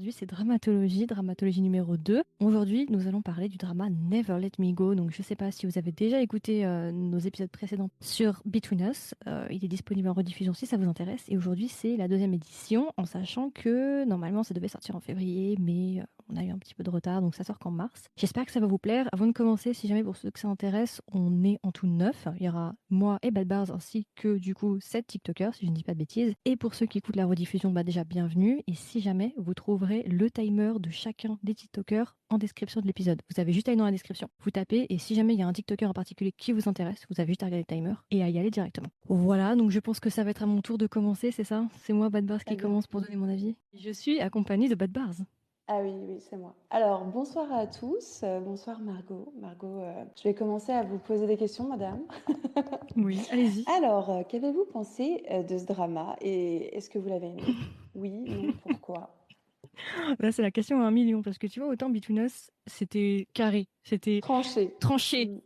aujourd'hui c'est dramatologie numéro 2. Aujourd'hui, nous allons parler du drama Never Let Me Go. Donc je sais pas si vous avez déjà écouté nos épisodes précédents sur Between Us. Il est disponible en rediffusion si ça vous intéresse. Et aujourd'hui, c'est la deuxième édition, en sachant que normalement ça devait sortir en février, mais on a eu un petit peu de retard, donc ça sort qu'en mars. J'espère que ça va vous plaire. Avant de commencer, si jamais pour ceux que ça intéresse, on est en tout 9. Il y aura moi et Bad Bars ainsi que du coup 7 TikTokers, si je ne dis pas de bêtises. Et pour ceux qui écoutent la rediffusion, bah déjà bienvenue. Et si jamais, vous trouverez le timer de chacun des TikTokers en description de l'épisode. Vous avez juste à aller dans la description, vous tapez, et si jamais il y a un TikToker en particulier qui vous intéresse, vous avez juste à regarder le timer et à y aller directement. Voilà, donc je pense que ça va être à mon tour de commencer, c'est ça? C'est moi, Bad Bars, qui commence pour donner mon avis. Je suis accompagnée de Bad Bars. Ah oui, oui, c'est moi. Alors, bonsoir à tous. Bonsoir Margot. Margot, je vais commencer à vous poser des questions, madame. Oui, allez-y. Alors, qu'avez-vous pensé de ce drama et est-ce que vous l'avez aimé? Oui, non, pourquoi? Là, c'est la question à 1 million, parce que tu vois, autant Between Us, c'était carré, c'était Tranché. tranché. Mm.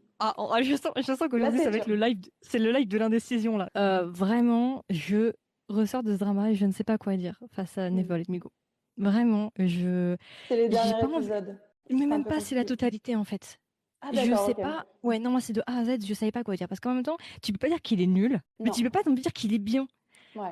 Je sens Là, qu'aujourd'hui, ça c'est va être dur. le live, c'est le live de l'indécision, là. Vraiment, je ressors de ce drama et je ne sais pas quoi dire face à Mm. Never Let Me Go. Vraiment, C'est les j'ai derniers pas envie, épisodes. mais C'est un même peu pas, c'est la compliqué. totalité, en fait. Ah, Je d'accord, sais ok. pas, ouais, non, moi, c'est de A à Z, je savais pas quoi dire, parce qu'en même temps, tu peux pas dire qu'il est nul, mais Non. tu peux pas non plus dire qu'il est bien. Ouais.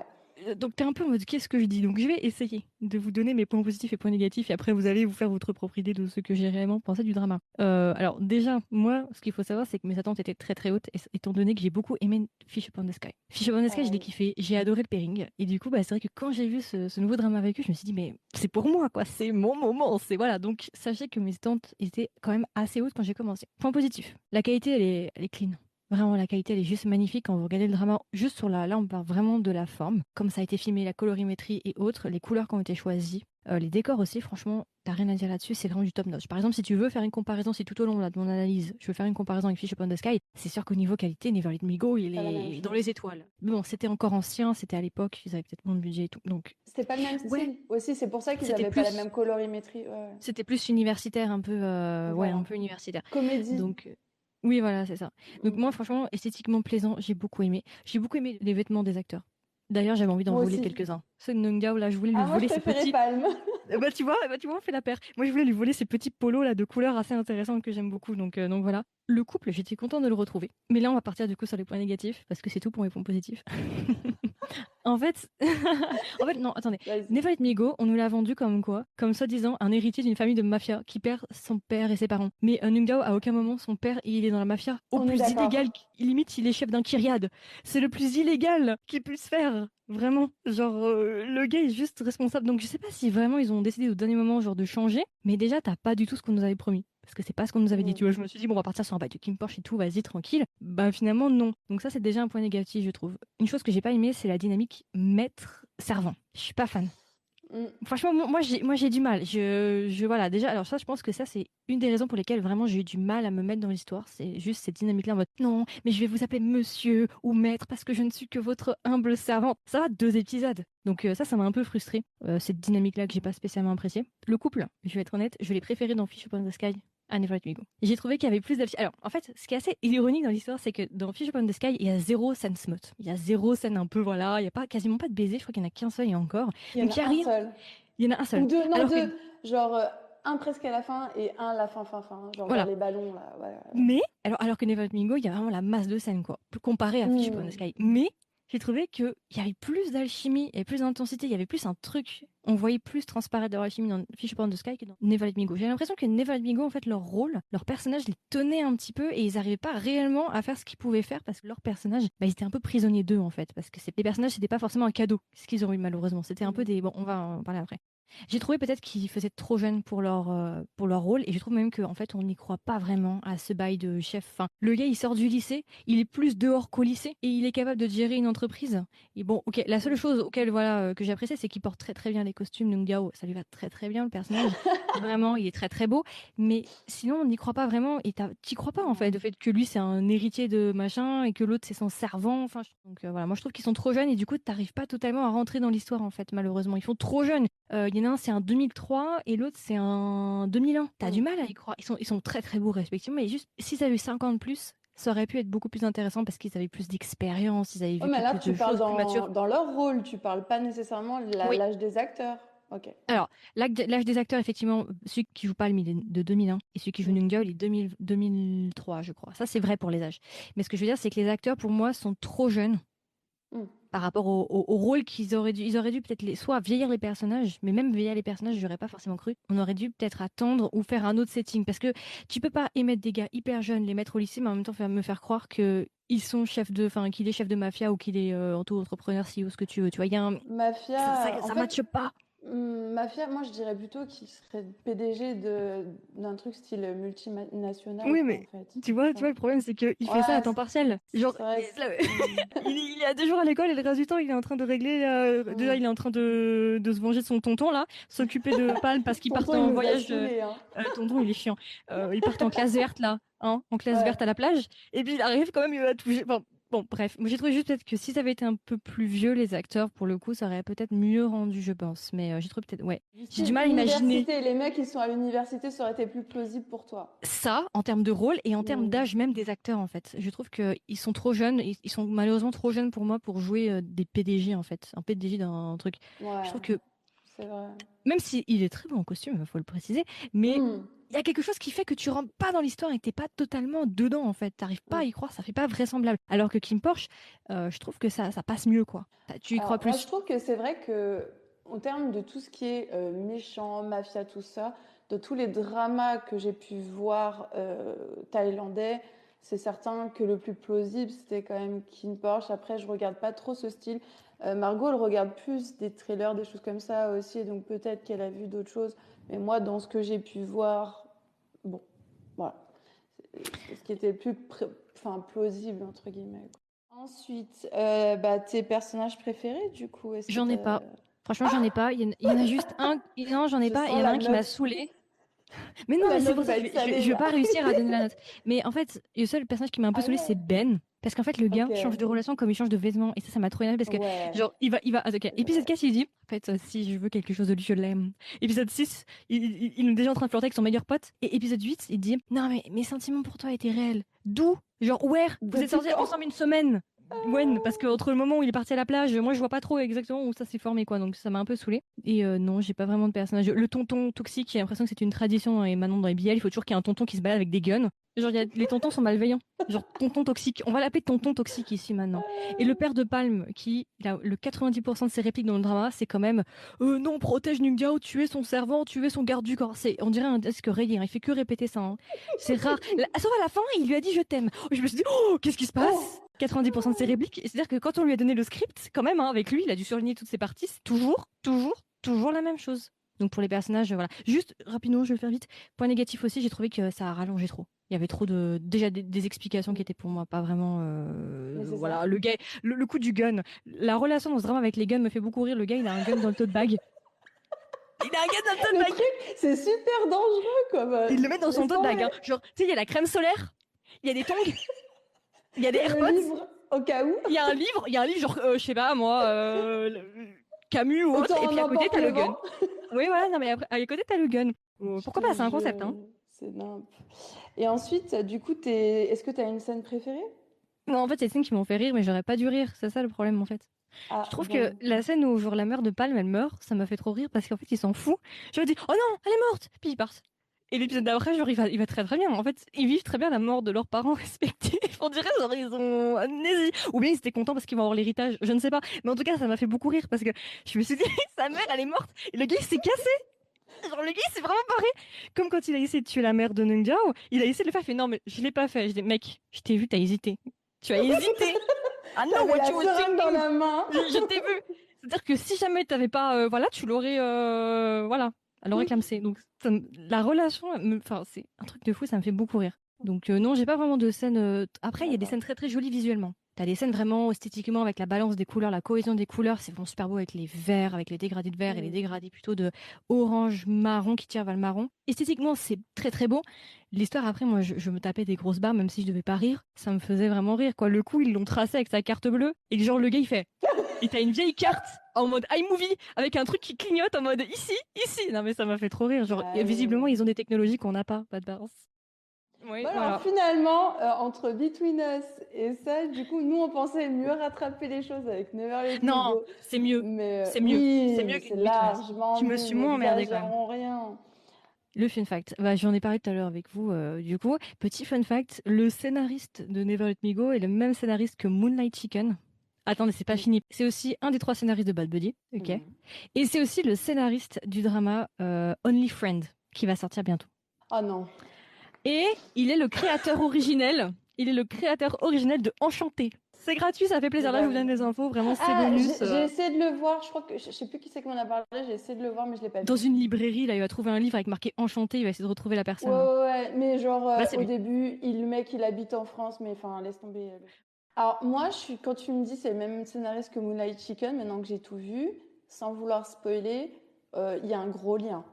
Donc t'es un peu en mode qu'est-ce que je dis? Donc je vais essayer de vous donner mes points positifs et points négatifs et après vous allez vous faire votre propre idée de ce que j'ai réellement pensé du drama. Alors déjà, moi, ce qu'il faut savoir, c'est que mes attentes étaient très très hautes étant donné que j'ai beaucoup aimé Fish Upon the Sky. Fish Upon the Sky, je l'ai Pareil. kiffé, j'ai adoré le pairing et du coup, bah, c'est vrai que quand j'ai vu ce nouveau drama avec eux, je me suis dit mais c'est pour moi quoi, c'est mon moment, c'est voilà. Donc sachez que mes attentes étaient quand même assez hautes quand j'ai commencé. Point positif, la qualité elle est clean. Vraiment, la qualité, elle est juste magnifique quand vous regardez le drama. Juste sur là, on parle vraiment de la forme, comme ça a été filmé, la colorimétrie et autres, les couleurs qui ont été choisies. Les décors aussi, franchement, t'as rien à dire là-dessus, c'est vraiment du top notch. Par exemple, si tu veux faire une comparaison, si tout au long là, de mon analyse, je veux faire une comparaison avec Fish Upon the Sky, c'est sûr qu'au niveau qualité, Never Let Me Go, il Pas la même est dans chose. les étoiles. Mais bon, c'était encore ancien, c'était à l'époque, ils avaient peut-être moins de budget et tout. Donc, C'était pas le même ouais, style aussi, c'est pour ça qu'ils c'était avaient pas la plus, même colorimétrie. Ouais, ouais. c'était plus universitaire, un peu, ouais, un Voilà. peu universitaire. Comédie. Donc, oui, voilà, c'est ça. Donc Mm. moi, franchement, esthétiquement plaisant, j'ai beaucoup aimé. J'ai beaucoup aimé les vêtements des acteurs. D'ailleurs, j'avais envie d'en Moi voler aussi. quelques-uns. Ce Nungyao, là, je voulais lui Ah, moi, je voler ses préférais petits... Palme. Bah, tu vois, on fait la paire. Moi, je voulais lui voler ces petits polos, là, de couleurs assez intéressantes que j'aime beaucoup. Donc voilà. Le couple, j'étais contente de le retrouver. Mais là, on va partir du coup sur les points négatifs, parce que c'est tout pour mes points positifs. En fait, en fait, non, attendez. Vas-y. Never Let Me Go, on nous l'a vendu comme quoi? Comme soi-disant un héritier d'une famille de mafia qui perd son père et ses parents. Mais Nungao, à aucun moment, son père, il est dans la mafia au On est plus illégal. d'accord. Limite, il est chef d'un kyriade. C'est le plus illégal qu'il puisse faire. Vraiment. Genre, le gars est juste responsable. Donc, je sais pas si vraiment ils ont décidé au dernier moment, genre, de changer. Mais déjà, t'as pas du tout ce qu'on nous avait promis. Parce que c'est pas ce qu'on nous avait dit. Mm. Tu vois, je me suis dit, bon, on va partir sur un bail de Kim Porsche et tout, vas-y, tranquille. Bah, finalement, non. Donc, ça, c'est déjà un point négatif, je trouve. Une chose que j'ai pas aimé, c'est la dynamique maître-servant. Je suis pas fan. Mm. Franchement, moi j'ai du mal. Voilà, déjà, alors ça, je pense que ça, c'est une des raisons pour lesquelles vraiment j'ai eu du mal à me mettre dans l'histoire. C'est juste cette dynamique-là en mode non, mais je vais vous appeler monsieur ou maître parce que je ne suis que votre humble servante. Ça va, 2 épisodes. Donc ça m'a un peu frustré. Cette dynamique-là que j'ai pas spécialement appréciée. Le couple, je vais être honnête, je l'ai préféré dans Fish Upon the Sky à Never Let Me Go. J'ai trouvé qu'il y avait plus d'alchimie. Alors, en fait, ce qui est assez ironique dans l'histoire, c'est que dans Fish Upon the Sky, il y a zéro scène smut. Il y a zéro scène un peu, voilà, il y a pas, quasiment pas de baiser, je crois qu'il y en a qu'un seul et encore. Il y en Donc il y a a un rien. seul. Il y en a un Ou seul. deux, non, Alors que, deux. Genre, un presque à la fin et un à la fin, fin, fin. Genre vers voilà. les ballons, là. Ouais, ouais. Mais, alors que Never Let Me Go, il y a vraiment la masse de scènes, quoi. Comparé à Fish Upon the Mm. Sky. Mais, j'ai trouvé qu'il y avait plus d'alchimie et plus d'intensité. Il y avait plus un truc. On voyait plus transparaître de l'alchimie dans Fish Upon the Sky que dans Never Let Me Go. J'ai l'impression que Never Let Me Go, en fait, leur rôle, leur personnage les tenait un petit peu et ils n'arrivaient pas réellement à faire ce qu'ils pouvaient faire parce que leur personnage, bah, ils étaient un peu prisonniers d'eux, en fait. Parce que les personnages, c'était pas forcément un cadeau, ce qu'ils ont eu, malheureusement. C'était un peu Mm. des. Bon, on va en parler après. J'ai trouvé peut-être qu'ils faisaient trop jeunes pour leur rôle et je trouve même qu'en fait on n'y croit pas vraiment à ce bail de chef. Enfin, le gars il sort du lycée, il est plus dehors qu'au lycée et il est capable de gérer une entreprise. Et bon, ok, la seule Mm. chose auquel voilà que j'ai apprécié c'est qu'il porte très très bien les costumes. Nungao, ça lui va très très bien le personnage. Vraiment, il est très très beau. Mais sinon on n'y croit pas vraiment et t'y crois pas en fait, Non. le fait que lui c'est un héritier de machin et que l'autre c'est son servant. Enfin, donc voilà, moi je trouve qu'ils sont trop jeunes et du coup t'arrives pas totalement à rentrer dans l'histoire en fait malheureusement. Ils font trop jeunes. Il y en a un, c'est un 2003 et l'autre, c'est un 2001. T'as du Mm. mal à y croire. Ils sont très très beaux, respectivement. Mais juste, s'ils avaient eu 5 ans de plus, ça aurait pu être beaucoup plus intéressant parce qu'ils avaient plus d'expérience, ils avaient Ouais, mais vécu là, plus tu de parles choses plus matures. dans leur rôle, tu parles pas nécessairement de Oui, l'âge des acteurs. Ok. Alors, l'âge des acteurs, effectivement, celui qui joue Palm, il est de 2001, et celui qui joue Mm. Nungyao, il est 2003, je crois. Ça, c'est vrai pour les âges. Mais ce que je veux dire, c'est que les acteurs, pour moi, sont trop jeunes Mm. par rapport au rôle qu'ils auraient dû. Ils auraient dû peut-être soit vieillir les personnages, mais même vieillir les personnages, j'aurais pas forcément cru. On aurait dû peut-être attendre ou faire un autre setting. Parce que tu peux pas émettre des gars hyper jeunes, les mettre au lycée, mais en même temps me faire croire que ils sont qu'il est chef de mafia ou qu'il est auto-entrepreneur, CEO, ce que tu veux. Tu vois, Mafia, en ça fait, matche pas. Mafia, moi je dirais plutôt qu'il serait PDG d'un truc style multinational, Oui, quoi, en mais fait. tu vois, le problème, c'est qu'il fait ça à Ouais, temps partiel. Genre, c'est vrai que. il est à 2 jours à l'école et le reste du temps, il est en train de régler. Déjà, Mm. il est en train de se venger de son tonton, là, s'occuper de Palm parce qu'ils partent Tonton, il en nous a voyage. saoulés, hein. Tonton, il est chiant. Ils partent en classe verte, là, hein, en classe Ouais. verte à la plage. Et puis, il arrive quand même, il va toucher. Bon, bref. Moi, j'ai trouvé juste peut-être que si ça avait été un peu plus vieux, les acteurs, pour le coup, ça aurait peut-être mieux rendu, je pense. Mais j'ai trouvé peut-être. Ouais. Du J'ai du style mal à imaginer université, les mecs qui sont à l'université, ça aurait été plus plausible pour toi. ça en termes de rôle et en termes Mm. d'âge même des acteurs en fait. Je trouve qu'ils sont trop jeunes, ils sont malheureusement trop jeunes pour moi pour jouer des PDG en fait, un PDG d'un truc. Je Ouais, trouve que c'est vrai. même s'il est très bon en costume, il faut le préciser, mais Mm. il y a quelque chose qui fait que tu rentres pas dans l'histoire et que t'es pas totalement dedans en fait. T'arrives pas Mm. à y croire, ça fait pas vraisemblable. Alors que Kim Porsche, je trouve que ça passe mieux quoi. Tu y crois Alors, moi, je plus. trouve que c'est vrai que, en termes de tout ce qui est méchant, mafia, tout ça, de tous les dramas que j'ai pu voir thaïlandais, c'est certain que le plus plausible, c'était quand même King Porsche. Après, je regarde pas trop ce style. Margot, elle regarde plus des trailers, des choses comme ça aussi, donc peut-être qu'elle a vu d'autres choses. Mais moi, dans ce que j'ai pu voir, bon, voilà. C'est ce qui était le plus enfin, plausible, entre guillemets, quoi. Ensuite, bah, tes personnages préférés, du coup, est-ce que J'en ai t'as... pas. Franchement, j'en ai pas. Il y en a juste un. Non, j'en ai Je pas. Il y sens en a un qui m'a saoulé. Mais non, la mais c'est note pour ça, va être je salée, vais là. pas réussir à donner la note. Mais en fait, le seul personnage qui m'a un peu Ah saoulé, c'est ouais. Ben. Parce qu'en fait, le gars Ok. change de relation comme il change de vêtements. Et ça m'a trop énervé parce que, Ouais. genre, ok. C'est Épisode vrai. 4, il dit, en fait, si je veux quelque chose de lui, je l'aime. Épisode 6, il est déjà en train de flirter avec son meilleur pote. Et épisode 8, il dit, non, mais mes sentiments pour toi étaient réels. D'où? Genre, where? Vous êtes Depuis sortis quand? ensemble une semaine. When? Parce que entre le moment où il est parti à la plage, moi je vois pas trop exactement où ça s'est formé quoi, donc ça m'a un peu saoulé. Et non, j'ai pas vraiment de personnage. Le tonton toxique, j'ai l'impression que c'est une tradition et maintenant dans les BL, il faut toujours qu'il y ait un tonton qui se balade avec des guns. Genre les tontons sont malveillants. Genre tonton toxique, on va l'appeler tonton toxique ici maintenant. Et le père de Palme, qui le 90% de ses répliques dans le drama, c'est quand même non, protège Nungyao, tu es son servant, tu es son garde du corps. On dirait un disque rayé, hein, il fait que répéter ça, hein. C'est rare. Sauf à la fin, il lui a dit je t'aime. Je me suis dit, oh, qu'est-ce qui se Oh! passe? 90% de ses répliques. C'est-à-dire que quand on lui a donné le script, quand même, hein, avec lui, il a dû surligner toutes ses parties. C'est toujours la même chose. Donc pour les personnages, voilà. Juste rapidement, je vais le faire vite. Point négatif aussi, j'ai trouvé que ça a rallongé trop. Il y avait trop de déjà des explications qui étaient pour moi pas vraiment Nécessaire. voilà le gars le coup du gun, la relation dans ce drama avec les guns me fait beaucoup rire. Le gars il a un gun dans le tote bag, il a un gun dans le tote Le bag, truc, c'est super dangereux, comme... il le met dans son tote laisse-moi bag, tomber. hein. Genre tu sais il y a la crème solaire, il y a des tongs, il y a Il des y a le AirPods, livre, au cas où. il y a un livre genre, je sais pas moi, Camus ou autre, Autant et en puis à côté emporte t'as le le gun. vent. Oui voilà, non mais à côté t'as le gun. Je Pourquoi te pas, c'est un concept, hein. jure, c'est nimp. Et ensuite, du coup, est-ce que tu as une scène préférée? Non, en fait, c'est des scènes qui m'ont fait rire, mais j'aurais pas dû rire, c'est ça le problème en fait. Je Ah, trouve que bon. la scène où genre la mère de Palme elle meurt, ça m'a fait trop rire parce qu'en fait il s'en fout. Je me dis oh non, elle est morte, puis ils partent. Et l'épisode d'après, genre il va très très bien. En fait, ils vivent très bien la mort de leurs parents respectifs. On dirait genre ils ont amnésie. Ou bien ils étaient contents parce qu'ils vont avoir l'héritage, je ne sais pas. Mais en tout cas, ça m'a fait beaucoup rire parce que je me suis dit sa mère elle est morte et le gars il s'est cassé. Genre le gars il s'est vraiment barré. Comme quand il a essayé de tuer la mère de Nung Jao, il a essayé de le faire, il fait non mais je l'ai pas fait. Je dis mec, je t'ai vu, t'as hésité. Tu as hésité. I know T'avais what la you were seringue dans thinking. la main. Je t'ai vu. C'est-à-dire que si jamais t'avais pas, voilà, tu l'aurais, voilà, elle aurait clamsé. Donc la relation, enfin, c'est un truc de fou, ça me fait beaucoup rire. Donc non, j'ai pas vraiment de scène. Après, il y a des D'accord. scènes très très jolies visuellement. T'as des scènes vraiment esthétiquement avec la balance des couleurs, la cohésion des couleurs, c'est vraiment super beau avec les verts, avec les dégradés de vert et les Mm. dégradés plutôt de orange marron qui tirent vers le marron. Esthétiquement, c'est très très beau. L'histoire, après, moi, je me tapais des grosses barres, même si je devais pas rire. Ça me faisait vraiment rire, quoi. Le coup, ils l'ont tracé avec sa carte bleue. Et genre, le gars, il fait. Et t'as une vieille carte en mode iMovie avec un truc qui clignote en mode ici, ici. Non, mais ça m'a fait trop rire. Genre, Ah visiblement, oui. ils ont des technologies qu'on n'a pas de balance. Oui, Bon alors voilà. finalement, entre Between Us et ça, du coup, nous on pensait mieux rattraper les choses avec Never Let Me Non, Go. c'est mieux. Mais C'est mieux. C'est oui, mieux mais c'est qu'une Between Us. largement Je me mieux, suis moins emmerdée quand même. n'exagérons rien. Le fun fact, bah, j'en ai parlé tout à l'heure avec vous, du coup. Petit fun fact, le scénariste de Never Let Me Go est le même scénariste que Moonlight Chicken. Attendez, c'est pas Mm. fini. C'est aussi un des 3 scénaristes de Bad Buddy, ok. Mm. Et c'est aussi le scénariste du drama Only Friend, qui va sortir bientôt. Oh non. Et il est le créateur originel. Il est le créateur originel de Enchanté. C'est gratuit, ça fait C'est plaisir. Là, pas je vous donne vrai. les infos. Vraiment, c'est Ah, bonus. j'ai essayé de le voir, je crois que je sais plus qui c'est qui m'en a parlé, j'ai essayé de le voir, mais je l'ai pas Dans vu. une librairie, là, il va trouver un livre avec marqué Enchanté. Il va essayer de retrouver la Ouais, personne, là. ouais, ouais, mais genre Bah, c'est au lui. début, le mec il habite en France, mais enfin laisse tomber. Alors moi, quand tu me dis c'est le même scénariste que Moonlight Chicken, maintenant que j'ai tout vu, sans vouloir spoiler, il y a un gros lien.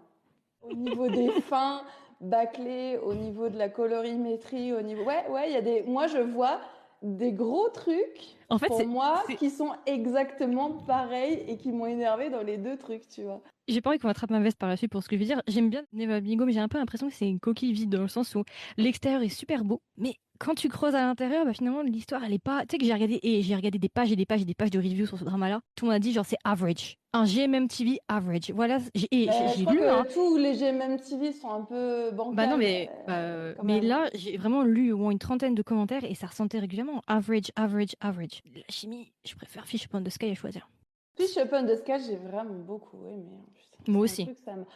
Au niveau des fins bâclées, au niveau de la colorimétrie, au niveau... Ouais, ouais, il y a des... Moi, je vois des gros trucs, En fait, pour moi, qui sont exactement pareils et qui m'ont énervé dans les deux trucs, tu vois. j'ai pas envie qu'on attrape ma veste par la suite pour ce que je veux dire. J'aime bien Neva Bingo, mais j'ai un peu l'impression que c'est une coquille vide dans le sens où l'extérieur est super beau, mais quand tu creuses à l'intérieur, bah finalement l'histoire elle est pas. Tu sais que j'ai regardé des pages et des pages et des pages de reviews sur ce drama-là. Tout le monde a dit genre c'est average, un GMMTV average. Voilà, Je j'ai crois lu hein. que tous les GMM TV sont un peu Bah non bancals, mais quand mais même. là j'ai vraiment lu au moins une trentaine de commentaires et ça ressentait régulièrement average, average, average. La chimie, je préfère Fish Upon the Sky à choisir. Fish Upon the Sky, j'ai vraiment beaucoup aimé. En plus. Moi C'est un aussi. truc,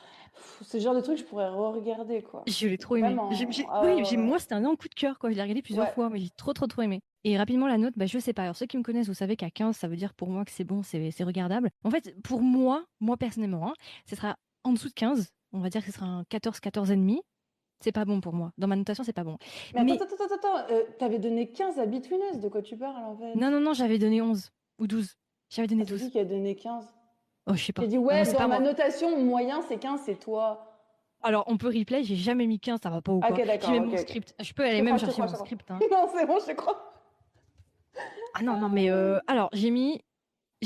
c'est le genre de truc que je pourrais re-regarder, quoi. Je l'ai trop aimé. Vraiment. Oui, Ah moi, c'était un énorme coup de cœur, quoi. Je l'ai regardé ouais, plusieurs ouais. fois, mais j'ai trop aimé. Et rapidement, la note, bah, je sais pas. Alors, ceux qui me connaissent, vous savez qu'à 15, ça veut dire pour moi que c'est bon, c'est regardable. En fait, pour moi personnellement, hein, ce sera en dessous de 15. On va dire que ce sera un 14, 14 et demi. C'est pas bon pour moi. Dans ma notation, c'est pas bon. Mais attends, Mais attends, attends, attends, t'avais donné 15 à Between Us, de quoi tu parles en fait? non, j'avais donné 11 ou 12. J'avais donné Ah, c'est 12. qui a donné 15? Oh, je sais J'ai pas. dit, Ah non, ouais, c'est dans pas ma moi. notation, moyen c'est 15, c'est toi. Alors, on peut replay, j'ai jamais mis 15, ça va pas ou Ah, quoi. ok, J'ai d'accord, même ok, mon ok. script. Je peux Je aller te crois, même je te chercher crois, je mon te crois. script, hein. Non, c'est bon, je te crois. Ah non, mais alors, j'ai mis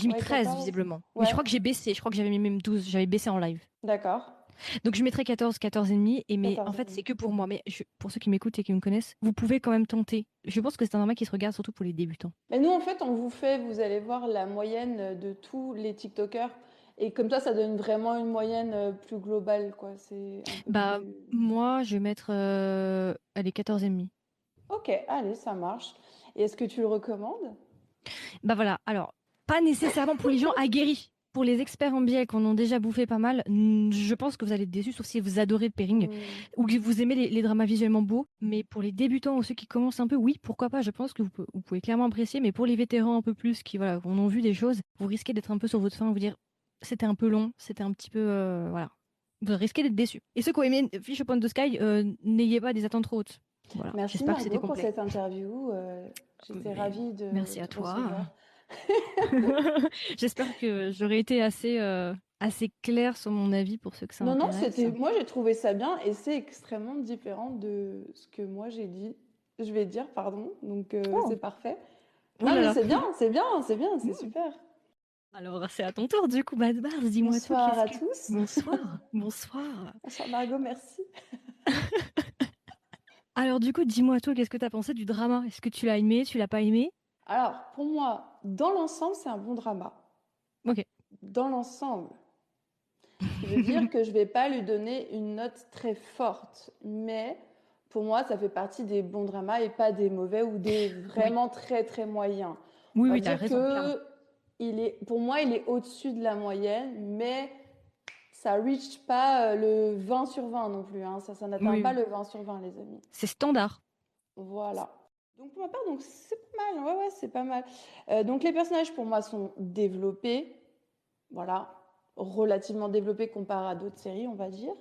Ouais, 13 14. visiblement. Mais je Ouais, crois que j'ai baissé. Je crois que j'avais mis même 12. J'avais baissé en live. d'accord. Donc je mettrais 14, 14 et demi. Mais en 14 et fait, c'est demi. que pour moi. Mais pour ceux qui m'écoutent et qui me connaissent, vous pouvez quand même tenter. Je pense que c'est un format qui se regarde surtout pour les débutants. Mais nous, en fait, vous allez voir la moyenne de tous les TikTokers. Et comme ça donne vraiment une moyenne plus globale, quoi. C'est un peu Bah, plus. moi, je vais mettre allez, 14 et demi. Ok, allez, ça marche. Et est-ce que tu le recommandes? Bah voilà. Alors, pas nécessairement pour les gens aguerris. Pour les experts en biais qu'on en déjà bouffé pas mal, je pense que vous allez être déçus, sauf si vous adorez le pairing Hmm. ou que vous aimez les dramas visuellement beaux. Mais pour les débutants ou ceux qui commencent un peu, oui, pourquoi pas. Je pense que vous pouvez clairement apprécier. Mais pour les vétérans un peu plus, qui voilà, en ont vu des choses, vous risquez d'être un peu sur votre faim, vous dire c'était un peu long, c'était un petit peu voilà. Vous risquez d'être déçus. Et ceux qui ont aimé Fish Upon the Sky, n'ayez pas des attentes trop hautes. Voilà. Merci J'espère que c'était Margot pour complet. cette interview. J'étais Mais ravie de merci à te toi. recevoir. J'espère que j'aurais été assez claire sur mon avis pour ceux que ça Non, non, intéresse. moi j'ai trouvé ça bien et c'est extrêmement différent de ce que moi j'ai dit. Je vais dire, pardon, donc c'est Oh, parfait. oh Non, là mais là. c'est bien, c'est bien, c'est bien, c'est Mm. super. Alors, c'est à ton tour du coup, Bad Bars. Dis-moi tout, Bonsoir qu'est-ce à que... tous. Bonsoir, bonsoir. Bonsoir Margot, merci. Alors du coup, dis-moi tout, qu'est-ce que t'as pensé du drama? Est-ce que tu l'as aimé, tu l'as pas aimé? Alors, pour moi, dans l'ensemble, c'est un bon drama. Ok. Dans l'ensemble. Ce qui veut dire que je vais pas lui donner une note très forte. Mais pour moi, ça fait partie des bons dramas et pas des mauvais ou des Oui, vraiment très très moyens. On oui, va oui, t'as dire raison, clairement. que pour moi, il est au-dessus de la moyenne, mais ça reach pas le 20 sur 20 non plus. Hein. Ça n'atteint Oui, pas oui. le 20 sur 20, les amis. C'est standard. Voilà. Donc pour ma part, donc c'est pas mal. Ouais, ouais, c'est pas mal. Donc les personnages pour moi sont développés. Voilà, relativement développé comparé à d'autres séries, on va dire.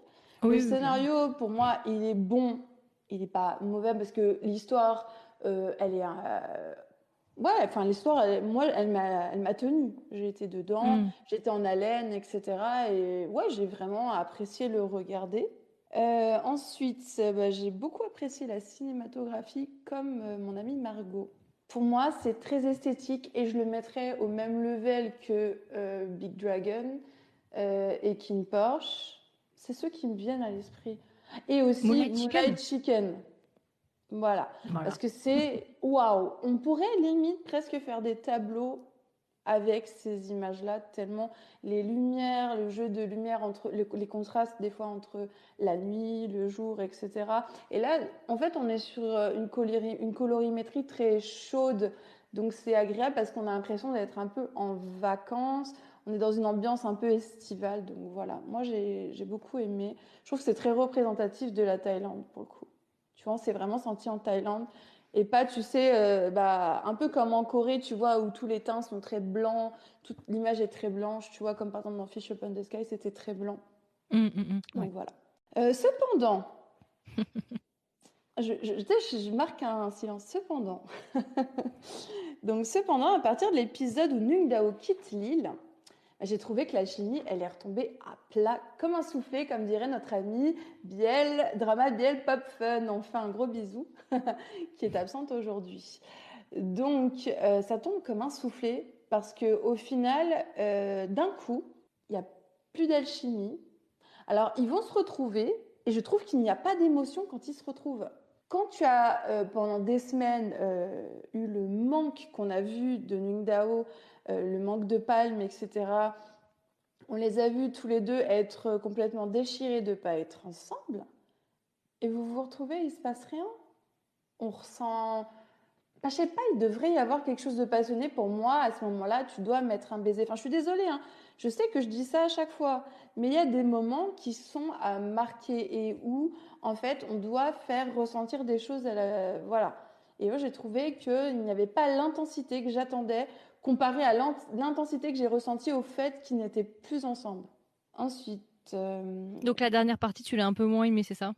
Le Oui, oui, clairement. scénario, pour moi, il est bon, il n'est pas mauvais parce que l'histoire, elle est. Ouais, enfin, l'histoire, moi, elle m'a tenue. J'ai été dedans, Hmm. j'étais en haleine, etc. Et ouais, j'ai vraiment apprécié le regarder. Ensuite, bah, j'ai beaucoup apprécié la cinématographie comme mon amie Margot. Pour moi, c'est très esthétique et je le mettrais au même level que Big Dragon et King Porsche. C'est ceux qui me viennent à l'esprit. Et aussi Moonlight Moonlight Chicken? Chicken. Voilà. Voilà. Parce que c'est waouh. On pourrait limite presque faire des tableaux avec ces images-là, tellement les lumières, le jeu de lumière entre les contrastes des fois entre la nuit, le jour, etc. Et là, en fait, on est sur une colorimétrie très chaude, donc c'est agréable parce qu'on a l'impression d'être un peu en vacances. On est dans une ambiance un peu estivale, donc voilà. Moi, j'ai beaucoup aimé. Je trouve que c'est très représentatif de la Thaïlande pour le coup. Tu vois, on s'est vraiment senti en Thaïlande. Et pas, tu sais, un peu comme en Corée, tu vois, où tous les teints sont très blancs, toute l'image est très blanche, tu vois, comme par exemple dans Fish Upon the Sky, c'était très blanc. Ouais. Donc voilà. Cependant, je marque un silence. Cependant, donc cependant, à partir de l'épisode où Nung Dao quitte l'île, j'ai trouvé que la chimie, elle est retombée à plat comme un soufflé, comme dirait notre ami Biel, drama Biel Pop Fun. On fait un gros bisou, qui est absente aujourd'hui. Donc, ça tombe comme un soufflé parce qu'au final, d'un coup, il n'y a plus d'alchimie. Alors, ils vont se retrouver et je trouve qu'il n'y a pas d'émotion quand ils se retrouvent. Quand tu as pendant des semaines eu le manque qu'on a vu de Ningdao, le manque de palmes, etc., on les a vus tous les deux être complètement déchirés de ne pas être ensemble. Et vous vous retrouvez, il ne se passe rien. On ressent. Enfin, je sais pas, il devrait y avoir quelque chose de passionné pour moi. À ce moment-là, tu dois mettre un baiser. Enfin, je suis désolée, hein. Je sais que je dis ça à chaque fois. Mais il y a des moments qui sont à marquer et où, en fait, on doit faire ressentir des choses Voilà. Et moi, j'ai trouvé qu'il n'y avait pas l'intensité que j'attendais comparée à l'intensité que j'ai ressentie au fait qu'ils n'étaient plus ensemble. Ensuite, Donc la dernière partie, tu l'as un peu moins aimée, c'est ça?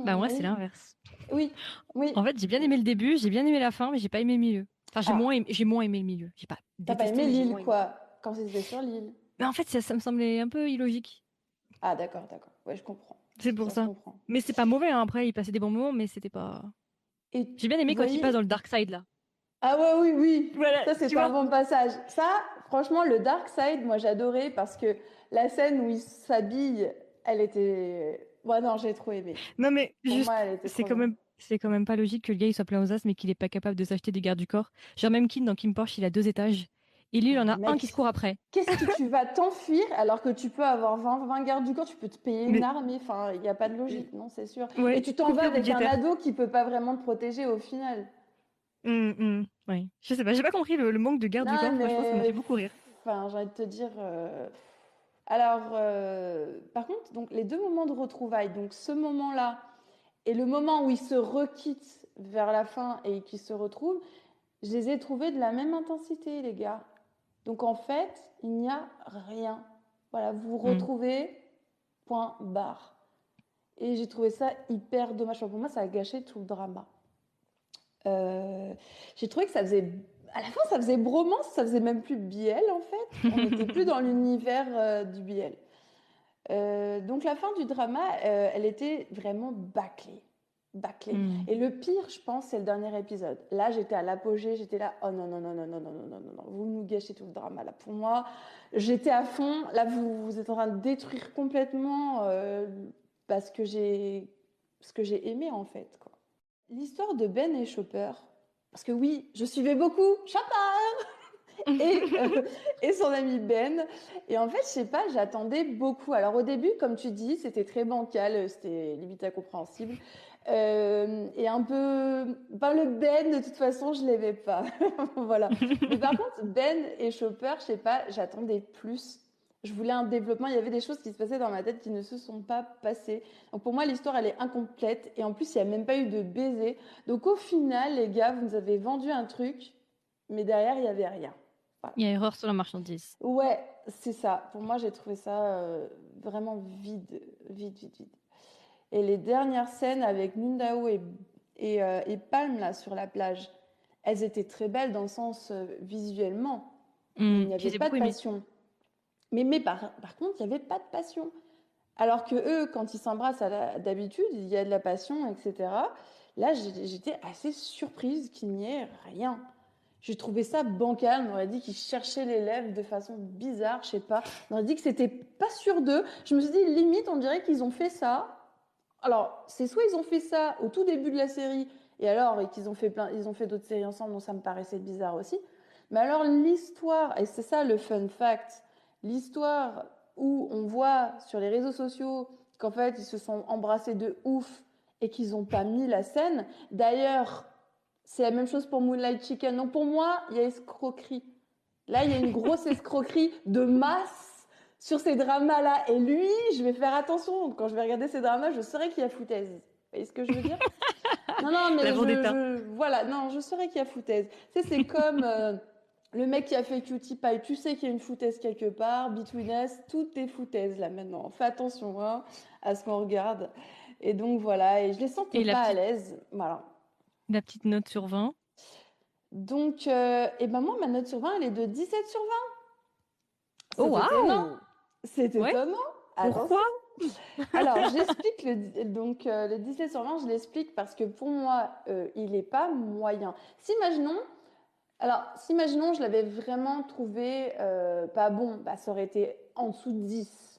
Bah moi, c'est oui, l'inverse. oui, oui. En fait, j'ai bien aimé le début, j'ai bien aimé la fin, mais j'ai pas aimé le milieu. Enfin, Ah, j'ai moins aimé le milieu. J'ai pas t'as pas détesté, aimé mais j'ai l'île, moins aimé. quoi, quand c'était sur l'île. Mais en fait, ça me semblait un peu illogique. Ah, d'accord, d'accord. Ouais, je comprends. C'est pour Ça se ça. comprend. Mais c'est pas mauvais, hein. Après, il passait des bons moments, mais c'était pas. Et J'ai bien vous aimé quand il passe dans voyez. le dark side là. Ah, ouais, oui, oui. Voilà, Ça, tu c'est un vois. bon passage. Ça, franchement, le Dark Side, moi, j'adorais parce que la scène où il s'habille, elle était. Ouais, non, j'ai trop aimé. Non, mais Pour juste, moi, elle était trop bien. c'est quand même pas logique que le gars il soit plein aux as, mais qu'il est pas capable de s'acheter des gardes du corps. Genre même Kim dans Kim Porsche, il a 2 étages. Et lui, il Non, en mais a un qui mec, se court après. qu'est-ce que tu vas t'enfuir alors que tu peux avoir 20 gardes du corps, tu peux te payer une Mais armée. Enfin, il n'y a pas de logique, non, c'est sûr. Et ouais, tu t'en vas coupure avec un budgétaire. ado qui peut pas vraiment te protéger au final. Ouais. Je sais pas, j'ai pas compris le manque de garde du Non, corps. Franchement, ça m'a fait mais beaucoup rire. enfin, j'ai envie de te dire. Alors, par contre, donc les deux moments de retrouvailles, donc ce moment-là et le moment où ils se requittent vers la fin et qu'ils se retrouvent, je les ai trouvés de la même intensité, les gars. Donc en fait, il n'y a rien. Voilà, vous vous Mm. retrouvez, point barre. Et j'ai trouvé ça hyper dommage. Enfin, pour moi, ça a gâché tout le drama. Euh, j'ai trouvé que ça faisait. À la fin, ça faisait bromance, ça faisait même plus Biel en fait. On n'était plus dans l'univers du Biel. Donc la fin du drama, elle était vraiment bâclée. Bâclée. Mm. Et le pire, je pense, c'est le dernier épisode. Là, j'étais à l'apogée, j'étais là, oh non, non, non, non, non, non, non, non, non, non, vous nous gâchez tout le drama. Là, pour moi, j'étais à fond. Là, vous êtes en train de détruire complètement parce que ce que j'ai aimé, en fait, quoi. L'histoire de Ben et Chopper, parce que oui, je suivais beaucoup Chopper et, et son ami Ben. Et en fait, je sais pas, j'attendais beaucoup. Alors au début, comme tu dis, c'était très bancal, c'était limite incompréhensible. Et un peu. Ben, le Ben, de toute façon, je l'aimais pas. Voilà. Mais par contre, Ben et Chopper, je sais pas, j'attendais plus. Je voulais un développement. Il y avait des choses qui se passaient dans ma tête qui ne se sont pas passées. Donc pour moi, l'histoire, elle est incomplète. Et en plus, il n'y a même pas eu de baiser. Donc au final, les gars, vous nous avez vendu un truc, mais derrière, il n'y avait rien. Voilà. Il y a erreur sur la marchandise. Ouais, c'est ça. Pour moi, j'ai trouvé ça vraiment vide, vide, vide, vide. Et les dernières scènes avec Nundao et Palm là sur la plage, elles étaient très belles dans le sens visuellement, mais il n'y Je avait les ai pas de beaucoup aimés. passion. Mais par contre, il n'y avait pas de passion. Alors que eux, quand ils s'embrassent d'habitude, il y a de la passion, etc. Là, j'étais assez surprise qu'il n'y ait rien. J'ai trouvé ça bancal. On aurait dit qu'ils cherchaient les lèvres de façon bizarre, je sais pas. On aurait dit que c'était pas sûr d'eux. Je me suis dit, limite, on dirait qu'ils ont fait ça. Alors, c'est soit ils ont fait ça au tout début de la série Et alors, et qu'ils ont fait ils ont fait d'autres séries ensemble, donc ça me paraissait bizarre aussi. Mais alors l'histoire, et c'est ça le fun fact, l'histoire où on voit sur les réseaux sociaux qu'en fait ils se sont embrassés de ouf et qu'ils n'ont pas mis la scène. D'ailleurs, c'est la même chose pour Moonlight Chicken. Donc pour moi, il y a escroquerie. Là, il y a une grosse escroquerie de masse sur ces dramas-là. Et lui, je vais faire attention. Quand je vais regarder ces dramas, je saurai qu'il y a foutaise. Vous voyez ce que je veux dire? Non, mais voilà, non, je saurais qu'il y a foutaise. Tu sais, c'est comme le mec qui a fait Cutie Pie. Tu sais qu'il y a une foutaise quelque part. Between Us, tout est foutaise là maintenant. Fais attention hein, à ce qu'on regarde. Et donc voilà, et je les sentais pas à l'aise. Voilà. La petite note sur 20. Donc, et ben moi, ma note sur 20, elle est de 17 sur 20. Oh, waouh! C'est étonnant. Pourquoi? Alors, j'explique le 17 sur 20, je l'explique parce que pour moi, il n'est pas moyen. S'imaginons, je l'avais vraiment trouvé pas bon, bah, ça aurait été en dessous de 10.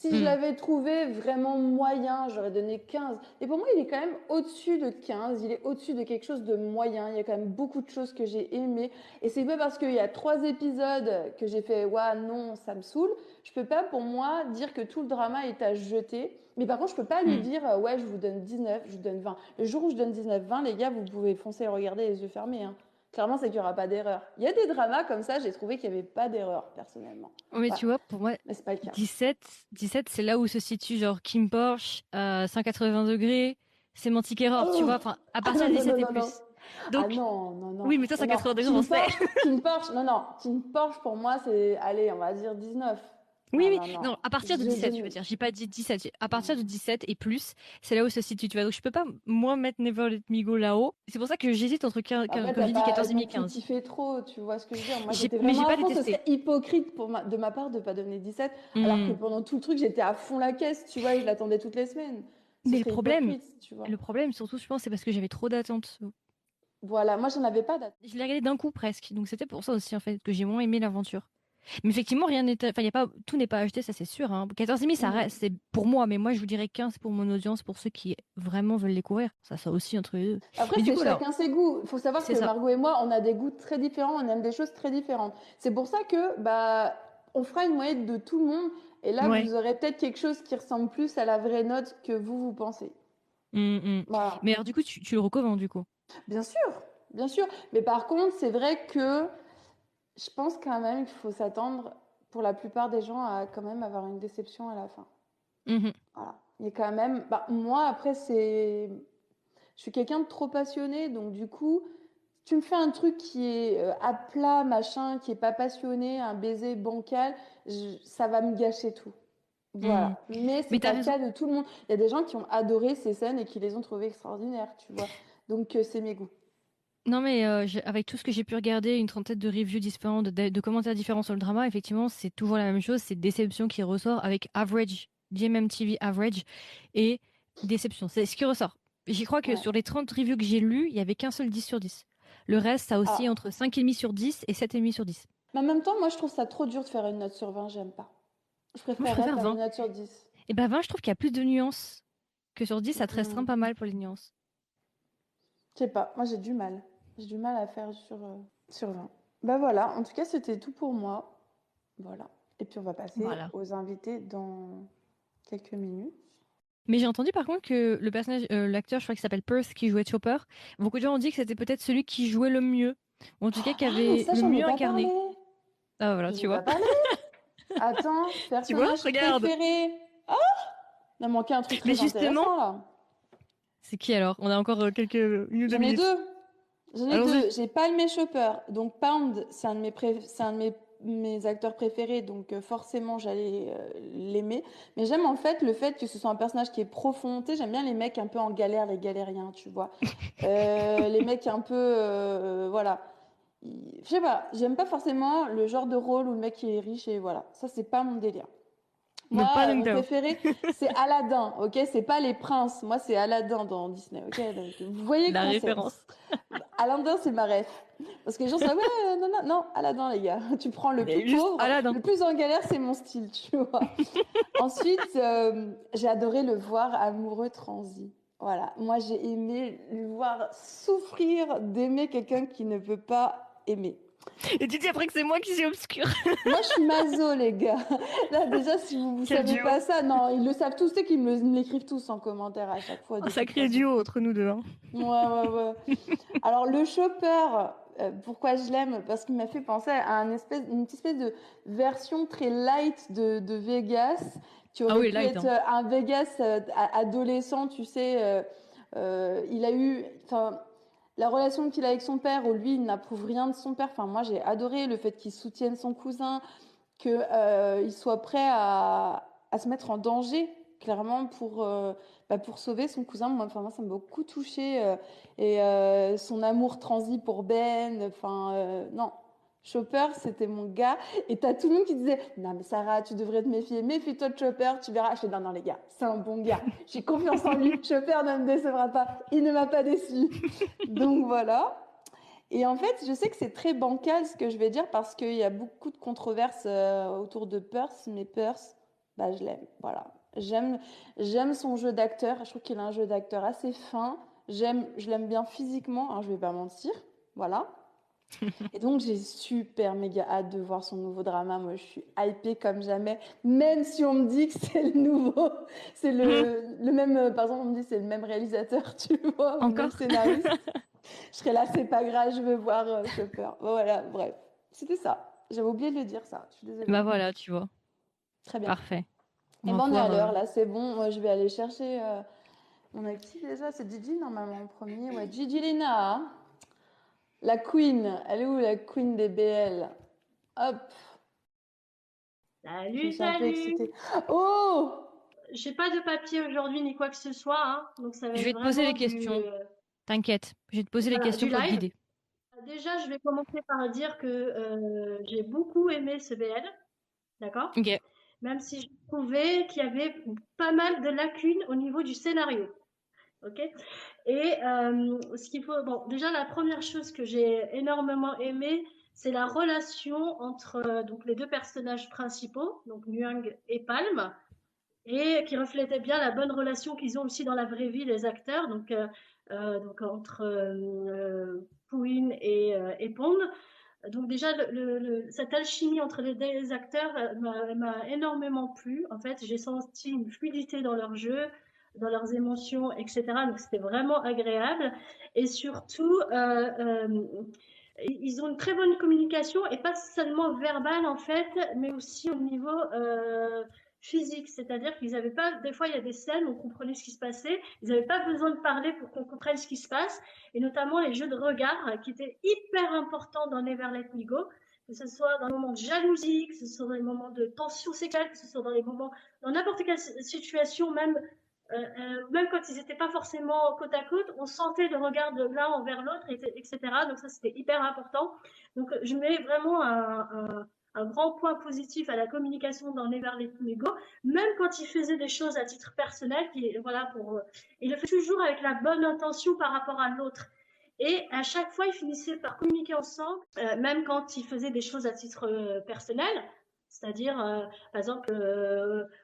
Si je l'avais trouvé vraiment moyen, j'aurais donné 15. Et pour moi, il est quand même au-dessus de 15. Il est au-dessus de quelque chose de moyen. Il y a quand même beaucoup de choses que j'ai aimées. Et c'est pas parce qu'il y a 3 épisodes que j'ai fait « Ouah, non, ça me saoule ». Je peux pas, pour moi, dire que tout le drama est à jeter. Mais par contre, je peux pas lui dire « Ouais, je vous donne 19, je vous donne 20 ». Le jour où je donne 19-20, les gars, vous pouvez foncer et regarder les yeux fermés. Hein. Clairement, c'est qu'il n'y aura pas d'erreur. Il y a des dramas comme ça, j'ai trouvé qu'il n'y avait pas d'erreur, personnellement. Mais tu vois, pour moi, c'est pas le cas. 17, c'est là où se situe genre Kim Porsche, 180 degrés, Semantic Error, tu vois, enfin, à partir de 17 et plus. Donc, non. Oui, mais toi, 180 degrés, on sait. Kim Porsche, pour moi, c'est, allez, on va dire 19. Oui, non, à partir de 17, je veux dire. J'ai pas dit 17. À partir de 17 et plus, c'est là où se situe, tu vois. Donc, je peux pas, moi, mettre Never Let Me Go là-haut. C'est pour ça que j'hésite entre, comme j'ai dit, 14 et 15. Tu kiffais trop, tu vois ce que je veux dire. Moi, j'étais vraiment à fond, ce serait hypocrite de ma part de pas donner 17, alors que pendant tout le truc, j'étais à fond la caisse, tu vois, et je l'attendais toutes les semaines. Mais le problème, surtout, je pense, c'est parce que j'avais trop d'attentes. Voilà, moi, j'en avais pas d'attentes. Je l'ai regardé d'un coup presque. Donc, c'était pour ça aussi, en fait, que j'ai moins aimé l'aventure. Mais effectivement, rien n'est, enfin, tout n'est pas acheté, ça c'est sûr. Hein. 14,5, ça reste, c'est pour moi, mais moi je vous dirais 15 pour mon audience, pour ceux qui vraiment veulent découvrir. Ça aussi entre les deux. Après, c'est chacun ses goûts. Il faut savoir que Margot et moi, on a des goûts très différents, on aime des choses très différentes. C'est pour ça que, on fera une moyenne de tout le monde, et là, vous aurez peut-être quelque chose qui ressemble plus à la vraie note que vous pensez. Voilà. Mais alors, du coup, tu le recommandes, du coup? Bien sûr. Mais par contre, c'est vrai que je pense quand même qu'il faut s'attendre, pour la plupart des gens, à quand même avoir une déception à la fin. Voilà. Il y a quand même... moi, après, je suis quelqu'un de trop passionné, donc du coup, tu me fais un truc qui est à plat, machin, qui est pas passionné, un baiser bancal, ça va me gâcher tout. Voilà. Mais c'est pas le cas de tout le monde. Il y a des gens qui ont adoré ces scènes et qui les ont trouvées extraordinaires, tu vois. Donc, c'est mes goûts. Non, mais avec tout ce que j'ai pu regarder, une trentaine de reviews différentes, de commentaires différents sur le drama, effectivement, c'est toujours la même chose. C'est déception qui ressort avec average, GMMTV average et déception. C'est ce qui ressort. J'y crois que sur les 30 reviews que j'ai lues, il n'y avait qu'un seul 10 sur 10. Le reste, ça aussi entre 5,5 sur 10 et 7,5 sur 10. Mais en même temps, moi, je trouve ça trop dur de faire une note sur 20. J'aime pas. Je préfère faire 20. Une note sur 10. Et 20, je trouve qu'il y a plus de nuances que sur 10. Ça te restreint pas mal pour les nuances. Je sais pas. Moi, j'ai du mal. J'ai du mal à faire sur 20. Voilà, en tout cas, c'était tout pour moi. Voilà. Et puis, on va passer aux invités dans quelques minutes. Mais j'ai entendu par contre que le personnage, l'acteur, je crois qu'il s'appelle Perth, qui jouait Chopper, beaucoup de gens ont dit que c'était peut-être celui qui jouait le mieux. Ou en tout cas, qui avait le mieux incarné. Ah voilà, tu vois. Attends, personnage préféré. Ah, il a manqué un truc très intéressant là. C'est qui alors? On a encore quelques minutes. J'en ai deux. J'ai Palmé Chopper. Donc Pound, c'est un de mes acteurs préférés, donc forcément j'allais l'aimer. Mais j'aime en fait le fait que ce soit un personnage qui est profond. Tu sais, j'aime bien les mecs un peu en galère, les galériens, tu vois. Les mecs un peu, voilà. Je sais pas, j'aime pas forcément le genre de rôle où le mec est riche et voilà. Ça, c'est pas mon délire. Moi, mon préféré, c'est Aladdin, ok? C'est pas les princes. Moi, c'est Aladdin dans Disney, ok? Donc, vous voyez la référence. Aladdin, c'est ma ref. Parce que les gens sont non, Aladdin, les gars. Tu prends le plus pauvre, le plus en galère, c'est mon style, tu vois. Ensuite, j'ai adoré le voir amoureux transi. Voilà, moi j'ai aimé le voir souffrir d'aimer quelqu'un qui ne peut pas aimer. Et tu dis après que c'est moi qui suis obscure. Moi, je suis maso, les gars. Là, déjà, si vous ne Quel savez duo. pas ça, non, ils le savent tous, c'est qu'ils me l'écrivent tous en commentaire à chaque fois, Un de toute sacré façon. duo entre nous deux. Hein. Ouais, ouais, ouais. Alors, le Chopper, pourquoi je l'aime? Parce qu'il m'a fait penser à une petite espèce de version très light de Vegas, qui Ah aurait oui, pu light. être Hein. un Vegas adolescent, tu sais. Il a eu, enfin, la relation qu'il a avec son père, où lui, il n'approuve rien de son père. Enfin, moi, j'ai adoré le fait qu'il soutienne son cousin, qu'il soit prêt à se mettre en danger, clairement, pour sauver son cousin. Moi, enfin, moi ça m'a beaucoup touchée. Et son amour transi pour Ben. Enfin, non. Chopper, c'était mon gars. Et t'as tout le monde qui disait non, mais Sarah, tu devrais te méfier. Méfie-toi de Chopper, tu verras. Je fais non, non, les gars, c'est un bon gars. J'ai confiance en lui. Chopper ne me décevra pas. Il ne m'a pas déçu. Donc voilà. Et en fait, je sais que c'est très bancal ce que je vais dire parce qu'il y a beaucoup de controverses autour de Perth, mais Perth, bah, je l'aime. Voilà. J'aime son jeu d'acteur. Je trouve qu'il a un jeu d'acteur assez fin. Je l'aime bien physiquement, hein, je vais pas mentir. Voilà. Et donc, j'ai super méga hâte de voir son nouveau drama. Moi, je suis hypée comme jamais. Même si on me dit que c'est le nouveau, c'est le même, par exemple, on me dit que c'est le même réalisateur, tu vois, ou le même Encore? scénariste. Je serais là, c'est pas grave, je veux voir Chopper. Voilà, bref. C'était ça. J'avais oublié de le dire, ça. Je suis désolée. Bah voilà, tu vois. Très bien. Parfait. On Et va ben, on est à pouvoir. l'heure, là, c'est bon. Moi, je vais aller chercher. On a qui déjà? C'est Gigi, normalement, en premier. Ouais, Gigi Lina. Hein. La queen. Elle est où, la queen des BL? Hop. Je me Salut, suis un peu salut! excitée. Oh! J'ai pas de papier aujourd'hui ni quoi que ce soit, hein, donc ça va Je être vais te poser les vraiment questions. T'inquiète. Je vais te poser les voilà, questions du pour te live. guider. Déjà, je vais commencer par dire que j'ai beaucoup aimé ce BL, d'accord? Ok. Même si je trouvais qu'il y avait pas mal de lacunes au niveau du scénario, ok? Et ce qu'il faut, bon, déjà la première chose que j'ai énormément aimé, c'est la relation entre donc les deux personnages principaux, donc Nuang et Palm. Et qui reflétait bien la bonne relation qu'ils ont aussi dans la vraie vie, les acteurs, donc entre Pouin et Pond. Donc déjà, cette alchimie entre les deux acteurs m'a énormément plu. En fait, j'ai senti une fluidité dans leur jeu, dans leurs émotions, etc. Donc c'était vraiment agréable. Et surtout, ils ont une très bonne communication et pas seulement verbale en fait, mais aussi au niveau physique, c'est-à-dire qu'ils n'avaient pas, des fois il y a des scènes où on comprenait ce qui se passait, ils n'avaient pas besoin de parler pour qu'on comprenne ce qui se passe, et notamment les jeux de regard qui étaient hyper importants dans Never Let Me Go, que ce soit dans les moments de jalousie, que ce soit dans les moments de tension sexuelle, que ce soit dans les moments, dans n'importe quelle situation, même quand ils n'étaient pas forcément côte à côte, on sentait le regard de l'un envers l'autre, etc. Donc ça, c'était hyper important. Donc je mets vraiment un grand point positif à la communication dans Never Let Me Go, même quand il faisait des choses à titre personnel, voilà, il le fait toujours avec la bonne intention par rapport à l'autre. Et à chaque fois, ils finissaient par communiquer ensemble, même quand ils faisaient des choses à titre personnel, c'est-à-dire, par exemple,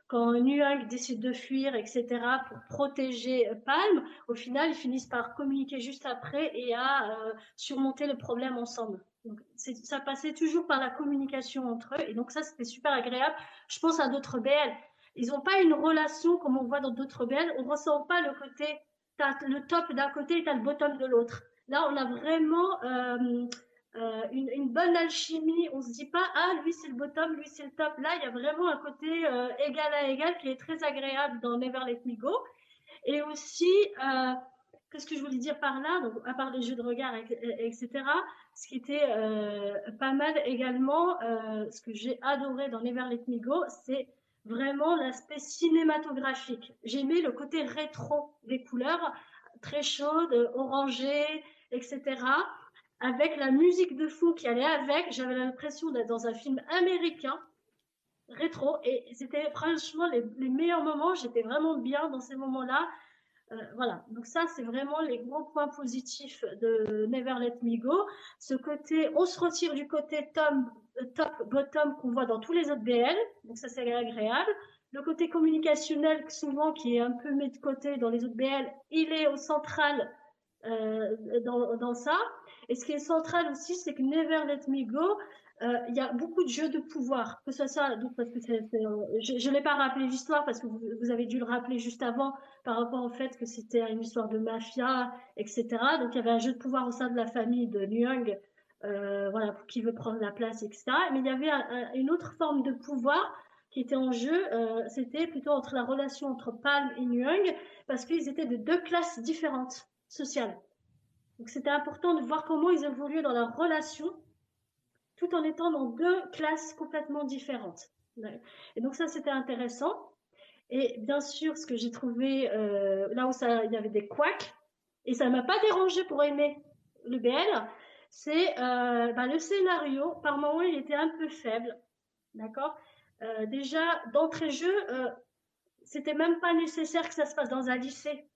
quand Nuang décide de fuir, etc., pour protéger Palm, au final, ils finissent par communiquer juste après et à surmonter le problème ensemble. Donc, ça passait toujours par la communication entre eux, et donc ça, c'était super agréable. Je pense à d'autres BL. Ils n'ont pas une relation comme on voit dans d'autres BL. On ne ressent pas le côté, t'as le top d'un côté et t'as le bottom de l'autre. Là, on a vraiment une bonne alchimie. On se dit pas, ah, lui c'est le bottom, lui c'est le top. Là, il y a vraiment un côté égal à égal qui est très agréable dans Never Let Me Go. Et aussi, qu'est-ce que je voulais dire par là, donc, à part les jeux de regard, etc., ce qui était pas mal également, ce que j'ai adoré dans Never Let Me Go, c'est vraiment l'aspect cinématographique. J'aimais le côté rétro des couleurs, très chaudes, orangées, etc. Avec la musique de fond qui allait avec, j'avais l'impression d'être dans un film américain, rétro, et c'était franchement les meilleurs moments, j'étais vraiment bien dans ces moments-là. Voilà, donc ça c'est vraiment les gros points positifs de Never Let Me Go. Ce côté, on se retire du côté top, bottom qu'on voit dans tous les autres BL, donc ça c'est agréable. Le côté communicationnel, souvent, qui est un peu mis de côté dans les autres BL, il est au central dans ça. Et ce qui est central aussi, c'est que Never Let Me Go, il y a beaucoup de jeux de pouvoir, que ce soit, donc, parce que je n'ai pas rappelé l'histoire parce que vous avez dû le rappeler juste avant par rapport au fait que c'était une histoire de mafia, etc. Donc il y avait un jeu de pouvoir au sein de la famille de Nyang, voilà, pour qui veut prendre la place, etc. Mais il y avait une autre forme de pouvoir qui était en jeu, c'était plutôt entre la relation entre Palm et Nyang, parce qu'ils étaient de deux classes différentes sociales. Donc c'était important de voir comment ils évoluaient dans leur relation tout en étant dans deux classes complètement différentes. Et donc ça, c'était intéressant. Et bien sûr, ce que j'ai trouvé, là où il y avait des couacs, et ça ne m'a pas dérangé pour aimer le BL, c'est le scénario. Par moments, il était un peu faible. D'accord. Déjà, d'entrée de jeu, c'était même pas nécessaire que ça se passe dans un lycée,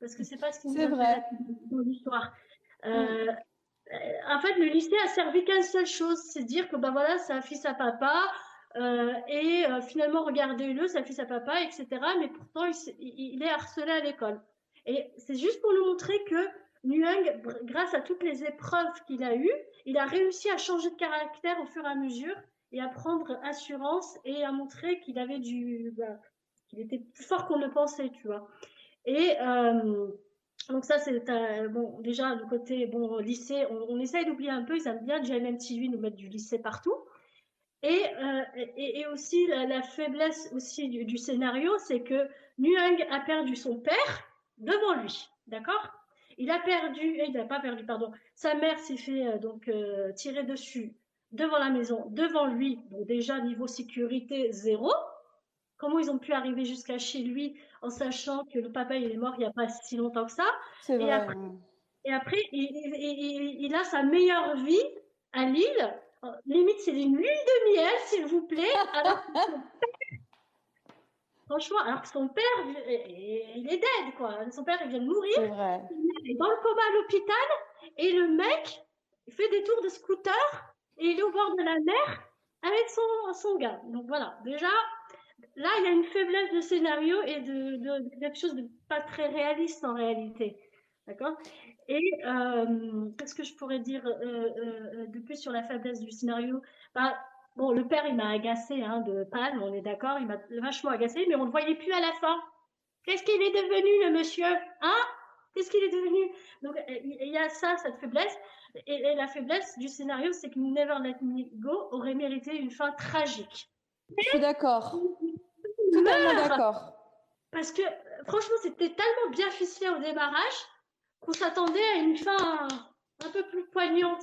parce que c'est pas ce qui nous intéresse dans l'histoire. En fait, le lycée a servi qu'à une seule chose, c'est dire que bah voilà, c'est un fils à papa, et finalement regardez-le, c'est un fils à papa, etc. Mais pourtant, il est harcelé à l'école. Et c'est juste pour nous montrer que Nuang, grâce à toutes les épreuves qu'il a eues, il a réussi à changer de caractère au fur et à mesure et à prendre assurance et à montrer qu'il avait qu'il était plus fort qu'on ne pensait, tu vois. Et donc ça, c'est bon, déjà le côté bon lycée, on essaye d'oublier un peu. Ils aiment bien JMTV nous mettre du lycée partout. Et aussi la faiblesse aussi du scénario, c'est que Nuang a perdu son père devant lui, d'accord? Il n'a pas perdu, pardon. Sa mère s'est fait tirer dessus devant la maison, devant lui. Donc déjà niveau sécurité zéro. Comment ils ont pu arriver jusqu'à chez lui en sachant que le papa il est mort il n'y a pas si longtemps que ça. C'est vrai. Et après il a sa meilleure vie à Lille. Limite, c'est une lune de miel, s'il vous plaît. Franchement, alors que son père, il est dead, quoi. Son père, il vient de mourir. C'est vrai. Il est dans le coma à l'hôpital. Et le mec, il fait des tours de scooter. Et il est au bord de la mer avec son gars. Donc voilà, déjà, là, il y a une faiblesse de scénario et de quelque chose de pas très réaliste en réalité. D'accord? Et qu'est-ce que je pourrais dire de plus sur la faiblesse du scénario? Bon, le père, il m'a agacé de Palme, on est d'accord, il m'a vachement agacé, mais on le voyait plus à la fin. Qu'est-ce qu'il est devenu, le monsieur? Hein? Qu'est-ce qu'il est devenu? Donc, il y a ça, cette faiblesse. Et la faiblesse du scénario, c'est que Never Let Me Go aurait mérité une fin tragique. Je suis d'accord. Totalement d'accord. Parce que, franchement, c'était tellement bien ficelé au démarrage qu'on s'attendait à une fin un peu plus poignante.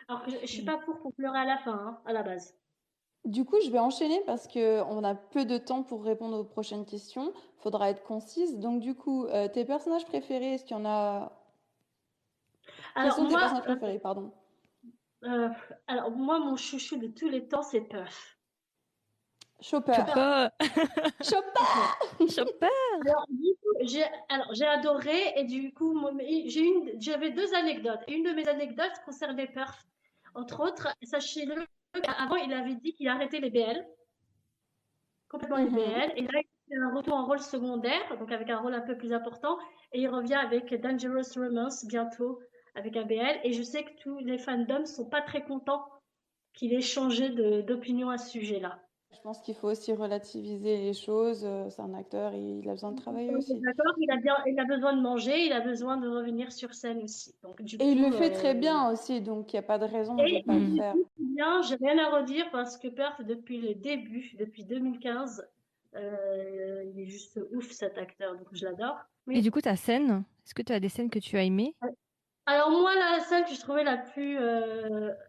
Alors que je suis pas pour pleurer à la fin, à la base. Du coup, je vais enchaîner parce qu'on a peu de temps pour répondre aux prochaines questions. Il faudra être concise. Donc, du coup, tes personnages préférés, est-ce qu'il y en a... Alors, Quels sont tes personnages préférés, pardon? Alors, moi, mon chouchou de tous les temps, c'est Puff. Chopper. Chopper. Alors, du coup, j'ai adoré et du coup, j'avais deux anecdotes. Une de mes anecdotes concernait Puff. Entre autres, sachez-le, avant, il avait dit qu'il arrêtait les BL. Complètement les BL. Et là, il fait un retour en rôle secondaire, donc avec un rôle un peu plus important. Et il revient avec Dangerous Romance bientôt, avec un BL. Et je sais que tous les fandoms sont pas très contents qu'il ait changé d'opinion à ce sujet-là. Je pense qu'il faut aussi relativiser les choses. C'est un acteur, il a besoin de travailler aussi. D'accord, il a besoin de manger, il a besoin de revenir sur scène aussi. Donc, il le fait très bien aussi, donc il n'y a pas de raison de ne pas le faire. Bien, j'ai rien à redire parce que Perf, depuis le début, depuis 2015, il est juste ouf cet acteur, donc je l'adore. Mais... Et du coup, ta scène, est-ce que tu as des scènes que tu as aimées? Alors moi, la scène que je trouvais la plus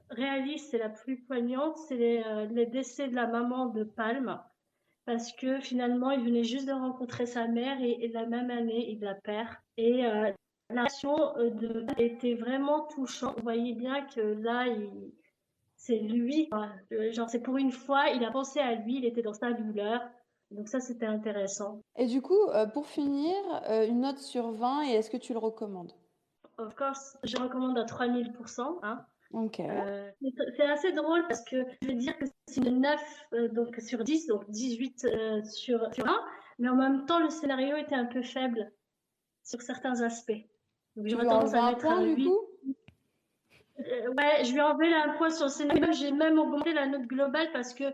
réaliste et la plus poignante, c'est les décès de la maman de Palme. Parce que finalement, il venait juste de rencontrer sa mère et la même année, il la perd. Et la relation était vraiment touchante. Vous voyez bien que là, c'est lui. Genre, c'est pour une fois, il a pensé à lui, il était dans sa douleur. Donc ça, c'était intéressant. Et du coup, pour finir, une note sur 20, et est-ce que tu le recommandes? Of course, je recommande à 3000%. Ok. C'est assez drôle parce que je vais dire que c'est une 9 donc sur 10, donc 18 sur 20, mais en même temps, le scénario était un peu faible sur certains aspects. Donc Tu j'aurais veux tendance enlever à un mettre point un du 8. coup? Ouais, je vais enlever un point sur le scénario. J'ai même augmenté la note globale parce que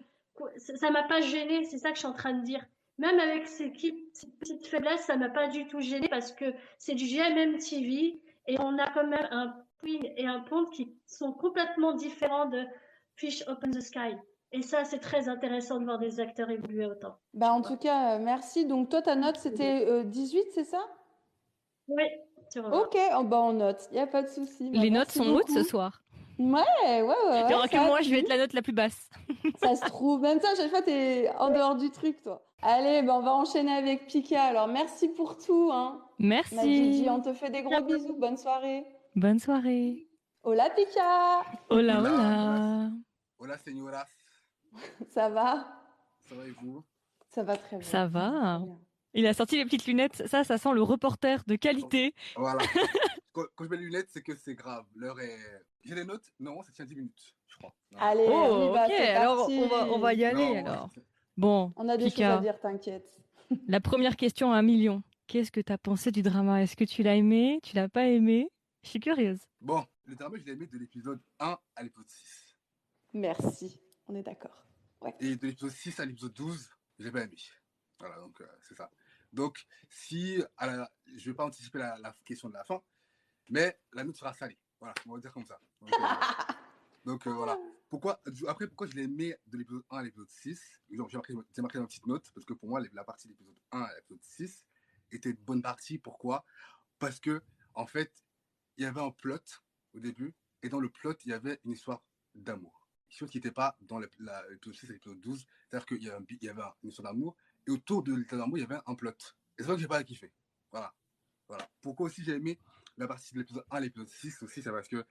ça m'a pas gêné. C'est ça que je suis en train de dire. Même avec ces petites faiblesses, ça m'a pas du tout gêné parce que c'est du GMM TV et on a quand même un Queen et un Pond qui sont complètement différents de Fish Open the Sky. Et ça, c'est très intéressant de voir des acteurs évoluer autant. Bah, Tu en vois. tout cas, merci. Donc, toi, ta note, c'était 18, c'est ça? Oui, sur 20. Ok, oh, bah, on note. Il n'y a pas de souci. Bah, Les notes merci sont hautes ce beaucoup. soir. Ouais, ouais, ouais, Il n'y ouais, aura que ça moi, a je vais plu. être la note la plus basse. Ça se trouve. Même ça, à chaque fois, t'es en dehors du truc, toi. Allez, bah, on va enchaîner avec Pika. Alors, merci pour tout, hein. Ma Gigi, on Merci. te fait des gros bisous. Bonne soirée. Bonne soirée. Hola, Pika. Hola, Hola, hola, hola. hola, señoras. Ça va? Ça va et vous? Ça va très bien. Ça Ça va très va. bien. Il a sorti les petites lunettes. Ça sent le reporter de qualité. Voilà. Quand je mets les lunettes, c'est que c'est grave. L'heure est. J'ai les notes? Non, ça tient 10 minutes, je crois. Normalement. Allez, on y Oh, ok. va, c'est Alors, parti. on va y aller, Non, alors. Bon, On a des choses à Pika, dire, t'inquiète. la première question à 1 million. Qu'est-ce que t'as pensé du drama? Est-ce que tu l'as aimé? Tu l'as pas aimé? Je suis curieuse. Bon, le drama, je l'ai aimé de l'épisode 1 à l'épisode 6. Merci. On est d'accord. Ouais. Et de l'épisode 6 à l'épisode 12, j'ai pas aimé. Voilà, donc c'est ça. Donc, si. Je ne vais pas anticiper la question de la fin, mais la note sera salée. Voilà, on va dire comme ça. Donc, voilà. Pourquoi je l'ai aimé de l'épisode 1 à l'épisode 6? J'ai marqué dans une petite note, parce que pour moi, la partie de l'épisode 1 à l'épisode 6 était une bonne partie. Pourquoi? Parce que, en fait, il y avait un plot au début, et dans le plot, il y avait une histoire d'amour. Chose qui n'était pas dans l'épisode 6 et l'épisode 12. C'est-à-dire qu'il y avait une histoire d'amour, et autour de l'histoire d'amour, il y avait un plot. Et c'est ça que j'ai pas kiffé. Voilà. Pourquoi aussi j'ai aimé la partie de l'épisode 1 à l'épisode 6 aussi, c'est parce que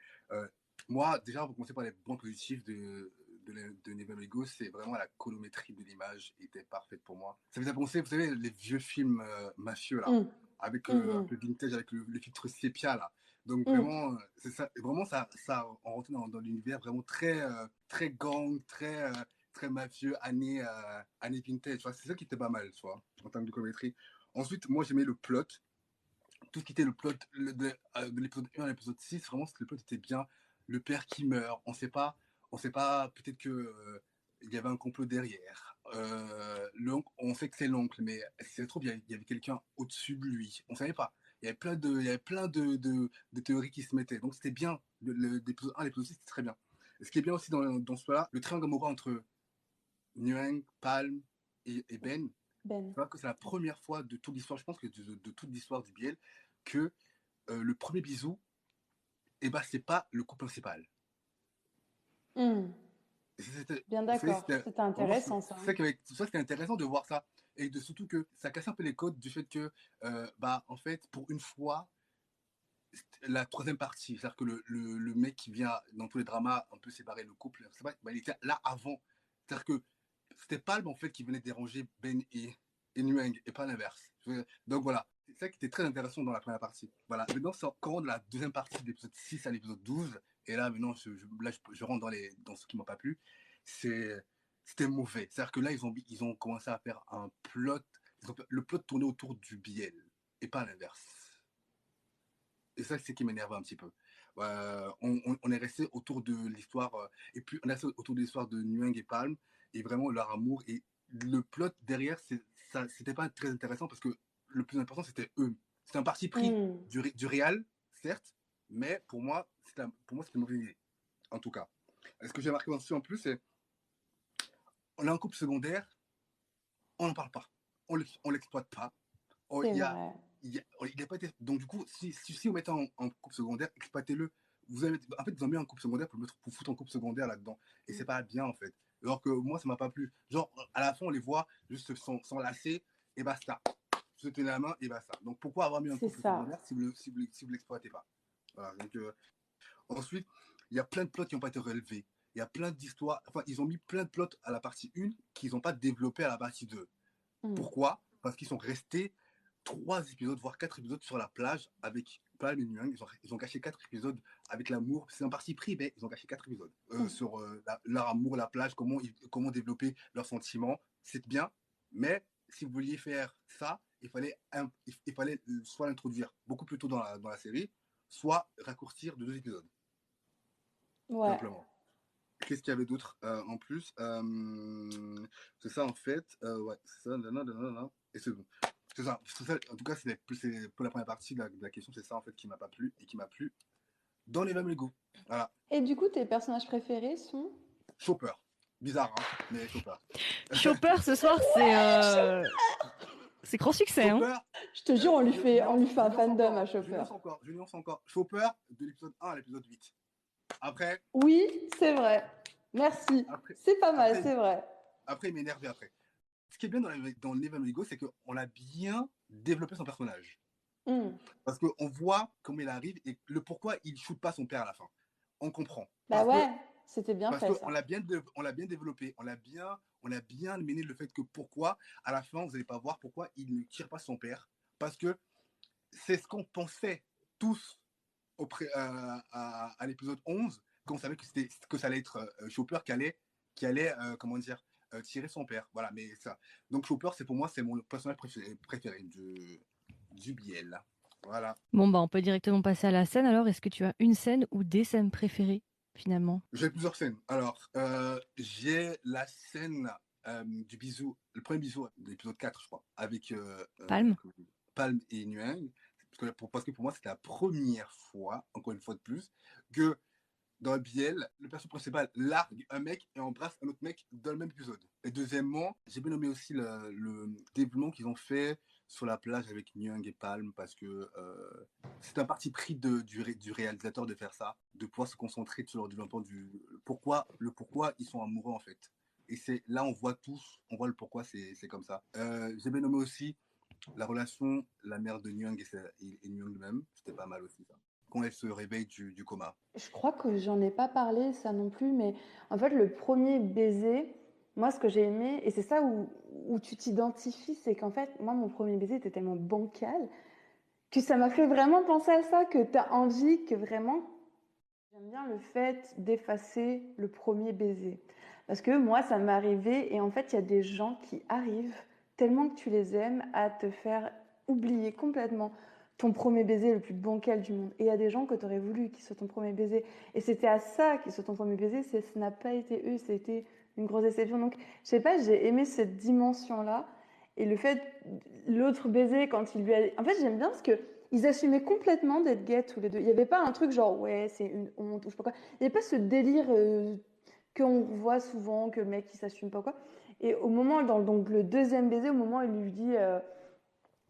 moi, déjà, pour commencer par les points positifs de Never Let Go, c'est vraiment la colométrie de l'image était parfaite pour moi. Ça me faisait penser, vous savez, les vieux films mafieux, là, avec un peu vintage, avec le filtre sépia, là. Donc vraiment, c'est ça, vraiment ça on rentre dans l'univers vraiment très, très gang, très mafieux, années vintage. C'est ça qui était pas mal, tu vois, en termes de colométrie. Ensuite, moi, j'aimais le plot. Tout ce qui était le plot de l'épisode 1 à l'épisode 6, vraiment, le plot était bien. Le père qui meurt, on sait pas peut-être que il y avait un complot derrière. On sait que c'est l'oncle, mais si ça se trouve, il y avait quelqu'un au-dessus de lui. On savait pas. Il y avait plein de théories qui se mettaient. Donc c'était bien. L'épisode 1 à l'épisode 6, c'était très bien. Et ce qui est bien aussi dans ce là le triangle amoureux entre Nguyen, Palm et Ben. Ben. C'est vrai que c'est la première fois de toute l'histoire, je pense que de toute l'histoire du BL, que le premier bisou, c'est pas le couple principal. Bien d'accord, c'était intéressant ça. C'est ça c'était intéressant de voir ça, et surtout que ça casse un peu les codes du fait que, en fait, pour une fois, la troisième partie, c'est-à-dire que le mec qui vient dans tous les dramas un peu séparer le couple, il était là avant. C'est-à-dire que c'était Palm en fait qui venait déranger Ben et Nguyen, et pas l'inverse. Donc voilà, c'est ça qui était très intéressant dans la première partie. Voilà, maintenant c'est encore de la deuxième partie de l'épisode 6 à l'épisode 12, et là maintenant je rentre dans ce qui m'a pas plu. C'était mauvais. C'est-à-dire que là ils ont commencé à faire un plot, le plot tournait autour du BL et pas l'inverse. Et ça, c'est ce qui m'énerve un petit peu. On est resté autour de l'histoire, et puis on est resté autour de l'histoire de Nguyen et Palm, et vraiment leur amour. Et le plot derrière, c'était pas très intéressant parce que le plus important, c'était eux. C'était un parti pris du réal, certes, mais pour moi, c'était une mauvaise idée, en tout cas. Ce que j'ai marqué aussi en plus, c'est on a un couple secondaire, on n'en parle pas, on l'exploite pas. Il a pas été. Donc, du coup, si vous mettez en couple secondaire, exploitez-le. En fait, vous en mettez un couple secondaire pour foutre un couple secondaire là-dedans. Et c'est pas bien, en fait. Alors que moi, ça m'a pas plu. Genre, à la fin, on les voit juste s'enlacer et basta. Se tenir la main et basta. Donc, pourquoi avoir mis un couple secondaire si vous l'exploitez pas? Voilà. Donc, ensuite, il y a plein de plots qui n'ont pas été relevés. Il y a plein d'histoires. Enfin, ils ont mis plein de plots à la partie 1 qu'ils n'ont pas développé à la partie 2. Pourquoi? Parce qu'ils sont restés 3 épisodes, voire 4 épisodes sur la plage avec Palm et Nguyen. Ils ont caché 4 épisodes avec l'amour. C'est un parti pris, mais ils ont caché 4 épisodes sur leur amour, la plage, comment développer leurs sentiments. C'est bien, mais si vous vouliez faire ça, il fallait soit l'introduire beaucoup plus tôt dans la série, soit raccourcir de 2 épisodes. Ouais. Simplement. Qu'est-ce qu'il y avait d'autre en plus c'est ça en fait. Ouais, c'est ça. Et c'est bon. C'est ça. En tout cas, c'est pour la première partie de la question. C'est ça en fait qui m'a pas plu et qui m'a plu dans les mêmes Lego. Voilà. Et du coup, tes personnages préférés sont Chopper. Bizarre, hein, mais Chopper. Chopper, ce soir, c'est grand succès. Chopper, Hein. Je te jure, on lui fait un fandom à Chopper. Je nuance encore. Chopper de l'épisode 1 à l'épisode 8. Après. Oui, c'est vrai. Merci. C'est pas mal, c'est vrai. Après, il m'énervait après. Ce qui est bien dans Never Let Go, c'est qu'on a bien développé son personnage. Parce qu'on voit comment il arrive et le pourquoi il ne shoot pas son père à la fin. On comprend. Bah ouais, c'était bien fait. Parce qu'on l'a bien développé. On a bien mené le fait que pourquoi, à la fin, vous n'allez pas voir pourquoi il ne tire pas son père. Parce que c'est ce qu'on pensait tous à l'épisode 11, qu'on savait que ça allait être Chopper qui allait comment dire, tirer son père. Voilà, mais ça. Donc Chopper, pour moi, c'est mon personnage préféré du BL. Voilà. Bon, bah, on peut directement passer à la scène. Alors, est-ce que tu as une scène ou des scènes préférées, finalement? J'ai plusieurs scènes. Alors, j'ai la scène du bisou, le premier bisou de l'épisode 4, je crois, avec Palm et Nguyen. Parce que pour moi, c'était la première fois, encore une fois de plus, que dans le BL, le personnage principal largue un mec et embrasse un autre mec dans le même épisode. Et deuxièmement, j'ai bien aimé aussi le développement qu'ils ont fait sur la plage avec Nguyen et Palm, parce que c'est un parti pris du réalisateur de faire ça, de pouvoir se concentrer sur le développement le pourquoi ils sont amoureux en fait. Et c'est là on voit le pourquoi c'est comme ça. J'ai bien aimé aussi la relation, la mère de Nguyen et Nguyen lui-même, c'était pas mal aussi ça. Quand elle se réveille du coma. Je crois que j'en ai pas parlé, ça non plus, mais en fait, le premier baiser, moi, ce que j'ai aimé, et c'est ça où tu t'identifies, c'est qu'en fait, moi, mon premier baiser était tellement bancal que ça m'a fait vraiment penser à ça, que tu as envie que vraiment... J'aime bien le fait d'effacer le premier baiser. Parce que moi, ça m'est arrivé, et en fait, il y a des gens qui arrivent, tellement que tu les aimes, à te faire oublier complètement ton premier baiser le plus bancal du monde. Et il y a des gens que tu aurais voulu qu'ils soient ton premier baiser. Et c'était à ça qu'ils soient ton premier baiser, ce n'a pas été eux, c'était une grosse déception. Donc, je sais pas, j'ai aimé cette dimension-là. Et le fait, l'autre baiser, quand il lui a... En fait, j'aime bien parce qu'ils assumaient complètement d'être gays tous les deux. Il n'y avait pas un truc genre, ouais, c'est une honte, ou je sais pas quoi. Il n'y avait pas ce délire qu'on voit souvent, que le mec, il s'assume pas quoi. Et au moment, donc le deuxième baiser, au moment où il lui dit...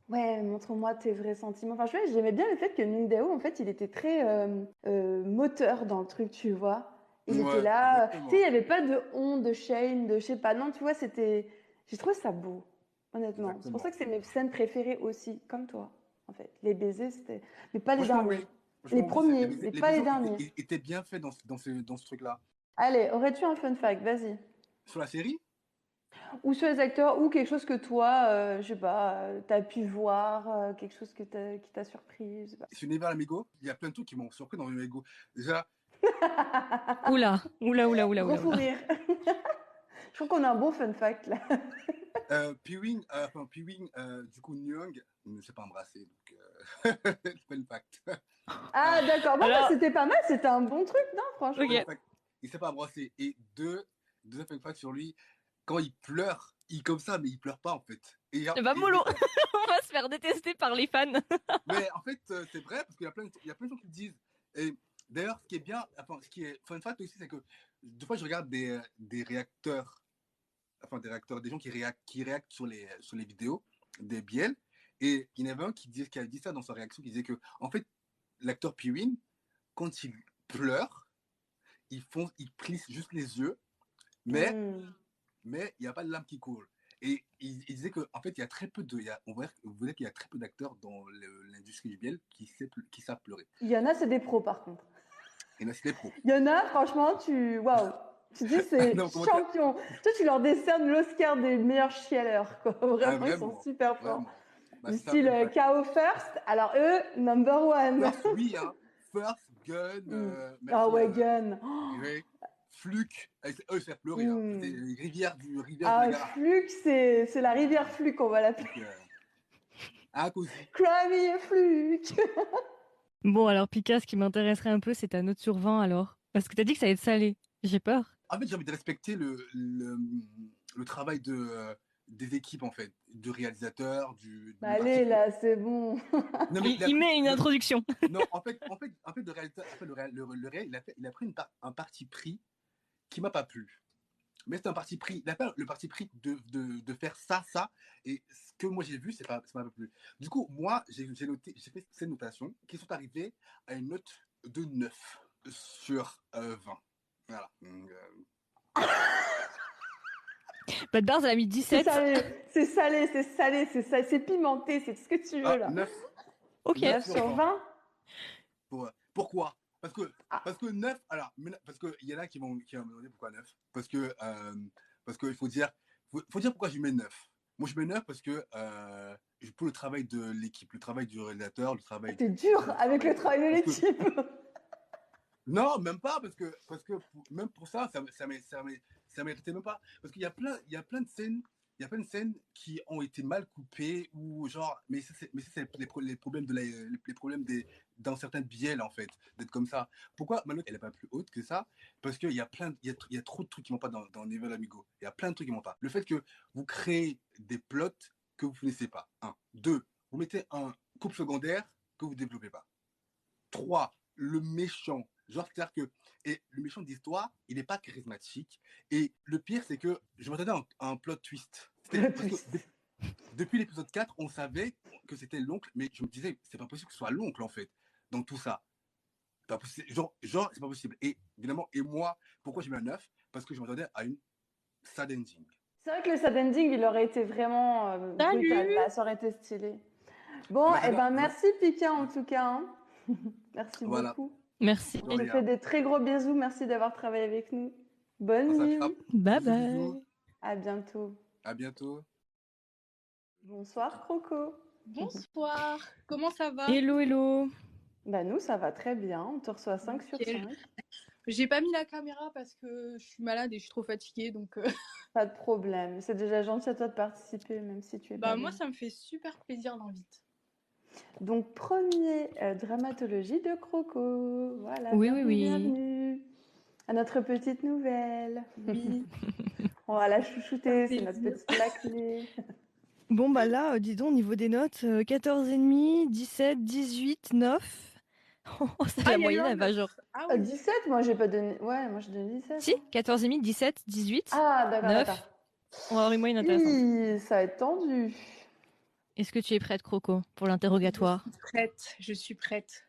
ouais, montre-moi tes vrais sentiments. Enfin, j'aimais bien le fait que Ningdao, en fait, il était très moteur dans le truc, tu vois. Il était là. Tu sais, il n'y avait pas de honte, de shame, de je sais pas. Non, tu vois, c'était. J'ai trouvé ça beau, honnêtement. Exactement. C'est pour ça que c'est mes scènes préférées aussi, comme toi, en fait. Les baisers, c'était. Mais pas les derniers. Oui. Les premiers, mais pas les derniers. Il était bien fait dans ce truc-là. Allez, aurais-tu un fun fact? Vas-y. Sur la série? Ou sur les acteurs, ou quelque chose que toi, je sais pas, t'as pu voir, quelque chose qui t'a surpris, je sais pas. Sur Never Amigo, il y a plein de trucs qui m'ont surpris dans Never Amigo. Déjà. Oula. Gros rire. Je trouve qu'on a un bon fun fact là. Piwing, du coup, Nyong ne s'est pas embrassé, donc fun fact. Ah d'accord, bon, alors... c'était pas mal, c'était un bon truc, non, franchement. Okay. Il s'est pas embrassé. Et deux fun fact sur lui. Quand il pleure, comme ça, mais il pleure pas en fait. Mollo, on va se faire détester par les fans. Mais en fait, c'est vrai parce qu'il y a plein de gens qui le disent. Et d'ailleurs, ce qui est bien, ce qui est fun fact aussi, c'est que des fois je regarde des réacteurs, des gens qui réactent sur les vidéos des BL, et il y en avait un qui a dit ça dans sa réaction, qui disait que en fait, l'acteur Piwin, quand il pleure, il plisse juste les yeux, mais il n'y a pas de larmes qui coulent. Et il disait qu'en fait, il y a très peu on voit qu'il y a très peu d'acteurs dans l'industrie du BL qui savent pleurer. Il y en a, c'est des pros par contre. Il y en a, c'est des pros. Il y en a, franchement, waouh. Tu dis, c'est champion. Tu leur décernes l'Oscar des meilleurs chialeurs, quoi. Vraiment, ils sont super forts. Bah, Du c'est ça, style ouais. KO First. Alors eux, number one. First, oui, hein. First, Gun, Ah merci, ouais, Gun. Oh. Ray, Fluke. Eux, c'est pleurer, hein. C'était les rivières du Ah, Niagara. Fluke, c'est la rivière Fluke, on va l'appeler. Donc, à Cozy. Cry me a Fluke. Bon, alors Pika, ce qui m'intéresserait un peu, c'est ta note sur 20 alors. Parce que t'as dit que ça allait être salé. J'ai peur. En fait, j'ai envie de respecter le travail des équipes, en fait, du réalisateur, du Allez, là, c'est bon. Non, mais Il met une introduction. Non, en fait, le réalisateur, il a pris un parti pris qui m'a pas plu. Mais c'est un parti pris. Il a pas le parti pris de faire ça. Et ce que moi j'ai vu, ça m'a pas plu. Du coup, moi, j'ai fait ces notations qui sont arrivées à une note de 9 sur 20. Voilà. Bad Bars, elle a mis C'est 17. salé, c'est pimenté, c'est tout ce que tu veux, là. 9. Ok. 9 sur 20. Pourquoi parce que 9, alors, parce qu'il y en a qui vont me demander pourquoi 9. Parce qu'il faut dire pourquoi je mets 9. Moi, je mets 9 parce que pour le travail de l'équipe, le travail du réalisateur, le travail. T'es dur avec le travail de l'équipe. Non, même pas, parce que même pour ça méritait même pas. Parce qu'il y a plein de scènes. Il y a plein de scènes qui ont été mal coupées ou genre, mais ça c'est les problèmes les problèmes dans certains biais en fait, d'être comme ça. Pourquoi ma note elle est pas plus haute que ça? Parce qu'il y a il y a trop de trucs qui vont pas dans Never Let Me Go. Il y a plein de trucs qui vont pas. Le fait que vous créez des plots que vous ne connaissez pas. 1. 2. Vous mettez un couple secondaire que vous développez pas. 3. Le méchant. Genre, c'est-à-dire que et le méchant d'histoire, il n'est pas charismatique. Et le pire, c'est que je m'attendais à un plot twist. Parce que depuis l'épisode 4, on savait que c'était l'oncle, mais je me disais, c'est pas possible que ce soit l'oncle, en fait, dans tout ça. Genre, c'est pas possible. Et évidemment, et moi, pourquoi j'ai mis un 9? Parce que je m'attendais à une sad ending. C'est vrai que le sad ending, il aurait été vraiment brutal. Là, ça aurait été stylé. Bon, et ben merci Pika en tout cas. Hein. Merci beaucoup. Merci. On te fait des très gros bisous. Merci d'avoir travaillé avec nous. Bonne nuit. Bye bye. À bientôt. À bientôt. Bonsoir Croco. Bonsoir. Comment ça va? Hello. Bah nous, ça va très bien. On te reçoit 5 sur 5. J'ai pas mis la caméra parce que je suis malade et je suis trop fatiguée, donc... Pas de problème. C'est déjà gentil à toi de participer, même si tu es pas moi, bien. ça me fait super plaisir l'invite. Donc, premier dramatologie de Croco. Voilà, oui. bienvenue à notre petite nouvelle. Oui. On va la chouchouter, c'est notre petite lacnée. Bon, bah là, dis donc, au niveau des notes, 14,5, 17, 18, 9. C'est la moyenne, elle va genre... 17, moi j'ai pas donné... Ouais, moi j'ai donné 17. Si, 14,5, 17, 18, ah, d'accord, 9. D'accord. On va avoir une moyenne intéressante. Oui, ça va être tendu. Est-ce que tu es prête, Croco, pour l'interrogatoire? Je suis prête.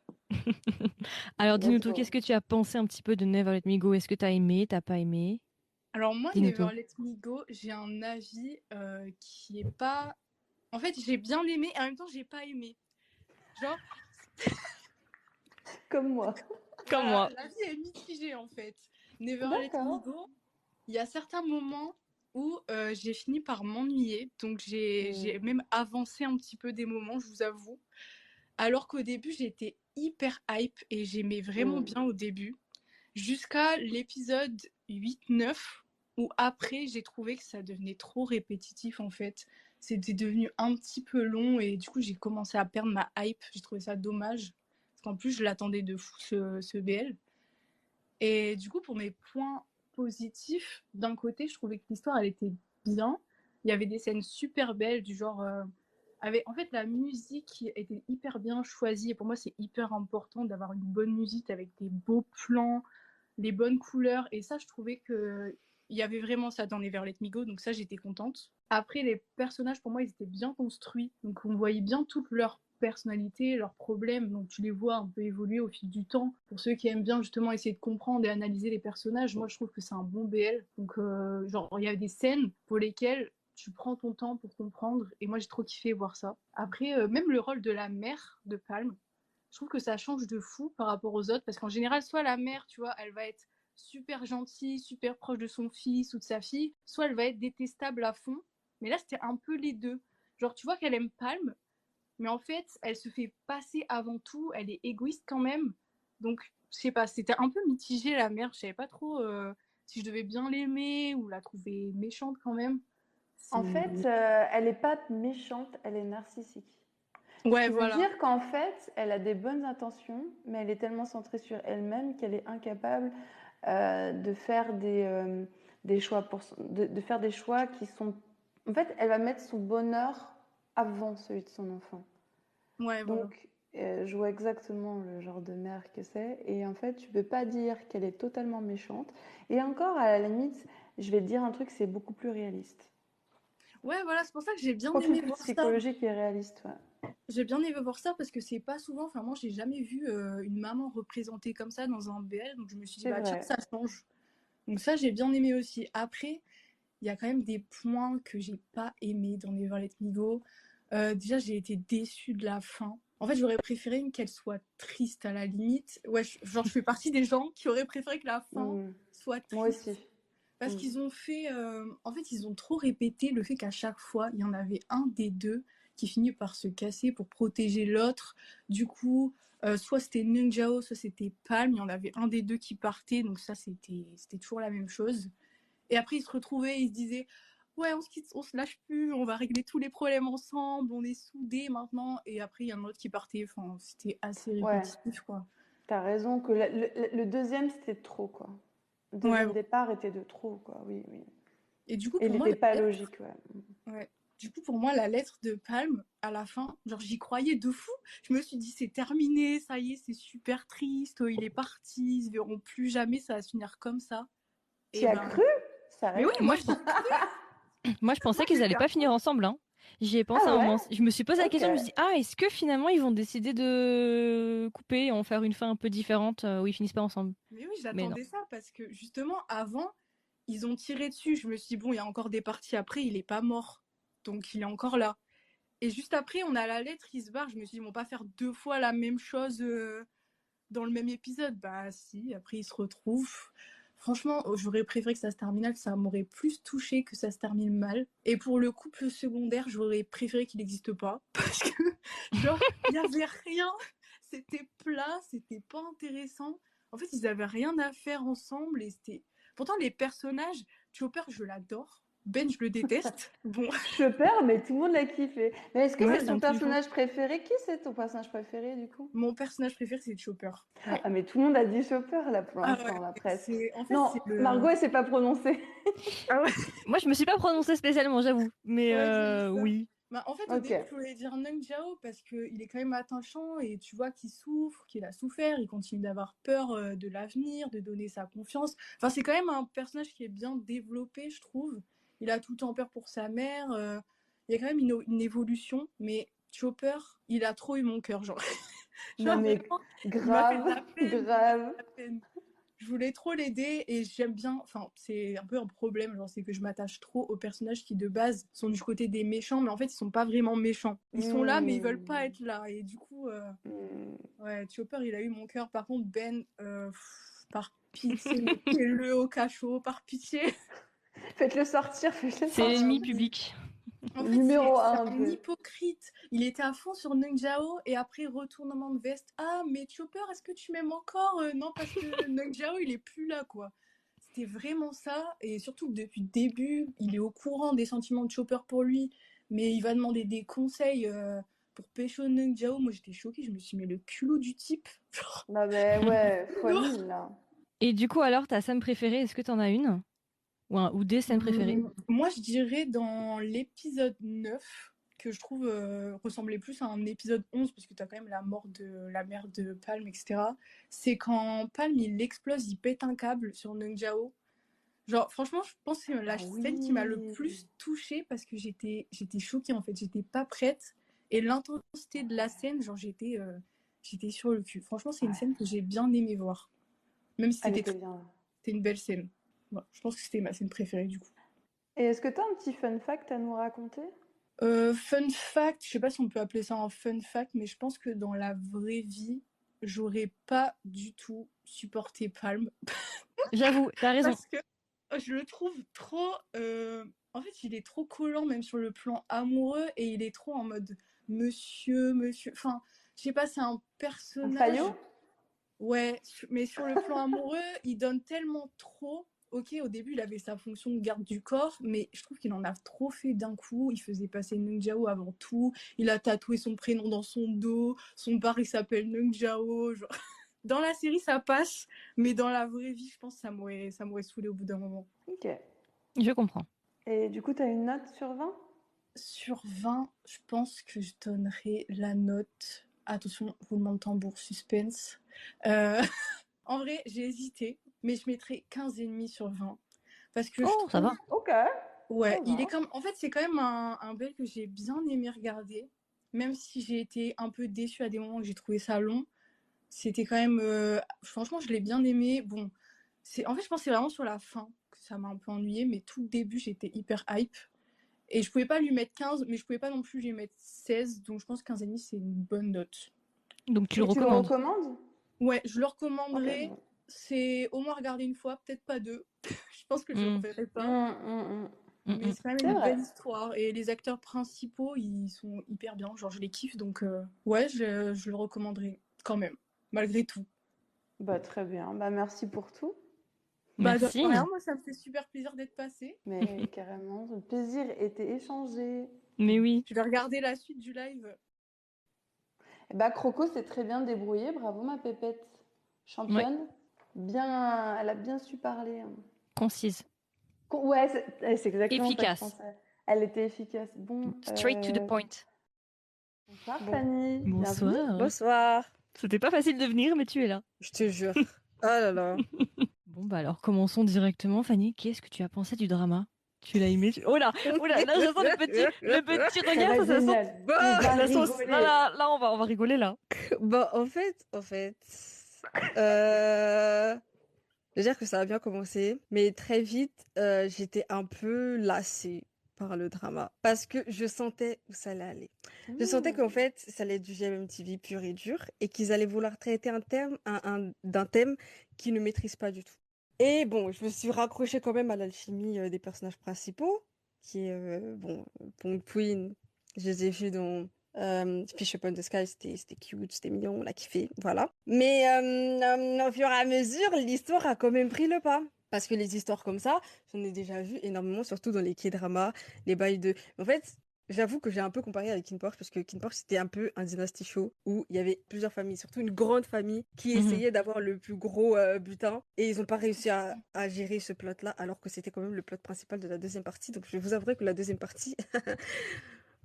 Alors, dis-nous tout, qu'est-ce que tu as pensé un petit peu de Never Let Me Go? Est-ce que tu as aimé, t'as pas aimé? Alors moi, Never Let Me Go, j'ai un avis qui est pas... En fait, j'ai bien aimé et en même temps, j'ai pas aimé. Genre... Comme moi. Comme moi. La vie est mitigée, en fait. Never Let Me Go, il y a certains moments où j'ai fini par m'ennuyer. Donc, j'ai même avancé un petit peu des moments, je vous avoue. Alors qu'au début, j'étais hyper hype et j'aimais vraiment bien au début. Jusqu'à l'épisode 8-9, où après, j'ai trouvé que ça devenait trop répétitif, en fait. C'était devenu un petit peu long et du coup, j'ai commencé à perdre ma hype. J'ai trouvé ça dommage. Parce qu'en plus, je l'attendais de fou, ce BL. Et du coup, pour mes points positifs, d'un côté, je trouvais que l'histoire, elle était bien. Il y avait des scènes super belles, du genre... en fait, la musique était hyper bien choisie. Et pour moi, c'est hyper important d'avoir une bonne musique avec des beaux plans, les bonnes couleurs. Et ça, je trouvais qu'il y avait vraiment ça dans Never Let Me Go. Donc ça, j'étais contente. Après, les personnages, pour moi, ils étaient bien construits. Donc on voyait bien toute leur personnalité, leurs problèmes, donc tu les vois un peu évoluer au fil du temps. Pour ceux qui aiment bien justement essayer de comprendre et analyser les personnages, moi je trouve que c'est un bon BL. Donc genre il y a des scènes pour lesquelles tu prends ton temps pour comprendre et moi j'ai trop kiffé voir ça. Après même le rôle de la mère de Palm, je trouve que ça change de fou par rapport aux autres parce qu'en général soit la mère, tu vois, elle va être super gentille, super proche de son fils ou de sa fille, soit elle va être détestable à fond. Mais là c'était un peu les deux. Genre tu vois qu'elle aime Palm, mais en fait, elle se fait passer avant tout, elle est égoïste quand même. Donc, je sais pas, c'était un peu mitigé la mère, je savais pas trop si je devais bien l'aimer ou la trouver méchante quand même. En fait, elle n'est pas méchante, elle est narcissique. Ce Ouais, qui veut voilà. dire qu'en fait, elle a des bonnes intentions, mais elle est tellement centrée sur elle-même qu'elle est incapable de faire des choix de faire des choix qui sont. En fait, elle va mettre son bonheur avant celui de son enfant. Ouais, voilà. Donc, je vois exactement le genre de mère que c'est. Et en fait, tu peux pas dire qu'elle est totalement méchante. Et encore, à la limite, je vais te dire un truc, c'est beaucoup plus réaliste. Ouais, voilà, c'est pour ça que j'ai bien Profil aimé plus voir ça. psychologique et réaliste, ouais. J'ai bien aimé voir ça parce que c'est pas souvent, enfin moi j'ai jamais vu une maman représentée comme ça dans un BL, donc je me suis dit C'est bah tiens vrai. ça change. Donc ça j'ai bien aimé aussi. Après, il y a quand même des points que j'ai pas aimé dans Never Let Me Go. Déjà j'ai été déçue de la fin. En fait j'aurais préféré qu'elle soit triste à la limite. Ouais, genre je fais partie des gens qui auraient préféré que la fin soit triste. Moi aussi. Parce qu'ils ont fait, en fait, ils ont trop répété le fait qu'à chaque fois, il y en avait un des deux qui finit par se casser pour protéger l'autre. Du coup, soit c'était Nung Jao, soit c'était Palm. Il y en avait un des deux qui partait, donc ça, c'était toujours la même chose. Et après, ils se retrouvaient, ils se disaient, ouais, on se quitte, on se lâche plus, on va régler tous les problèmes ensemble, on est soudés maintenant. Et après, il y en a un autre qui partait. Enfin, c'était assez répétitif, quoi. T'as raison que le deuxième, c'était trop, quoi. Le deuxième départ était de trop, quoi. Oui, oui. Et du coup, il n'était pas logique, ouais. Du coup, pour moi, la lettre de Palm, à la fin, genre, j'y croyais de fou. Je me suis dit, c'est terminé, ça y est, c'est super triste, il est parti, ils se verront plus jamais, ça va se finir comme ça. Tu as cru? Mais oui, moi, je pensais qu'ils allaient pas finir ensemble, hein. J'y ai pensé un moment. Je me suis posé la question, je me suis dit, ah, est-ce que finalement ils vont décider de couper et en faire une fin un peu différente où ils finissent pas ensemble? Mais oui, j'attendais ça parce que justement, avant, ils ont tiré dessus. Je me suis dit, bon, il y a encore des parties après, il est pas mort. Donc, il est encore là. Et juste après, on a la lettre, il se barre. Je me suis dit, ils vont pas faire 2 fois la même chose dans le même épisode. Bah, si, après, ils se retrouvent. Franchement, j'aurais préféré que ça se termine mal, ça m'aurait plus touché que ça se termine mal. Et pour le couple secondaire, j'aurais préféré qu'il n'existe pas. Parce que, genre, il n'y avait rien. C'était plat, c'était pas intéressant. En fait, ils avaient rien à faire ensemble et c'était. Pourtant, les personnages, Chopper, je l'adore. Ben, je le déteste. Bon. Chopper, mais tout le monde l'a kiffé. Mais est-ce que c'est ton personnage préféré? Qui c'est ton personnage préféré, du coup? Mon personnage préféré, c'est Chopper. Ouais. Ah, mais tout le monde a dit Chopper, là, pour l'instant, là, presque. En fait, non, Margot, elle s'est pas prononcée. Ah ouais. Moi, je me suis pas prononcée spécialement, j'avoue. Mais oui. Bah, en fait, au début, je voulais dire Nung Jao parce qu'il est quand même attachant et tu vois qu'il souffre, qu'il a souffert, il continue d'avoir peur de l'avenir, de donner sa confiance. Enfin, c'est quand même un personnage qui est bien développé, je trouve. Il a tout le temps peur pour sa mère. Il y a quand même une évolution, mais Chopper, il a trop eu mon cœur, genre. Non, mais grave. Je voulais trop l'aider et j'aime bien, enfin c'est un peu un problème, genre c'est que je m'attache trop aux personnages qui de base sont du côté des méchants, mais en fait ils sont pas vraiment méchants. Ils sont là mais ils veulent pas être là et du coup, ouais, Chopper il a eu mon cœur. Par contre Ben, par pitié, mettez-le au cachot, par pitié. Faites-le sortir, C'est l'ennemi public. En fait, numéro c'est un hypocrite. Il était à fond sur Nung Jao et après retournement de veste. Ah, mais Chopper, est-ce que tu m'aimes encore? Non, parce que Nung Jao, il est plus là, quoi. C'était vraiment ça. Et surtout que depuis le début, il est au courant des sentiments de Chopper pour lui, mais il va demander des conseils pour pécho Nung Jao. Moi, j'étais choquée. Je me suis mis le culot du type. Bah, ouais, fois 1000, là. Et du coup, alors, ta scène préférée, est-ce que t'en as une? Ou des scènes préférées? Moi, je dirais dans l'épisode 9, que je trouve ressemblait plus à un épisode 11, parce que tu as quand même la mort de la mère de Palm, etc. C'est quand Palm, il explose, il pète un câble sur Nung Jao. Genre, franchement, je pense que c'est la scène qui m'a le plus touchée, parce que j'étais choquée, en fait. J'étais pas prête. Et l'intensité de la scène, genre, j'étais sur le cul. Franchement, c'est une scène que j'ai bien aimé voir. Même si c'était une belle scène. Ouais, je pense que c'était ma scène préférée du coup. Et est-ce que tu as un petit fun fact à nous raconter? Fun fact, je sais pas si on peut appeler ça un fun fact, mais je pense que dans la vraie vie, j'aurais pas du tout supporté Palm. J'avoue, t'as raison. Parce que je le trouve trop... En fait, il est trop collant, même sur le plan amoureux, et il est trop en mode monsieur, enfin, je sais pas, c'est un Un personnage. faillot? Ouais, mais sur le plan amoureux, il donne tellement trop. Ok, au début, il avait sa fonction de garde du corps, mais je trouve qu'il en a trop fait d'un coup. Il faisait passer Nung Jao avant tout. Il a tatoué son prénom dans son dos. Son bar, il s'appelle Nung Jao. Genre... Dans la série, ça passe, mais dans la vraie vie, je pense que ça m'aurait saoulé au bout d'un moment. Ok. Je comprends. Et du coup, tu as une note sur 20? Sur 20, je pense que je donnerais la note. Attention, roulement de tambour, suspense. En vrai, j'ai hésité, mais je mettrais 15,5 sur 20. Parce que je Oh, ça trouve. va. Ok. Ouais, Ça il va. est comme. En fait, c'est quand même un bel que j'ai bien aimé regarder. Même si j'ai été un peu déçue à des moments que j'ai trouvé ça long. C'était quand même. Franchement, je l'ai bien aimé. Bon, en fait, je pense que c'est vraiment sur la fin que ça m'a un peu ennuyé, mais tout le début, j'étais hyper hype. Et je pouvais pas lui mettre 15, mais je pouvais pas non plus lui mettre 16. Donc je pense que 15,5, c'est une bonne note. Donc tu le Et tu le recommandes. recommandes? Ouais, je le Ok, recommanderais. bon. C'est au moins regarder une fois, peut-être pas deux. Je pense que je le reverrai pas. Mais c'est quand même C'est une vrai. belle histoire. Et les acteurs principaux, ils sont hyper bien. Genre, je les kiffe. Donc, ouais, je le recommanderais quand même, malgré tout. Bah, très bien. Bah, merci pour tout. Bah, de Merci. rien, moi, ça me fait super plaisir d'être passée. Mais carrément, le plaisir était échangé. Mais oui. Je vais regarder la suite du live. Bah, Croco s'est très bien débrouillée. Bravo, ma pépette. Championne. Bien, elle a bien su parler. Concise. Ouais, c'est exactement ça que je Efficace. pensais. Elle était efficace. Bon, Straight to the point. bonsoir Bon. Fanny. Bienvenue. Bonsoir. Bonsoir. C'était pas facile de venir, mais tu es là. Je te jure. Oh là là. Bon, bah alors commençons directement. Fanny, qu'est-ce que tu as pensé du drama? Tu l'as aimé? Oh là, là, je sens le petit Ça regard, va être ça saute. génial. Bon, On va La sauce. rigoler. Là, on va rigoler là. bon, en fait, je veux dire que ça a bien commencé, mais très vite, j'étais un peu lassée par le drama parce que je sentais où ça allait aller. Je sentais qu'en fait, ça allait être du GMMTV pur et dur et qu'ils allaient vouloir traiter d'un thème qu'ils ne maîtrisent pas du tout. Et bon, je me suis raccrochée quand même à l'alchimie des personnages principaux, qui est, bon, Pong Queen, je les ai vus dans Fish Upon the Sky, c'était cute, c'était mignon, on l'a kiffé, voilà. Mais au fur et à mesure, l'histoire a quand même pris le pas. Parce que les histoires comme ça, j'en ai déjà vu énormément, surtout dans les K-dramas, les bails de... En fait, j'avoue que j'ai un peu comparé avec Kin Porsche, parce que Kin Porsche, c'était un peu un dynasty show où il y avait plusieurs familles, surtout une grande famille qui essayait d'avoir le plus gros butin. Et ils n'ont pas réussi à gérer ce plot-là, alors que c'était quand même le plot principal de la deuxième partie. Donc je vous avouerai que la deuxième partie...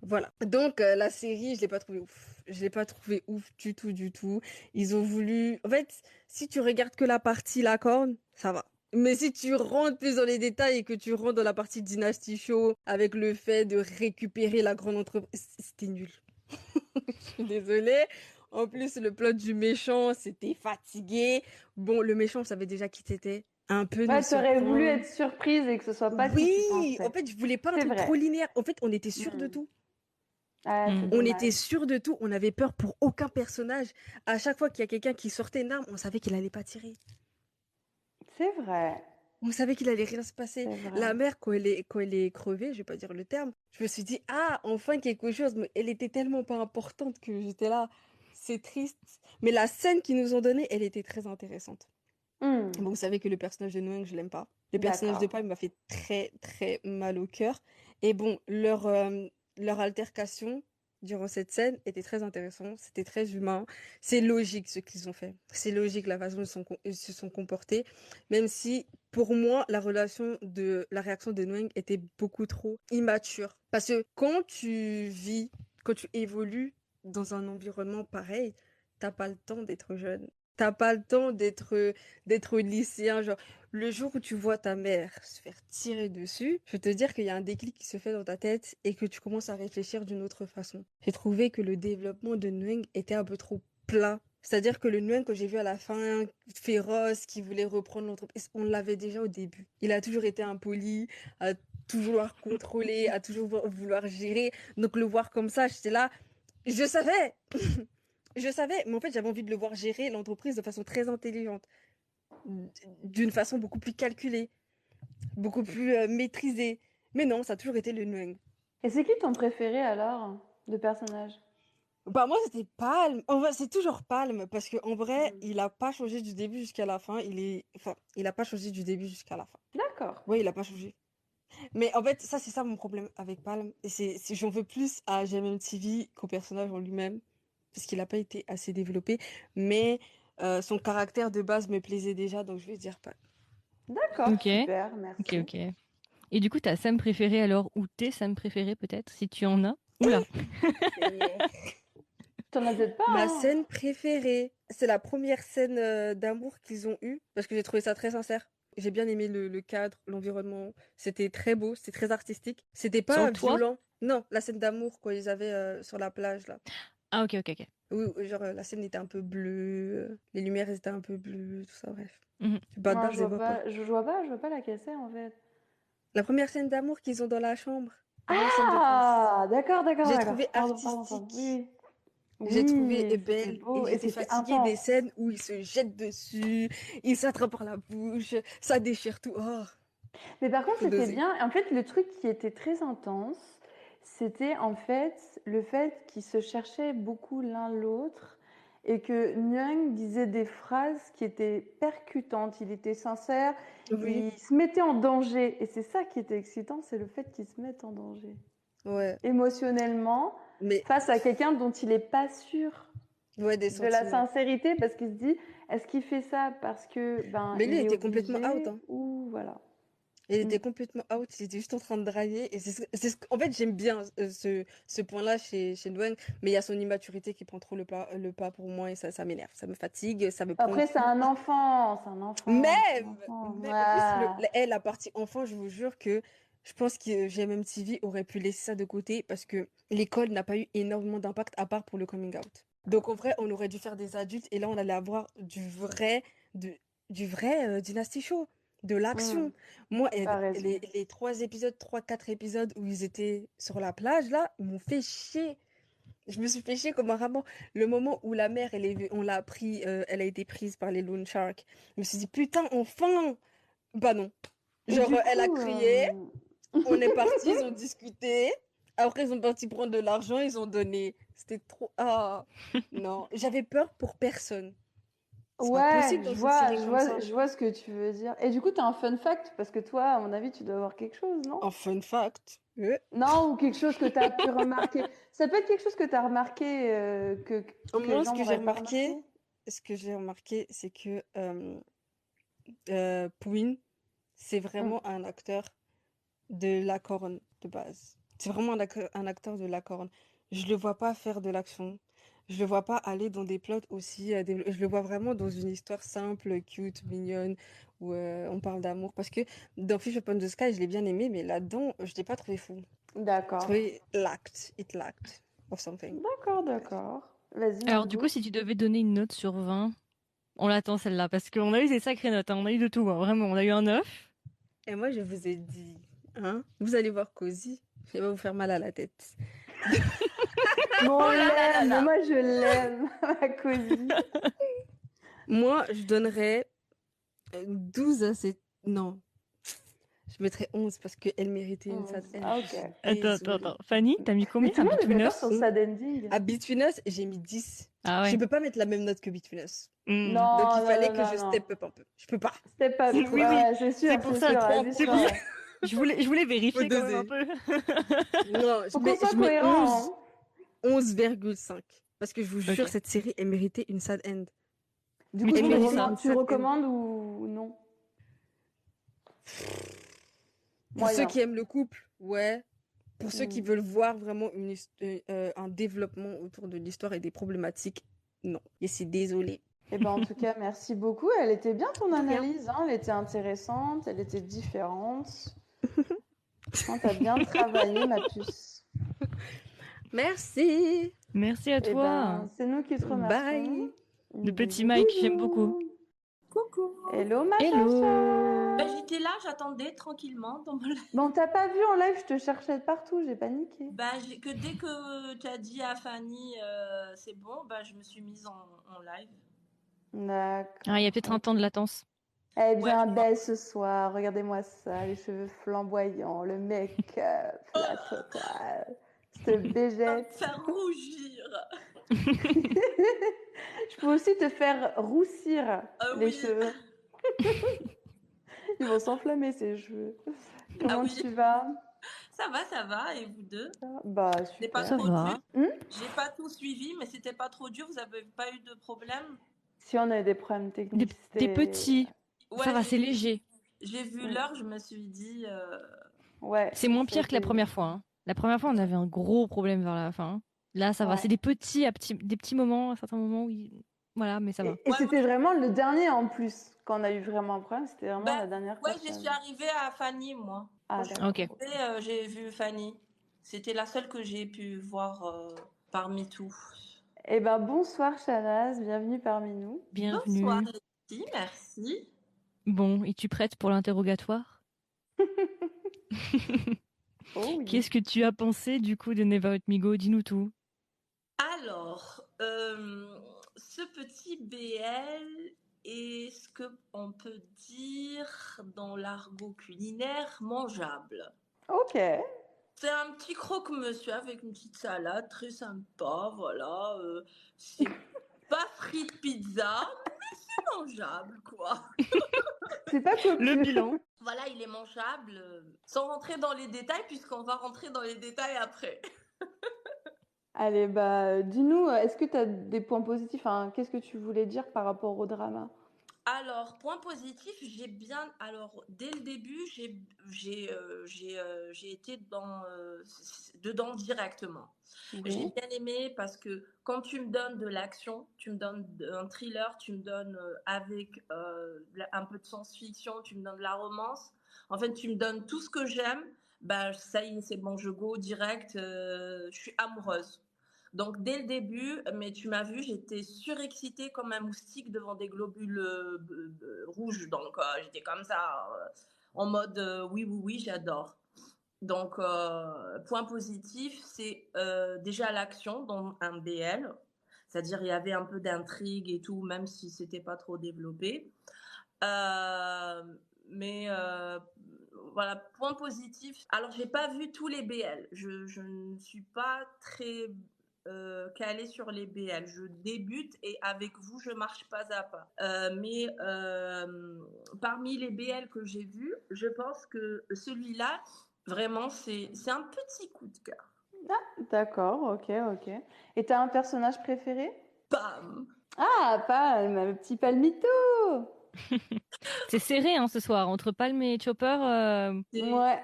Voilà. Donc la série, je l'ai pas trouvée ouf. Je l'ai pas trouvée ouf du tout, du tout. Ils ont voulu... En fait, si tu regardes que la partie La Corne, ça va. Mais si tu rentres plus dans les détails et que tu rentres dans la partie Dynasty Show avec le fait de récupérer la grande entreprise, c'était nul. Je suis désolée. En plus, le plot du méchant, c'était fatigué. Bon, le méchant, on savait déjà qui c'était. Un peu nous Ouais, t'aurais voulu surprendre. être surprise et que ce soit pas qui tu Oui, pensais. en fait, je voulais pas un C'est truc vrai. trop linéaire. En fait, on était sûr de tout. Ah, c'est On dommage. était sûr de tout, on avait peur pour aucun personnage. À chaque fois qu'il y a quelqu'un qui sortait une arme, on savait qu'il allait pas tirer. C'est vrai. On savait qu'il allait rien se passer. C'est vrai. La mère, quand elle est crevée, je vais pas dire le terme, je me suis dit, ah, enfin quelque chose. Mais elle était tellement pas importante que j'étais là, c'est triste. Mais la scène qu'ils nous ont donnée, elle était très intéressante. Bon, vous savez que le personnage de Noël, je l'aime pas. Le personnage de D'accord. Pai m'a fait très très mal au cœur. Et bon, leur altercation durant cette scène était très intéressante. C'était très humain. C'est logique ce qu'ils ont fait. C'est logique la façon dont ils se sont comportés. Même si, pour moi, la réaction de Noël était beaucoup trop immature. Parce que quand tu évolues dans un environnement pareil, t'as pas le temps d'être jeune. T'as pas le temps d'être lycéen. Genre, le jour où tu vois ta mère se faire tirer dessus, je peux te dire qu'il y a un déclic qui se fait dans ta tête et que tu commences à réfléchir d'une autre façon. J'ai trouvé que le développement de Nguyen était un peu trop plat. C'est-à-dire que le Nguyen que j'ai vu à la fin, féroce, qui voulait reprendre l'entreprise, on l'avait déjà au début. Il a toujours été impoli, à tout vouloir contrôler, à toujours vouloir gérer. Donc le voir comme ça, j'étais là, je savais Je savais, mais en fait, j'avais envie de le voir gérer l'entreprise de façon très intelligente, d'une façon beaucoup plus calculée, beaucoup plus maîtrisée. Mais non, ça a toujours été le Nguyen. Et c'est qui ton préféré alors de personnage? Bah moi c'était Palm. En vrai, c'est toujours Palm parce que en vrai, Mm. il a pas changé du début jusqu'à la fin. Il a pas changé du début jusqu'à la fin. D'accord. Oui, il a pas changé. Mais en fait, ça c'est ça mon problème avec Palm. Et j'en veux plus à GMMTV qu'au personnage en lui-même parce qu'il a pas été assez développé. Mais son caractère de base me plaisait déjà, donc je vais dire Palm. D'accord, Ok, super, ok, merci. ok. Et du coup, ta scène préférée alors, ou tes scènes préférées peut-être, si tu en as? Oula. T'en as peut-être pas, Ma hein? scène préférée, c'est la première scène d'amour qu'ils ont eue parce que j'ai trouvé ça très sincère. J'ai bien aimé le cadre, l'environnement. C'était très beau, c'était très artistique. C'était Sur pas le toit? violent. Non, la scène d'amour quoi, ils avaient sur la plage là. Ah, ok, ok, ok. Oui, oui, genre la scène était un peu bleue, les lumières étaient un peu bleues, tout ça, bref. Mhm. Bad Non, Bars, je vois pas. je vois pas la cassette en fait. La première scène d'amour qu'ils ont dans la chambre, avant scène de classe. Ah, d'accord, d'accord, J'ai d'accord. trouvé Pardon, pardon, pardon. artistique. Oui, J'ai trouvé oui, c'était belle et beau et j'étais c'était fatiguée des intense. scènes où ils se jettent dessus, ils s'attrapent par la bouche, ça déchire tout. Oh, Mais par contre, faut c'était doser. bien. En fait, le truc qui était très intense, c'était en fait le fait qu'ils se cherchaient beaucoup l'un l'autre et que Nyang disait des phrases qui étaient percutantes. Il était sincère, Oui, il se mettait en danger. Et c'est ça qui était excitant, c'est le fait qu'il se mette en danger. ouais, Émotionnellement, mais face à quelqu'un dont il n'est pas sûr ouais, des de la sentiments. sincérité, parce qu'il se dit, est-ce qu'il fait ça parce que ben Mais lui, il il est était complètement out, obligé hein. ou voilà. Il Mm. était complètement out, il était juste en train de draguer. Et en fait, j'aime bien ce point-là chez Ndoueng, mais il y a son immaturité qui prend trop le pas pour moi et ça m'énerve, ça me fatigue, ça me prend Après, c'est tout. un enfant, c'est un enfant, c'est un Même, enfant. mais en plus, Ouais. la partie enfant, je vous jure que je pense que GMMTV aurait pu laisser ça de côté parce que l'école n'a pas eu énormément d'impact à part pour le coming out. Donc en vrai, on aurait dû faire des adultes et là, on allait avoir de- du vrai Dynasty Show, de Mm. l'action. Moi, T'as raison. les 3 épisodes, 3, 4 épisodes où ils étaient sur la plage, là, ils m'ont fait chier. Je me suis fait chier comme un rabbin. Le moment où la mère, on l'a pris, elle a été prise par les loan sharks. Je me suis dit, putain, enfin! Bah non. Et Genre, du elle a coup, crié, on est parti, ils ont discuté. Après, ils sont partis prendre de l'argent, ils ont donné. C'était trop. Ah, non. J'avais peur pour personne. C'est pas ouais, possible dans une série comme ça. je vois ce que tu veux dire. Et du coup, t'as un fun fact parce que toi, à mon avis, tu dois avoir quelque chose, non? En fun fact. Non, ou quelque chose que tu as pu remarquer. Ça peut être quelque chose que tu as remarqué que les Moi, gens n'auraient pas remarqué. ce que j'ai remarqué, c'est que Pouin, c'est Mm. vraiment un acteur de la corne de base. C'est vraiment un acteur de la corne. Je le vois pas faire de l'action. Je le vois pas aller dans des plots aussi. Je le vois vraiment dans une histoire simple, cute, mignonne, où on parle d'amour. Parce que dans Fish Upon the Sky, je l'ai bien aimé, mais là-dedans, je l'ai pas trouvé fou. J'ai D'accord. trouvé it lacked of something. D'accord, Bref. d'accord. Vas-y, Alors du coup, Margot. si tu devais donner une note sur 20, on l'attend celle-là, parce qu'on a eu des sacrées notes, hein. On a eu de tout, hein. Vraiment. On a eu un 9. Et moi, je vous ai dit, hein, vous allez voir Cozy, il va vous faire mal à la tête. Mais on Oh là là là l'aime, mais là. moi je l'aime, ma cosy. Moi, je donnerais 12 à cette... Non, je mettrais 11 parce qu'elle méritait une sad end. Ah, Je ok. suis Attends. désolée. Fanny, t'as mis Mais combien tout à le monde est Between d'accord Us? sur Sad Ending. À Between Us, j'ai mis 10. Ah Je ouais. peux pas mettre la même note que Between Us. Hmm. Donc Non, il non, fallait non, que non, je non. step up un peu. Je peux pas. Step up. C'est trop... Oui, oui. Ouais, C'est pour ça. C'est pour ça. abuse-toi. Je voulais Faut vérifier quand même un doser. peu. Non, Faut qu'on soit je mets cohérent, 11, hein. 11,5. Parce que je vous jure, Ok. cette série, elle méritait une sad end. Du Mais coup, tu Elle méritait choisiras. une tu sad end. recommandes ou non? Pour ceux Moyen. qui aiment le couple, ouais. Pour ceux qui Hmm. veulent voir vraiment un développement autour de l'histoire et des problématiques, non. Et c'est désolé. Eh ben, en tout cas, merci beaucoup. Elle était bien ton De rien. analyse, hein. Elle était intéressante, elle était différente. Franchement, t'as bien travaillé, ma puce. Merci. Merci à Eh toi. ben, c'est nous qui te remercions. Bye. Le petit Bisous, Mike, j'aime beaucoup. bisous. Coucou. Hello, ma Hello. Ben, chacha. j'étais là, j'attendais tranquillement dans mon live. Bon, t'as pas vu en live, je te cherchais de partout, j'ai paniqué. Ben, que dès que tu as dit à Fanny c'est bon, ben, je me suis mise en live. D'accord. Ah, il y a peut-être un temps de latence. Elle est Ouais, bien je belle ce soir, regardez-moi ça, les cheveux flamboyants, le make-up, la Oh, totale. Cette ça va me bégette. faire rougir. Je peux aussi te faire roussir les cheveux. Ils vont s'enflammer ces cheveux. Comment tu vas? Ça va, et vous deux? Bah, C'était pas super. trop Ça dur. va. J'ai pas tout suivi, mais c'était pas trop dur. Vous avez pas eu de problème? Si on a eu des problèmes Des techniques, petits. Ouais, Ça va, c'est léger. j'ai vu l'heure, je me suis dit. Ouais. C'est moins pire que la c'était- première fois. Hein. La première fois, on avait un gros problème vers la fin. Là, ça va. Ouais. C'est des petits moments, à certains moments où voilà, mais ça va. Et Ouais, c'était vraiment le dernier en plus. Quand on a eu vraiment un problème, c'était vraiment Ben, la dernière ouais, je personne. suis arrivée à Fanny, moi. Ah, Quand je suis d'accord. Ok. arrivée, j'ai vu Fanny. C'était la seule que j'ai pu voir parmi tous. Eh ben, bonsoir Shanaz, bienvenue parmi nous. Bienvenue. Bonsoir, Letty, merci. Bon, es-tu prête pour l'interrogatoire? Oh oui. Qu'est-ce que tu as pensé du coup de Never Let Me Go? Dis-nous tout. Alors, ce petit BL est ce qu'on peut dire dans l'argot culinaire mangeable. Ok. C'est un petit croque-monsieur avec une petite salade très sympa, voilà. C'est pas frites pizza, mais c'est mangeable, quoi. C'est pas copieux. Le bilan. Voilà, il est mangeable, sans rentrer dans les détails, puisqu'on va rentrer dans les détails après. Allez, bah, dis-nous, est-ce que tu as des points positifs? Enfin, qu'est-ce que tu voulais dire par rapport au drama? Alors, point positif, j'ai bien. Alors, dès le début, j'ai été dedans directement. J'ai Oui. bien aimé parce que quand tu me donnes de l'action, tu me donnes un thriller, tu me donnes avec un peu de science-fiction, tu me donnes de la romance. En fait, tu me donnes tout ce que j'aime. Ben, ça y est, c'est bon, je go direct. Je suis amoureuse. Donc, dès le début, mais tu m'as vu, j'étais surexcitée comme un moustique devant des globules rouges. Donc, j'étais comme ça, en mode oui, oui, oui, j'adore. Donc, point positif, c'est déjà l'action dans un BL. C'est-à-dire, il y avait un peu d'intrigue et tout, même si c'était pas trop développé. Mais voilà, point positif. Alors, j'ai pas vu tous les BL. Je ne suis pas très calée sur les BL. Je débute et avec vous, je marche pas à pas. Mais parmi les BL que j'ai vus, je pense que celui-là, vraiment, c'est un petit coup de cœur. D'accord, ok, ok. Et t'as un personnage préféré? Bam! Ah, Palme, le petit Palmito! C'est serré hein, ce soir entre Palm et Chopper. Ouais.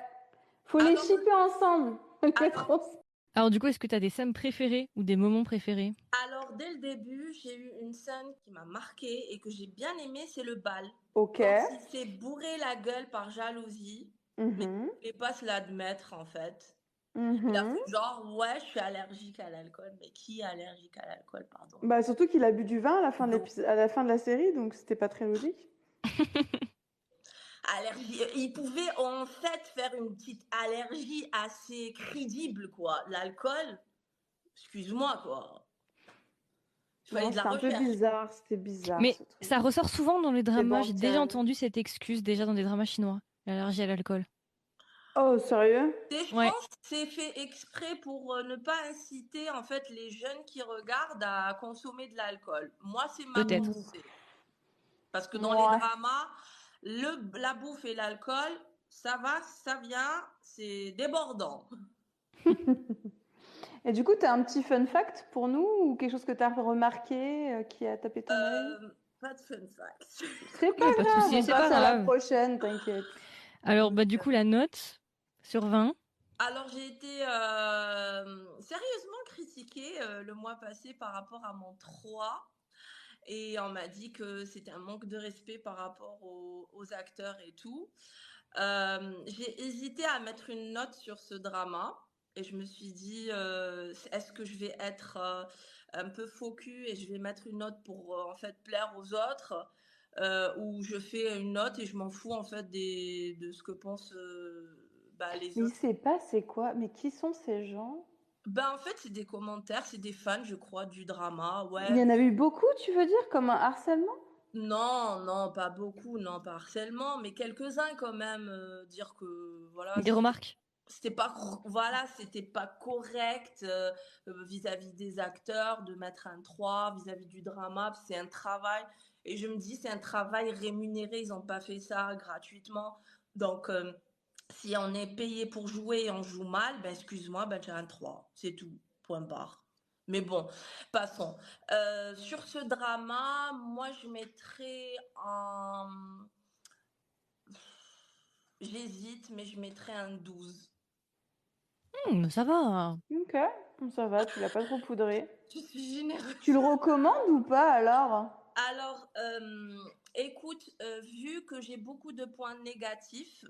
Faut les Alors- shipper ensemble. Alors du coup, est-ce que tu as des scènes préférées ou des moments préférés? Alors, dès le début, j'ai eu une scène qui m'a marquée et que j'ai bien aimée, c'est le bal. Ok. Quand il s'est bourré la gueule par jalousie, mais il Mhm. ne voulait pas se l'admettre en fait. Il a Mhm. fait genre, ouais, je suis allergique à l'alcool. Mais qui est allergique à l'alcool, pardon? Bah, surtout qu'il a bu du vin à la fin de Non. l'épisode, à la fin de la série, donc c'était pas très logique. Allergie. Il pouvait en fait faire une petite allergie assez crédible, quoi. L'alcool, excuse-moi, quoi. Il fallait Non, de la c'était un peu recherche. bizarre, c'était bizarre Mais ce truc. ça ressort souvent dans les dramas. J'ai déjà bancal. entendu cette excuse déjà dans des dramas chinois. L'allergie à l'alcool. Oh, sérieux? Et je Ouais. pense que c'est fait exprès pour ne pas inciter en fait les jeunes qui regardent à consommer de l'alcool. Moi, c'est ma Peut-être. pensée. Parce que dans Ouais. les dramas, la bouffe et l'alcool, ça va, ça vient, c'est débordant. Et du coup, tu as un petit fun fact pour nous ou quelque chose que tu as remarqué qui a tapé ton œil? Pas de fun fact. C'est pas Oui, pas de grave, souci, on c'est passe pas à la grave. prochaine, t'inquiète. Alors bah du coup la note sur 20. Alors j'ai été sérieusement critiquée le mois passé par rapport à mon 3 et on m'a dit que c'était un manque de respect par rapport aux acteurs et tout. J'ai hésité à mettre une note sur ce drama et je me suis dit est-ce que je vais être un peu faux cul et je vais mettre une note pour en fait plaire aux autres ou je fais une note et je m'en fous en fait de ce que pensent les Mais il autres. sait pas c'est quoi, mais qui sont ces gens? En fait, c'est des commentaires, c'est des fans, je crois, du drama. Il Ouais. y en a eu beaucoup, tu veux dire, comme un harcèlement? Non, non, pas beaucoup, non, pas harcèlement, mais quelques-uns quand même. Dire que, voilà. Des remarques. voilà, c'était pas correct vis-à-vis des acteurs de mettre un 3 vis-à-vis du drama. C'est un travail. Et je me dis, c'est un travail rémunéré. Ils n'ont pas fait ça gratuitement. Donc, si on est payé pour jouer et on joue mal, ben excuse-moi, ben j'ai un 3. C'est tout. Point barre. Mais bon, passons. Sur ce drama, moi, je mettrais un... J'hésite, mais je mettrais un 12. Ça va. Ok, ça va, tu l'as pas trop poudré. Je suis généreuse. Tu le recommandes ou pas alors? Alors, écoute, vu que j'ai beaucoup de points négatifs,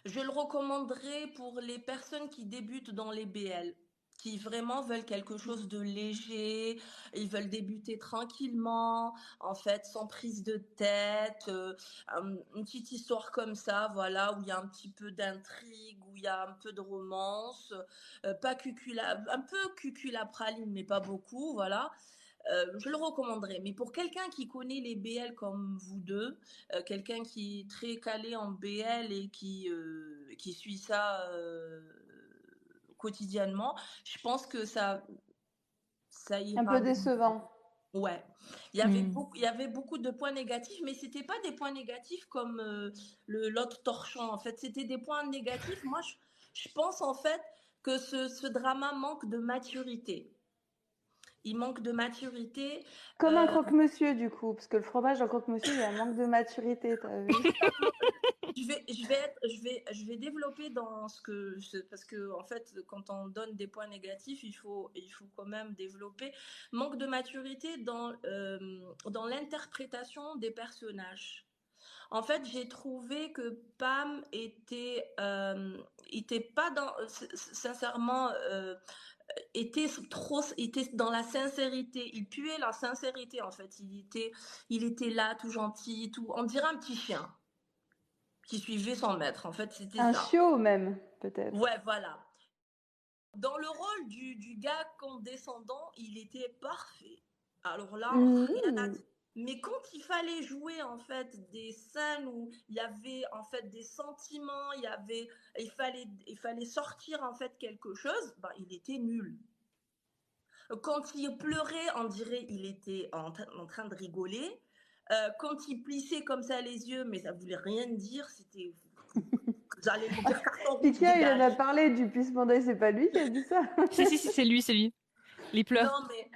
je le recommanderais pour les personnes qui débutent dans les BL, qui vraiment veulent quelque chose de léger, ils veulent débuter tranquillement, en fait, sans prise de tête, une petite histoire comme ça, voilà, où il y a un petit peu d'intrigue, où il y a un peu de romance, pas un peu cuculapraline, mais pas beaucoup, voilà. Je le recommanderais. Mais pour quelqu'un qui connaît les BL comme vous deux, quelqu'un qui est très calé en BL et qui suit ça quotidiennement, je pense que ça ira. Un peu décevant. Ouais, il y avait beaucoup de points négatifs, mais c'était pas des points négatifs comme l'autre torchon. En fait, c'était des points négatifs. Moi, je pense en fait que ce drama manque de maturité. Il manque de maturité. Comme un croque-monsieur, du coup, parce que le fromage en croque-monsieur, il y a un manque de maturité, t'as vu? Je vais développer dans parce que en fait, quand on donne des points négatifs, il faut quand même développer. Manque de maturité dans l'interprétation des personnages. En fait, j'ai trouvé que Pam était pas sincèrement était dans la sincérité. Il puait la sincérité en fait. Il était là, tout gentil, tout. On dirait un petit chien qui suivait son maître. En fait, c'était ça. Un chiot même, peut-être. Ouais, voilà. Dans le rôle du gars condescendant, il était parfait. Alors là, rien à dire. Mais quand il fallait jouer en fait des scènes où il y avait en fait des sentiments, il fallait sortir en fait quelque chose, bah, il était nul. Quand il pleurait, on dirait il était en train de rigoler. Quand il plissait comme ça les yeux, mais ça voulait rien dire, c'était... J'allais vous dire carton rouge, Pika, il en a dégage. parlé du plissement d'œil, c'est pas lui qui a dit ça? Si, c'est lui. Il pleure. Non, mais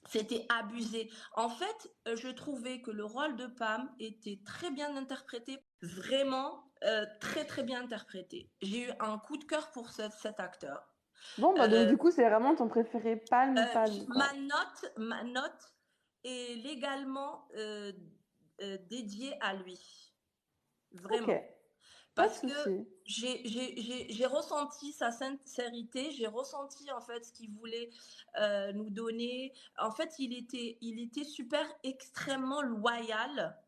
c'était abusé. En fait, je trouvais que le rôle de Pam était très bien interprété, vraiment très très bien interprété. J'ai eu un coup de cœur pour cet acteur. Bon, bah donc du coup, c'est vraiment ton préféré, Palme. Ma note est légalement dédiée à lui. Vraiment. Ok. Parce que j'ai ressenti sa sincérité, j'ai ressenti en fait ce qu'il voulait nous donner. En fait, il était super, extrêmement loyal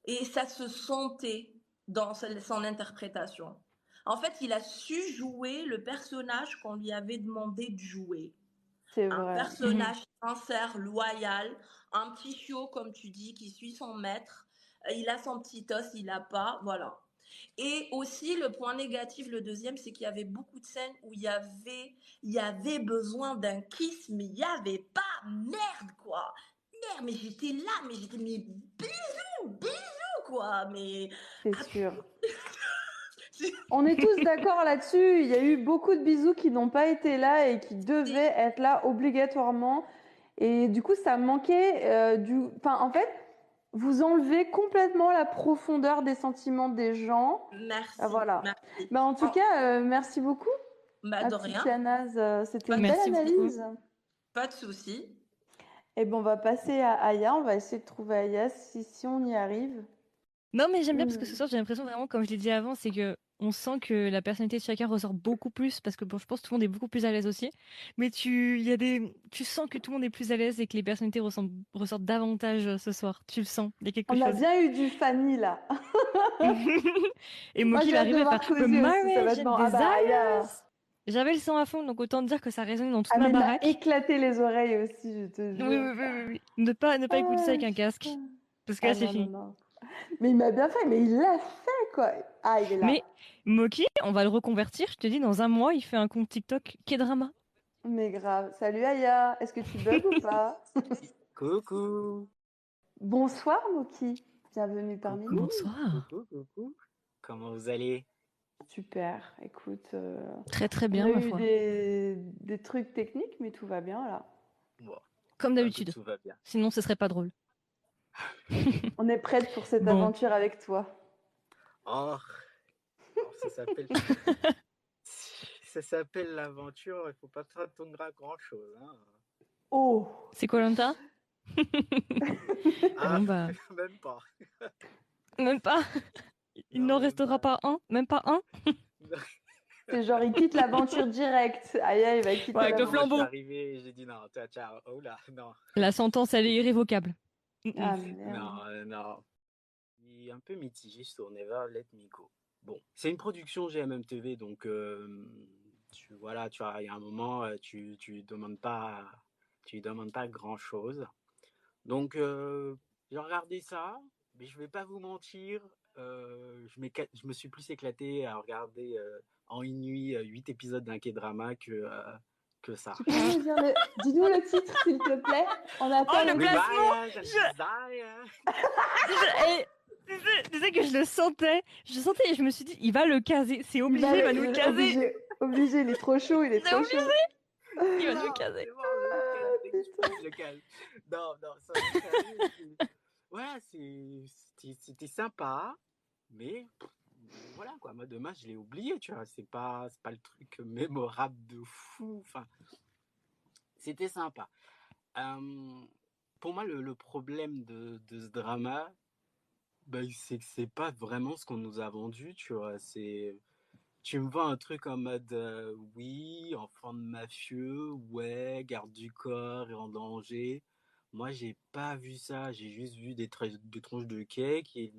et ça se sentait dans son interprétation. En fait, il a su jouer le personnage qu'on lui avait demandé de jouer. C'est un vrai. personnage sincère, loyal, un petit chiot, comme tu dis, qui suit son maître. Il a son petit os, il n'a pas, voilà. Et aussi, le point négatif, le deuxième, c'est qu'il y avait beaucoup de scènes où il y avait besoin d'un kiss, mais il n'y avait pas. Merde, quoi. Merde, mais j'étais là, mais bisous, quoi. Mais... C'est sûr. On est tous d'accord là-dessus. Il y a eu beaucoup de bisous qui n'ont pas été là et qui devaient être là obligatoirement. Et du coup, ça manquait Enfin, en fait, vous enlevez complètement la profondeur des sentiments des gens. Merci. Voilà. Merci. Bah, en tout cas, merci beaucoup. De rien. Tianaz, c'était une belle analyse. Beaucoup. Pas de souci. Et bon, on va passer à Aya. On va essayer de trouver Aya si on y arrive. Non, mais j'aime bien parce que ce soir, j'ai l'impression vraiment, comme je l'ai dit avant, c'est que on sent que la personnalité de chacun ressort beaucoup plus parce que bon, je pense que tout le monde est beaucoup plus à l'aise aussi. Mais tu sens que tout le monde est plus à l'aise et que les personnalités ressortent davantage ce soir. Tu le sens. Il y a quelque chose. On a bien eu du Fanny là. Et Moki va arriver à faire J'avais le sang à fond, donc autant dire que ça résonne dans toute ma baraque. Éclaté les oreilles aussi, je te jure. Oui. Ne pas écouter ça avec un casque. Parce que là, c'est fini. Non. Mais il m'a bien fait, mais il l'a fait, quoi. Ah, il est là. Mais Moki, on va le reconvertir. Je te dis, dans un mois, il fait un compte TikTok K-drama. Mais grave. Salut Aya, est-ce que tu bugs ou pas? Coucou. Bonsoir Moki, bienvenue parmi nous. Bonsoir. Coucou. Comment vous allez? Super, écoute, Très très on bien, a ma eu foi. des trucs techniques, mais tout va bien là. Bon, Comme d'habitude. tout va bien. Sinon, ce serait pas drôle. On est prête pour cette Bon. aventure avec toi. Oh, alors ça s'appelle l'aventure, il faut pas s'attendre à grand chose. Hein. Oh, C'est Koh-Lanta? Ah, Bon, bah, même pas. même pas. Il n'en Non, même restera pas un. Même pas un. c'est genre il quitte l'aventure direct. Aya, il va quitter Ouais, avec le Moi, je flambeau. suis arrivé et j'ai dit non, ciao, oh là, non. La sentence, elle est irrévocable. Ah merde. Non. Je suis un peu mitigé sur Never Let Me Go. Bon, c'est une production GMM TV, donc voilà, tu vois, il y a un moment, tu demandes pas grand-chose. Donc, j'ai regardé ça, mais je vais pas vous mentir, je me suis plus éclaté à regarder en une nuit 8 épisodes d'un K-drama que ça. Tu peux nous dire dis-nous le titre s'il te plaît. On attend Oh, le placement. Et tu sais que je le sentais et je me suis dit, il va le caser, c'est obligé, il va nous le caser. Obligé, il est trop chaud, il est trop chaud. Il va nous le caser. C'est bon, je le calme. Non, ça voilà, c'était sympa, mais voilà quoi, moi demain je l'ai oublié, tu vois, c'est pas le truc mémorable de fou, enfin, c'était sympa. Pour moi, le problème de ce drama, c'est que c'est pas vraiment ce qu'on nous a vendu, tu vois. Tu me vends un truc en mode oui, enfant de mafieux, ouais, garde du corps et en danger. Moi, j'ai pas vu ça, j'ai juste vu des tranches de cake et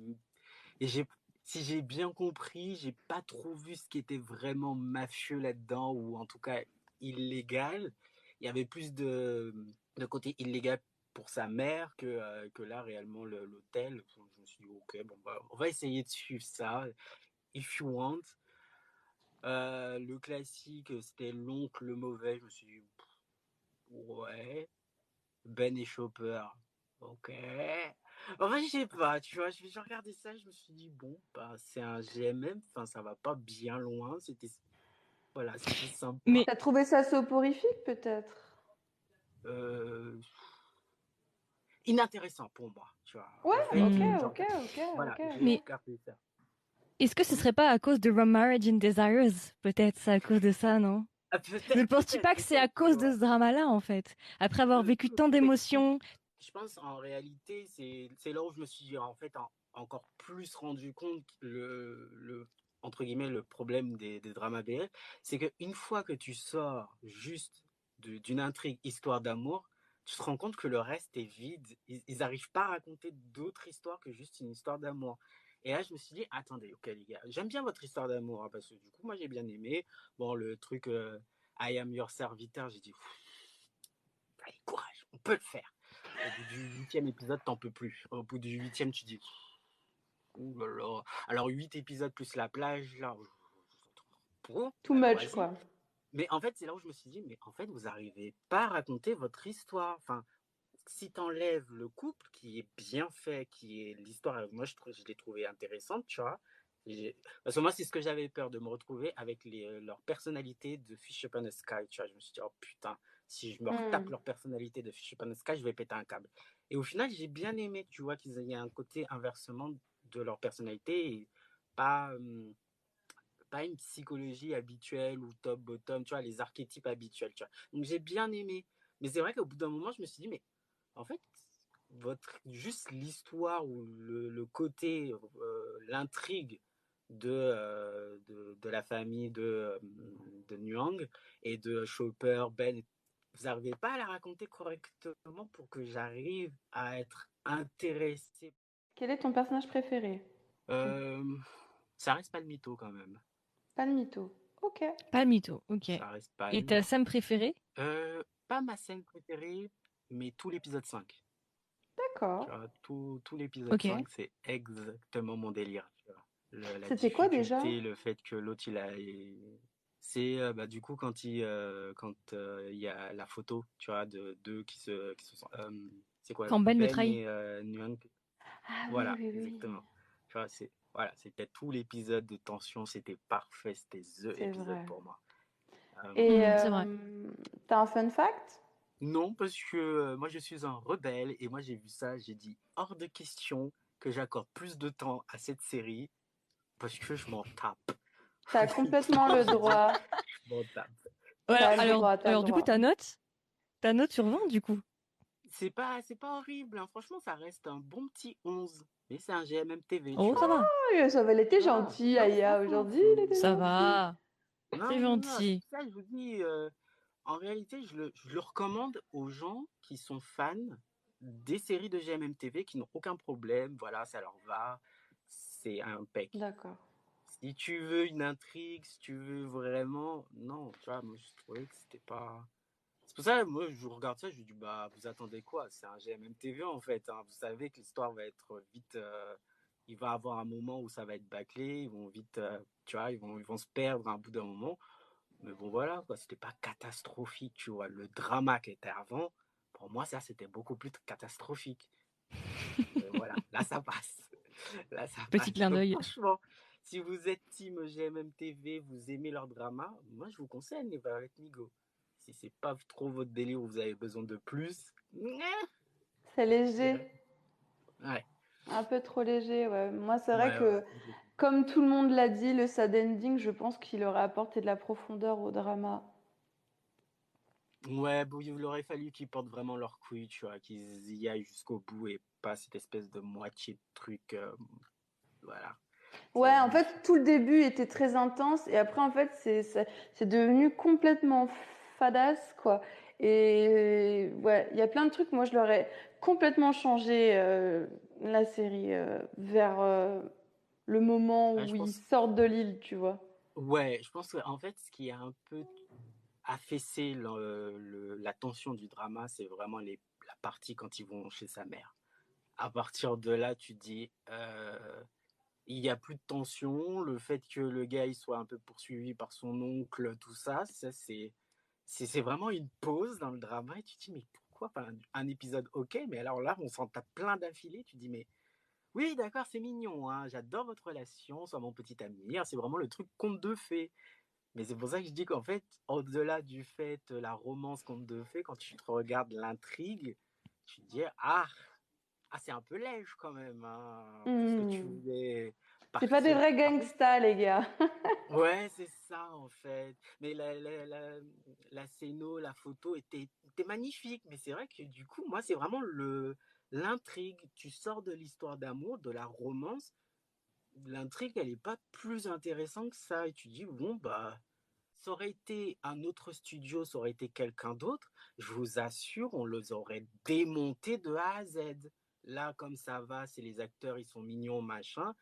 si j'ai bien compris, j'ai pas trop vu ce qui était vraiment mafieux là-dedans ou en tout cas illégal. Il y avait plus de côté illégal pour sa mère que là réellement l'hôtel. Je me suis dit ok, bon bah, on va essayer de suivre ça. If you want. Le classique, c'était l'oncle le mauvais. Je me suis dit ouais. Ben et Chopper. Ok. Enfin, je sais pas, tu vois, j'ai regardé ça, je me suis dit, bon, bah, c'est un GMM, enfin, ça va pas bien loin, c'était sympa. Mais t'as trouvé ça soporifique peut-être? Inintéressant pour moi, tu vois. Ouais, En fait, ok. voilà, j'ai Mais- regardé ça. est-ce que ce serait pas à cause de Rum Marriage in Desires? Peut-être c'est à cause de ça, non? Ah, Ne penses-tu pas que c'est à cause de ce drama-là, en fait? Après avoir vécu tant d'émotions. Je pense en réalité, c'est là où je me suis en fait encore plus rendu compte que entre guillemets le problème des dramas BL, c'est qu'une fois que tu sors juste d'une intrigue histoire d'amour, tu te rends compte que le reste est vide. Ils n'arrivent pas à raconter d'autres histoires que juste une histoire d'amour. Et là, je me suis dit, attendez, ok les gars, j'aime bien votre histoire d'amour, hein, parce que du coup, moi j'ai bien aimé. Bon, le truc I am your serviteur, j'ai dit, allez, courage, on peut le faire. Au bout du 8e épisode, t'en peux plus. Au bout du 8e, tu dis, ouh là là. Alors 8 épisodes plus la plage, là. Too much quoi. Mais en fait, c'est là où je me suis dit, mais en fait, vous n'arrivez pas à raconter votre histoire. Enfin, si t'enlèves le couple qui est bien fait, qui est l'histoire, moi je l'ai trouvé intéressante, tu vois. Parce que moi, c'est ce que j'avais peur de me retrouver avec leur personnalité de Fish Upon a Sky, tu vois. Je me suis dit, oh putain, si je me retape leur personnalité de Fish Upon a Sky, je vais péter un câble. Et au final, j'ai bien aimé, tu vois, qu'il y ait un côté inversement de leur personnalité et pas une psychologie habituelle ou top-bottom, tu vois, les archétypes habituels, tu vois. Donc j'ai bien aimé. Mais c'est vrai qu'au bout d'un moment, je me suis dit, mais en fait, juste l'histoire ou le côté, l'intrigue de la famille de Nuang et de Chopper, Ben, vous n'arrivez pas à la raconter correctement pour que j'arrive à être intéressé. Quel est ton personnage préféré? Ça reste pas le mytho quand même. Pas le mytho. Ok. Pas le mytho, ok. Ça reste pas Et ta scène préférée? Pas ma scène préférée, mais tout l'épisode 5. D'accord. Tu vois, tout l'épisode Ok. 5, c'est exactement mon délire. Tu vois. La C'était quoi déjà? difficulté, le fait que l'autre, c'est du coup quand il y a la photo, tu vois, de deux qui se sont. C'est quoi? Quand Ben le Ben trahit. et Nguyen. Ah oui, Voilà, oui, oui. exactement. Tu vois, c'était tout l'épisode de tension, c'était parfait, c'était the C'est épisode vrai. pour moi. Et C'est vrai. t'as un fun fact? Non, parce que moi je suis un rebelle et moi j'ai vu ça, j'ai dit hors de question que j'accorde plus de temps à cette série parce que je m'en tape. T'as complètement le droit. Je m'en tape. T'as le Alors, droit, t'as le alors du coup, droit. ta note sur 20, du coup. C'est pas horrible, hein. Franchement, ça reste un bon petit 11. Mais c'est un GMM TV, Oh, tu ça vois. va. Oui, ça va, il était Voilà. gentil, Non, Aya, franchement, aujourd'hui, il était Ça gentil. va. non, C'est non, gentil. c'est ça, je vous dis, en réalité, je le recommande aux gens qui sont fans des séries de GMM TV qui n'ont aucun problème. Voilà, ça leur va. C'est impec. D'accord. Si tu veux une intrigue, si tu veux vraiment. Non, tu vois, moi, je trouvais que c'était pas. C'est pour ça, moi, je regarde ça, je me dis, bah, vous attendez quoi? C'est un GMM TV, en fait, hein. Vous savez que l'histoire va être vite. Il va avoir un moment où ça va être bâclé. Ils vont vite. Tu vois, ils vont se perdre à un bout d'un moment. Mais bon, voilà, quoi. C'était pas catastrophique, tu vois. Le drama qui était avant, pour moi, ça, c'était beaucoup plus catastrophique. Mais voilà, là, ça passe. Là, ça Petit passe. clin Donc, d'œil. franchement, si vous êtes team GMM TV, vous aimez leur drama, moi, je vous conseille Never Let Me Go. Si c'est pas trop votre délire ou vous avez besoin de plus, C'est je léger. dirais. Ouais. Un peu trop léger, ouais. Moi, c'est vrai Ouais, que, ouais, complètement. comme tout le monde l'a dit, le sad ending, je pense qu'il aurait apporté de la profondeur au drama. Ouais, bon, il aurait fallu qu'ils portent vraiment leur couille, tu vois, qu'ils y aillent jusqu'au bout et pas cette espèce de moitié de truc. Voilà. Ouais, en C'est- fait, tout le début était très intense et après, en fait, c'est devenu complètement fadasse, quoi. Et ouais, il y a plein de trucs. Moi, je l'aurais complètement changé, la série, vers le moment Ouais, où je ils pense. sortent de l'île, tu vois. Ouais, je pense que en fait, ce qui a un peu affaissé la tension du drama, c'est vraiment la partie quand ils vont chez sa mère. À partir de là, tu te dis, il n'y a plus de tension. Le fait que le gars il soit un peu poursuivi par son oncle, tout ça, c'est vraiment une pause dans le drama. Et tu te dis, mais pourquoi? Enfin, un épisode, ok, mais alors là, on s'en tape plein d'affilée. Tu te dis, mais oui, d'accord, c'est mignon, hein, j'adore votre relation, sois mon petit ami. C'est vraiment le truc conte de fées. Mais c'est pour ça que je dis qu'en fait, au-delà du fait, la romance conte de fées, quand tu te regardes l'intrigue, tu te dis, c'est un peu léger quand même, hein, parce que tu Hmm. voulais C'est pas des partir. vrais Après, gangsters, les gars. ouais, c'est ça en fait. Mais la scéno, la photo était magnifique. Mais c'est vrai que du coup, moi, c'est vraiment l'intrigue. Tu sors de l'histoire d'amour, de la romance. L'intrigue, elle n'est pas plus intéressante que ça. Et tu dis, bon, bah, ça aurait été un autre studio, ça aurait été quelqu'un d'autre. Je vous assure, on les aurait démontés de A à Z. Là, comme ça va, c'est les acteurs, ils sont mignons, machin.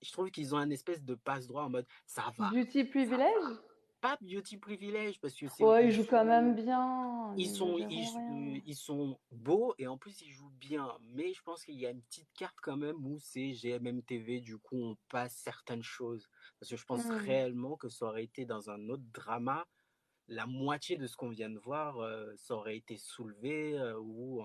Je trouve qu'ils ont un espèce de passe-droit en mode ça va, Beauty ça Privilege? va. Pas beauty privilège parce que Ouais, ils jouent quand même bien. ils sont N'exagérons rien. ils sont beaux et en plus ils jouent bien. Mais je pense qu'il y a une petite carte quand même où c'est GMM TV, du coup on passe certaines choses. Parce que je pense Hmm. réellement que ça aurait été dans un autre drama, la moitié de ce qu'on vient de voir, ça aurait été soulevé où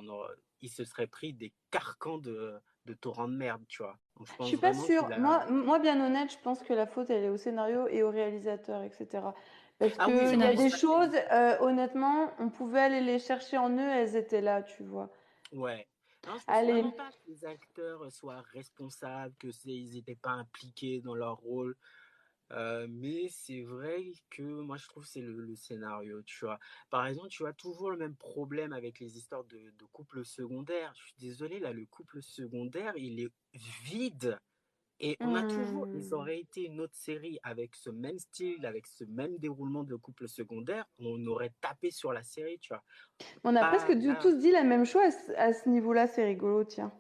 il se serait pris des carcans de torrents de merde, tu vois. Donc je Je pense suis pas vraiment sûre. qu'il a. Moi, bien honnête, je pense que la faute, elle est au scénario et au réalisateur, etc. Parce Ah oui, que il y non, a mais des Scénariste. ça c'est. choses, honnêtement, on pouvait aller les chercher en eux, elles étaient là, tu vois. Ouais. Non, je pense Allez. vraiment pas que les acteurs soient responsables, ils n'étaient pas impliqués dans leur rôle. Mais c'est vrai que moi je trouve que c'est le scénario, tu vois. Par exemple, tu as toujours le même problème avec les histoires de couples secondaires. Je suis désolé, là, le couple secondaire, il est vide. Et on a toujours, ils Hmm. auraient été une autre série avec ce même style, avec ce même déroulement de couple secondaire, on aurait tapé sur la série, tu vois. On a presque Pas là, tous dit la même chose à ce niveau-là, c'est rigolo, tiens.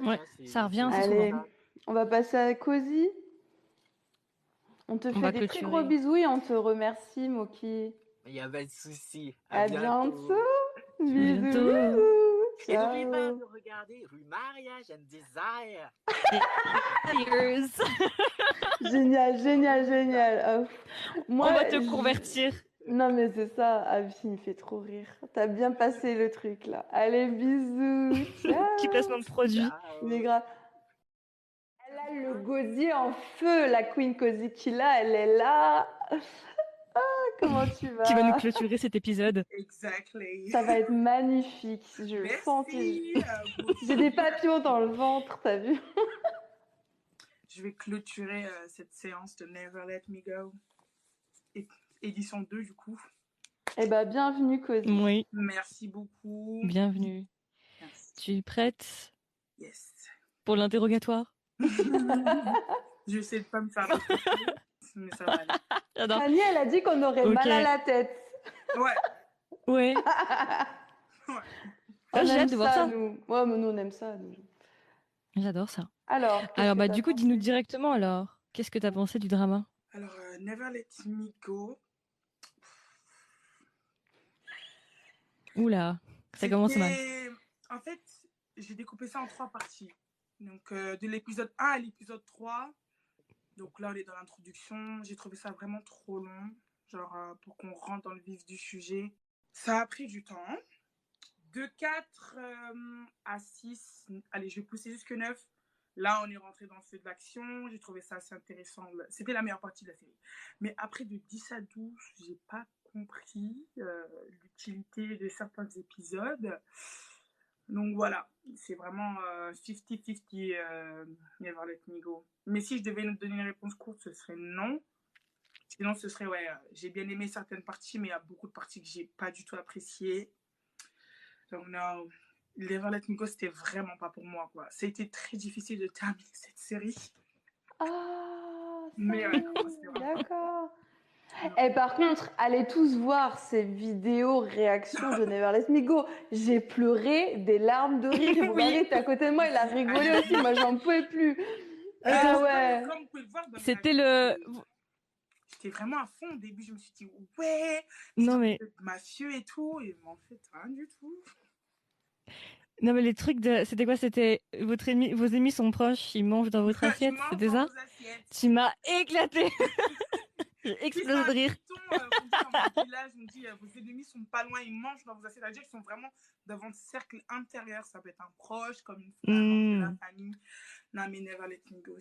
Ouais, ça revient assez c'est souvent. Allez, ça. on va passer à Cozy. On te On fait va des très gros clôturer. bisous et on te remercie, Moki. Il n'y a pas de souci. À À bientôt. bientôt. À Bisous, Ciao. bientôt. bisous. Et n'oublie pas Ciao. de regarder Rue Mariage and Desire. Cheers. Génial, génial, génial. On va te convertir. Non, mais c'est ça. Avi, il me fait trop rire. T'as bien passé le truc, là. Allez, bisous. Ciao. Petit placement de produit. Il est grave. Elle a le gosier en feu, la Queen Kozikila, elle est là. Ah, comment tu vas? Qui va nous clôturer cet épisode. Exactly. Ça va être magnifique. Je le sens. Merci. J'ai des papillons dans le ventre, t'as vu? Je vais clôturer cette séance de Never Let Me Go. Édition 2, du coup. Eh ben, bienvenue, Cozy. Oui, Merci beaucoup. bienvenue. Merci. Tu es prête Yes. pour l'interrogatoire? Je sais de pas me faire détester, mais ça va aller. J'adore. Annie, elle a dit qu'on aurait Ok. mal à la tête. Ouais. Ouais. On Ah, j'ai aime hâte de voir ça. nous. Ouais, mais nous, on aime ça. nous. J'adore ça. Alors, qu'est-ce Alors, que bah, t'as du coup, pensé? dis-nous directement alors. Qu'est-ce que t'as pensé du drama? Alors, Never Let Me Go. Oula, ça commence mal. En fait, j'ai découpé ça en 3 parties. Donc, de l'épisode 1 à l'épisode 3. Donc là, on est dans l'introduction. J'ai trouvé ça vraiment trop long. Genre, pour qu'on rentre dans le vif du sujet. Ça a pris du temps. De 4 à 6. Allez, je vais pousser jusque 9. Là, on est rentré dans le feu de l'action. J'ai trouvé ça assez intéressant. C'était la meilleure partie de la série. Mais après, de 10 à 12, j'ai pas compris l'utilité de certains épisodes. Donc voilà, c'est vraiment 50-50 Never Let Me Go. Mais si je devais donner une réponse courte, ce serait non. Sinon, ce serait ouais, j'ai bien aimé certaines parties, mais il y a beaucoup de parties que j'ai pas du tout appréciées. Donc non, Never Let Me Go, c'était vraiment pas pour moi, quoi. C'était très difficile de terminer cette série. Ah, Mais ouais, non, c'était vraiment... d'accord. Et par contre, allez tous voir ces vidéos réactions de Never Let Me Go. J'ai pleuré des larmes de rire. Et mon mari était à côté de moi, il a rigolé aussi. Moi, j'en pouvais plus. Ah ouais. Comme vous pouvez le voir dans mes C'était avis, le... j'étais vraiment à fond au début. Je me suis dit, ouais, Non mais... mafieux et tout. Et en fait, rien du tout. Non mais les trucs de... C'était quoi? C'était votre ennemi... Vos ennemis sont proches, ils mangent dans votre Je assiette, mange c'était dans ça? vos assiettes. Tu m'as éclaté. J'ai C'est explosé ça, de rire. on dit dans mon village, on dit vos ennemis sont pas loin, ils mangent dans vos assiettes. C'est-à-dire qu'ils sont vraiment dans votre cercle intérieur. Ça peut être un proche, comme une frère, de la famille. Non, mais Never Let Me Go,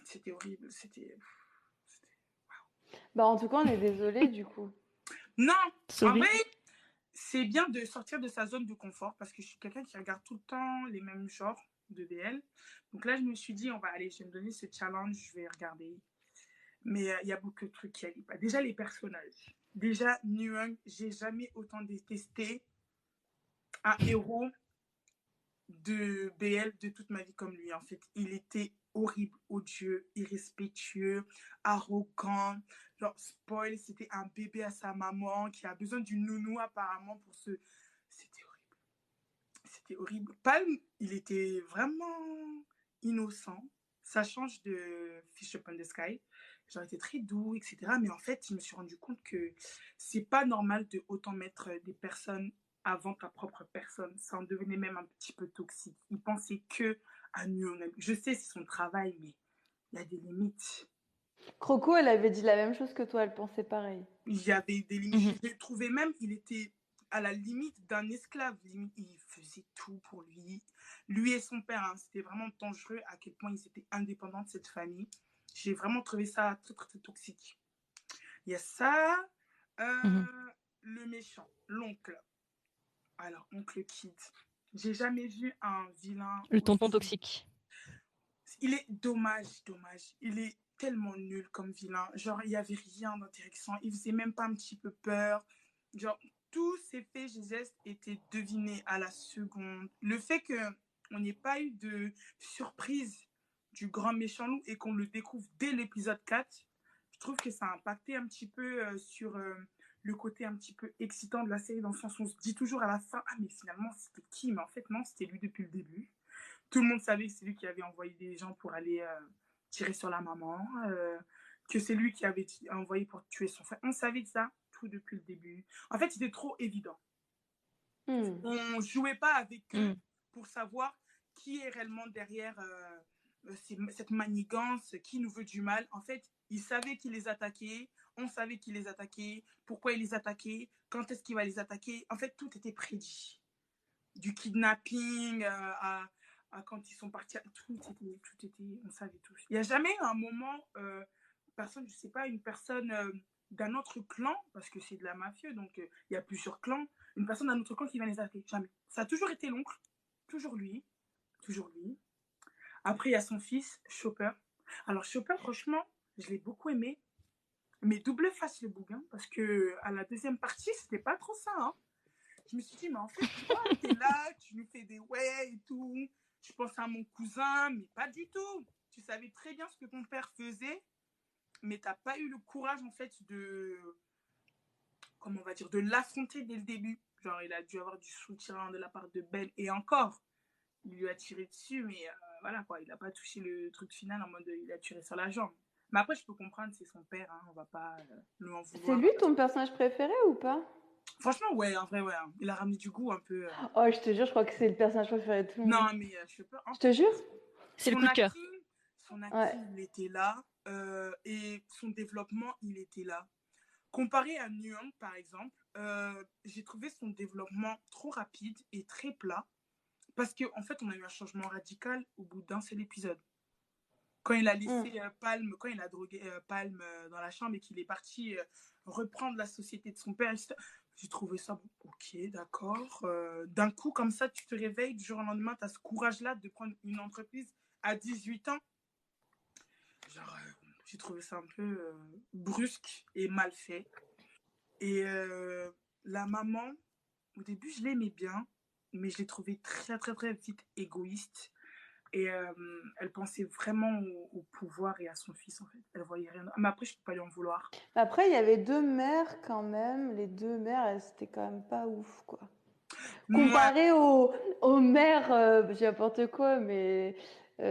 c'était horrible. C'était... Bah, en tout cas, on est désolé du coup. Non, Sorry. en vrai, c'est bien de sortir de sa zone de confort parce que je suis quelqu'un qui regarde tout le temps les mêmes genres de BL. Donc là, je me suis dit, je vais me donner ce challenge, je vais regarder. Mais il y a beaucoup de trucs qui n'allaient pas. Déjà, les personnages. Déjà, Nuang, j'ai jamais autant détesté un héros de BL de toute ma vie comme lui. En fait, il était horrible, odieux, irrespectueux, arrogant. Genre, spoil, c'était un bébé à sa maman qui a besoin d'une nounou apparemment pour se... C'était horrible. C'était horrible. Palm, il était vraiment innocent. Ça change de Fish Upon the Sky. Genre, était très doux, etc. Mais en fait, je me suis rendu compte que c'est pas normal de autant mettre des personnes avant ta propre personne. Ça en devenait même un petit peu toxique. Il pensait que à nous. Je sais, c'est son travail, mais il y a des limites. Croco, elle avait dit la même chose que toi, elle pensait pareil. Il y avait des limites. Je trouvais même, il était à la limite d'un esclave. Limite, il faisait tout pour lui. Lui et son père, hein, c'était vraiment dangereux à quel point ils étaient indépendants de cette famille. J'ai vraiment trouvé ça très, très, très toxique. Il y a ça. Le méchant, l'oncle. Alors, oncle Kid. J'ai jamais vu un vilain. Le tonton toxique. Il est dommage. Il est tellement nul comme vilain. Genre, il n'y avait rien d'intéressant. Il faisait même pas un petit peu peur. Genre, tous ses faits et gestes étaient devinés à la seconde. Le fait qu'on n'ait pas eu de surprise du grand méchant loup et qu'on le découvre dès l'épisode 4, je trouve que ça a impacté un petit peu sur le côté un petit peu excitant de la série, dans le sens où on se dit toujours à la fin, ah mais finalement c'était qui? Mais en fait non, c'était lui depuis le début. Tout le monde savait que c'est lui qui avait envoyé des gens pour aller tirer sur la maman, que c'est lui qui avait envoyé pour tuer son frère. On savait ça tout depuis le début. En fait, c'était trop évident. On jouait pas avec eux Mm. pour savoir qui est réellement derrière cette manigance, qui nous veut du mal. En fait, ils savaient qui les attaquait, on savait qui les attaquait, pourquoi ils les attaquaient, quand est-ce qu'il va les attaquer. En fait, tout était prédit. Du kidnapping à quand ils sont partis, tout était, on savait tous. Il n'y a jamais un moment, personne, je sais pas, une personne d'un autre clan, parce que c'est de la mafia, donc il y a plusieurs clans, une personne d'un autre clan qui vient les attaquer. Jamais. Ça a toujours été l'oncle, toujours lui, toujours lui. Après, il y a son fils, Chopper. Alors, Chopper, franchement, je l'ai beaucoup aimé, mais double face le bouquin, parce que à la deuxième partie, c'était pas trop ça, hein. Je me suis dit, mais en fait, toi, t'es là, tu nous fais des ouais et tout. Je pense à mon cousin, mais pas du tout. Tu savais très bien ce que ton père faisait, mais t'as pas eu le courage, en fait, comment on va dire, de l'affronter dès le début. Genre, il a dû avoir du soutien de la part de Ben, et encore, il lui a tiré dessus, mais voilà, quoi, il n'a pas touché le truc final en mode, il a tiré sur la jambe. Mais après, je peux comprendre, c'est son père, hein, on va pas lui en vouloir. C'est lui ton personnage préféré ou pas? Franchement, ouais, en vrai, ouais. Il a ramené du goût un peu. Oh, je te jure, je crois que c'est le personnage préféré de tout le monde. Non, mais je sais pas. Je te jure? C'est le coup de cœur. Son acting, il était là. Et son développement, il était là. Comparé à Nuang, par exemple, j'ai trouvé son développement trop rapide et très plat. Parce qu'en fait, on a eu un changement radical au bout d'un seul épisode. Quand il a laissé Palm, quand il a drogué Palm dans la chambre et qu'il est parti reprendre la société de son père, j'ai trouvé ça, ok, d'accord. D'un coup, comme ça, tu te réveilles du jour au lendemain, tu as ce courage-là de prendre une entreprise à 18 ans. Genre, j'ai trouvé ça un peu brusque et mal fait. Et la maman, au début, je l'aimais bien, mais je l'ai trouvée très, très, très vite égoïste. Et elle pensait vraiment au pouvoir et à son fils, en fait. Elle voyait rien. Mais après, je peux pas lui en vouloir. Après, il y avait 2 mères quand même. Les 2 mères, elles, c'était quand même pas ouf, quoi. Comparé aux mères, j'ai n'importe quoi, mais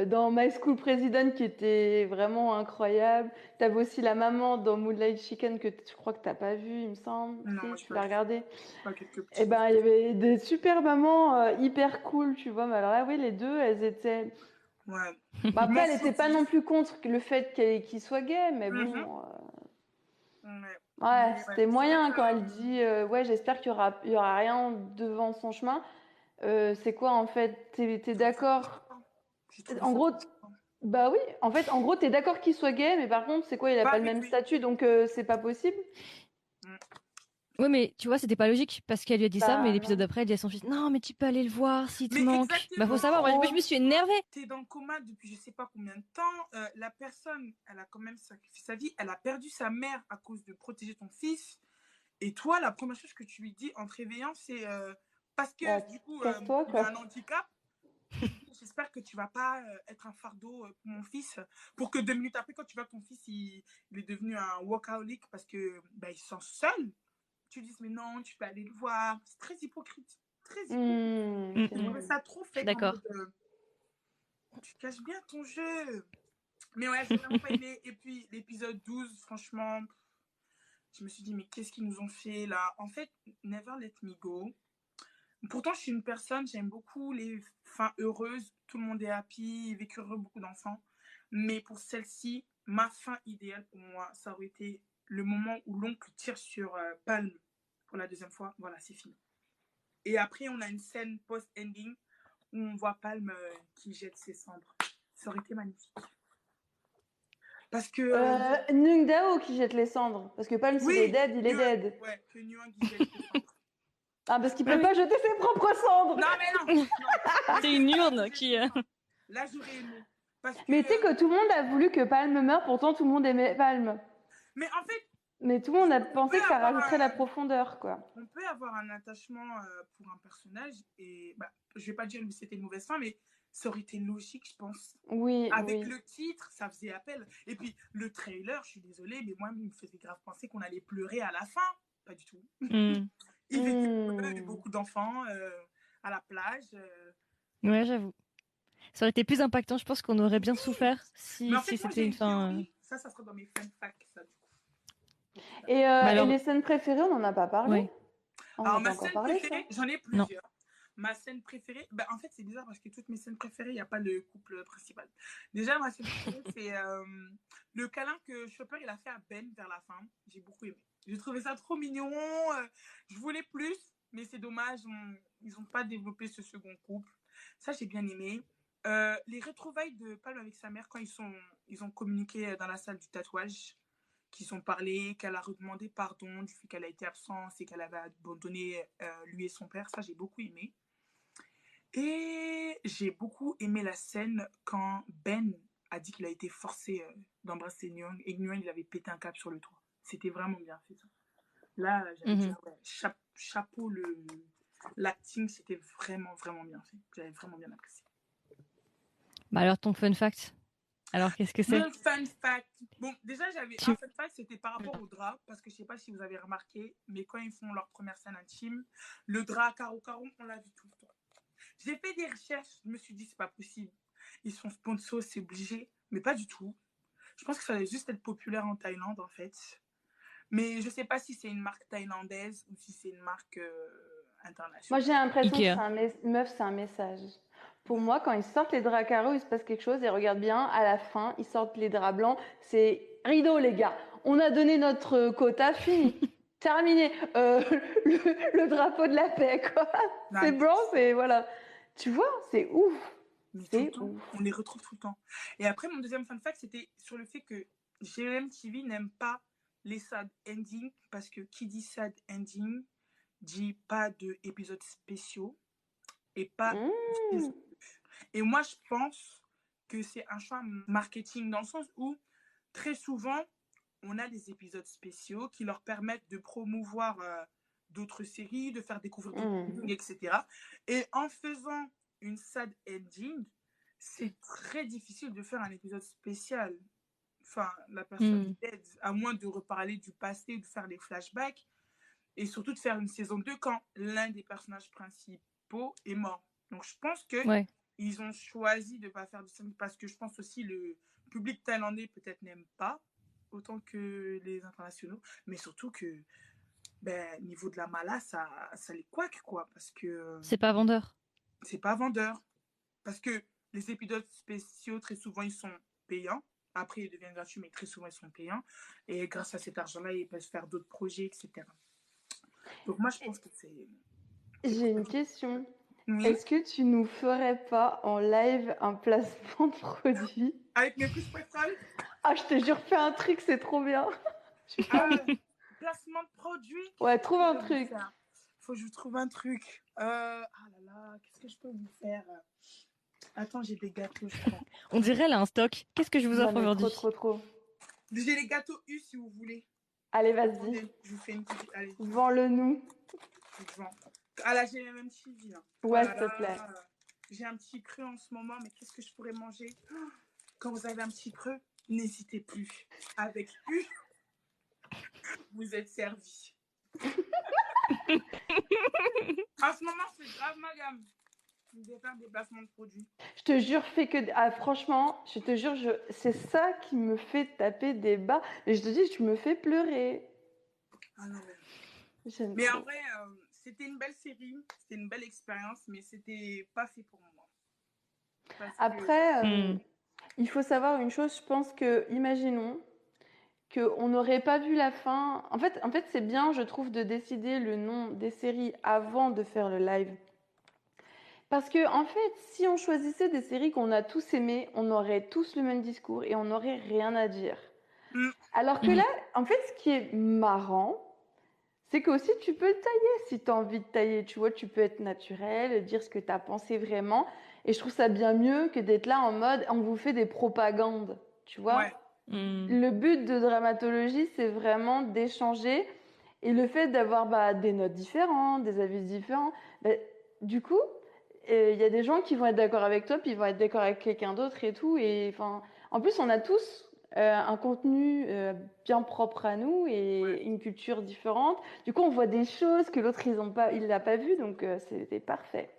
dans My School President qui était vraiment incroyable. T'avais aussi la maman dans Moonlight Chicken que je crois que t'as pas vu, il me semble. Non, si tu l'as regardé. Pas quelques petits. Et ben, il y avait des super mamans hyper cool, tu vois. Mais alors là, oui, les deux, elles étaient. Ouais. Bah, après, elle était pas non plus contre le fait qu'il soit gay, mais bon. Ouais, c'était moyen quand elle dit ouais, j'espère qu'il y aura rien devant son chemin. C'est quoi en fait? T'es d'accord? En gros, bah oui, en fait, en gros, t'es d'accord qu'il soit gay, mais par contre, c'est quoi? Il a pas le même statut, donc c'est pas possible. Oui, mais tu vois, c'était pas logique parce qu'elle lui a dit ça, mais l'épisode d'après, elle dit à son fils non, mais tu peux aller le voir s'il te manque. Bah, faut savoir, moi, je me suis énervée. T'es dans le coma depuis je sais pas combien de temps. La personne, elle a quand même sacrifié sa vie. Elle a perdu sa mère à cause de protéger ton fils. Et toi, la première chose que tu lui dis en te réveillant, c'est parce que du coup, il a un handicap. J'espère que tu vas pas être un fardeau pour mon fils. Pour que 2 minutes après, quand tu vois que ton fils il est devenu un workaholic parce que il se sent seul, tu dis mais non, tu peux aller le voir. C'est très hypocrite. Très hypocrite. Je trouvais ça trop fait. D'accord. Tu caches bien ton jeu. Mais ouais, j'ai vraiment pas aimé. Et puis l'épisode 12, franchement, je me suis dit mais qu'est-ce qu'ils nous ont fait là? En fait, Never Let Me Go. Pourtant, je suis une personne, j'aime beaucoup les fins heureuses. Tout le monde est happy, vécu heureux, beaucoup d'enfants. Mais pour celle-ci, ma fin idéale pour moi, ça aurait été le moment où l'oncle tire sur Palm pour la deuxième fois. Voilà, c'est fini. Et après, on a une scène post-ending où on voit Palm qui jette ses cendres. Ça aurait été magnifique. Parce que... Nung Dao qui jette les cendres. Parce que Palm, s'il est dead, il est dead. Ouais, que Nuang qui jette les cendres. Ah, parce qu'il peut pas jeter ses propres cendres. Non, mais non. C'est une urne qui... Là, j'aurais aimé. Mais tu sais que tout le monde a voulu que Palm meure, pourtant tout le monde aimait Palm. Mais en fait... Mais tout le monde a pensé que ça rajouterait la profondeur, quoi. On peut avoir un attachement pour un personnage et... je vais pas dire que c'était une mauvaise fin, mais ça aurait été logique, je pense. Oui, avec le titre, ça faisait appel. Et puis, le trailer, je suis désolée, mais moi, il me faisait grave penser qu'on allait pleurer à la fin. Pas du tout. Il y avait beaucoup d'enfants à la plage. Ouais, j'avoue. Ça aurait été plus impactant. Je pense qu'on aurait bien souffert si c'était une fin. Ça sera dans mes fun facts, ça, du coup. Et les scènes préférées, on n'en a pas parlé. On Alors, n'a pas ma encore scène parlé, ça. préférée, j'en ai Non. plusieurs. Ma scène préférée, en fait, c'est bizarre parce que toutes mes scènes préférées, il n'y a pas le couple principal. Déjà, ma scène préférée, c'est le câlin que Chopper il a fait à Ben vers la fin. J'ai beaucoup aimé. J'ai trouvé ça trop mignon. Je voulais plus, mais c'est dommage. Ils n'ont pas développé ce second couple. Ça, j'ai bien aimé. Les retrouvailles de Palm avec sa mère quand ils ont communiqué dans la salle du tatouage, qu'ils ont parlé, qu'elle a redemandé pardon du fait qu'elle a été absente et qu'elle avait abandonné lui et son père. Ça, j'ai beaucoup aimé. Et j'ai beaucoup aimé la scène quand Ben a dit qu'il a été forcé d'embrasser Nyong et Nyong, il avait pété un câble sur le toit. C'était vraiment bien fait, ça. Là, j'avais dit, ouais, chapeau, l'acting, c'était vraiment, vraiment bien fait. J'avais vraiment bien apprécié. Bah alors, ton fun fact. Alors, qu'est-ce que c'est? Mon fun fact. Bon, déjà, j'avais un fun fact, c'était par rapport au drap, parce que je sais pas si vous avez remarqué, mais quand ils font leur première scène intime, le drap caro-caro, on l'a vu tout le temps. J'ai fait des recherches, je me suis dit, c'est pas possible. Ils sont sponsors, c'est obligé, mais pas du tout. Je pense que ça allait juste être populaire en Thaïlande, en fait. Mais je sais pas si c'est une marque thaïlandaise ou si c'est une marque internationale. Moi, j'ai l'impression que Ikea. c'est un message. Pour moi, quand ils sortent les draps carreaux, il se passe quelque chose. Et regarde bien, à la fin, ils sortent les draps blancs. C'est rideau, les gars. On a donné notre quota, fini. Terminé. Le drapeau de la paix, quoi. C'est blanc, c'est... Voilà. Tu vois, c'est ouf. Mais C'est ouf. On les retrouve tout le temps. Et après, mon deuxième fun fact, c'était sur le fait que GMTV n'aime pas les sad endings, parce que qui dit sad ending dit pas d'épisodes spéciaux et pas de saison 2. Et moi, je pense que c'est un choix marketing dans le sens où très souvent, on a des épisodes spéciaux qui leur permettent de promouvoir d'autres séries, de faire découvrir d'autres endings, etc. Et en faisant une sad ending, c'est très difficile de faire un épisode spécial. Enfin, la personne est dead, à moins de reparler du passé, de faire des flashbacks, et surtout de faire une saison 2 quand l'un des personnages principaux est mort. Donc, je pense que ils ont choisi de ne pas faire de saison 2 parce que je pense aussi le public thaïlandais peut-être n'aime pas autant que les internationaux, mais surtout que niveau de la mala, ça les couac, quoi, parce que... c'est pas vendeur. C'est pas vendeur. Parce que les épisodes spéciaux, très souvent, ils sont payants. Après, ils deviennent gratuits, mais très souvent, ils sont payants. Et grâce à cet argent-là, ils peuvent faire d'autres projets, etc. Donc, moi, je pense que c'est... J'ai une question. Oui. Est-ce que tu nous ferais pas en live un placement de produit? Avec mes plus préférés? Ah, je te jure, fais un truc, c'est trop bien. Placement de produit? Ouais, trouve un truc. Faut que je trouve un truc. Ah là là, qu'est-ce que je peux vous faire? Attends, j'ai des gâteaux, je crois. On dirait là un stock. Qu'est-ce que je vous offre aujourd'hui? Trop. J'ai les gâteaux U si vous voulez. Allez, vas-y. Je vous fais une petite. Allez. Vends-le nous. Je vends. Ah là, j'ai même TV. Hein. Ouais, s'il te plaît. J'ai un petit creux en ce moment, mais qu'est-ce que je pourrais manger? Quand vous avez un petit creux, n'hésitez plus. Avec U, vous êtes servi. En ce moment, c'est grave ma gamme. Je vais faire des placements de produits. Je te jure, fais que... Ah, franchement, je te jure, c'est ça qui me fait taper des bas. Et je te dis, tu me fais pleurer. Ah non, mais en vrai, c'était une belle série, c'était une belle expérience, mais c'était pas fait pour moi. Après, il faut savoir une chose, je pense que, imaginons qu'on n'aurait pas vu la fin. En fait, c'est bien, je trouve, de décider le nom des séries avant de faire le live. Parce que, en fait, si on choisissait des séries qu'on a tous aimées, on aurait tous le même discours et on n'aurait rien à dire. Alors que là, en fait, ce qui est marrant, c'est que aussi tu peux le tailler si tu as envie de tailler. Tu vois, tu peux être naturel, dire ce que tu as pensé vraiment. Et je trouve ça bien mieux que d'être là en mode on vous fait des propagandes. Tu vois, le but de dramatologie, c'est vraiment d'échanger. Et le fait d'avoir des notes différentes, des avis différents, du coup, il y a des gens qui vont être d'accord avec toi, puis ils vont être d'accord avec quelqu'un d'autre et tout. Et en plus, on a tous un contenu bien propre à nous et une culture différente. Du coup, on voit des choses que l'autre, il l'a pas vu, donc c'était parfait.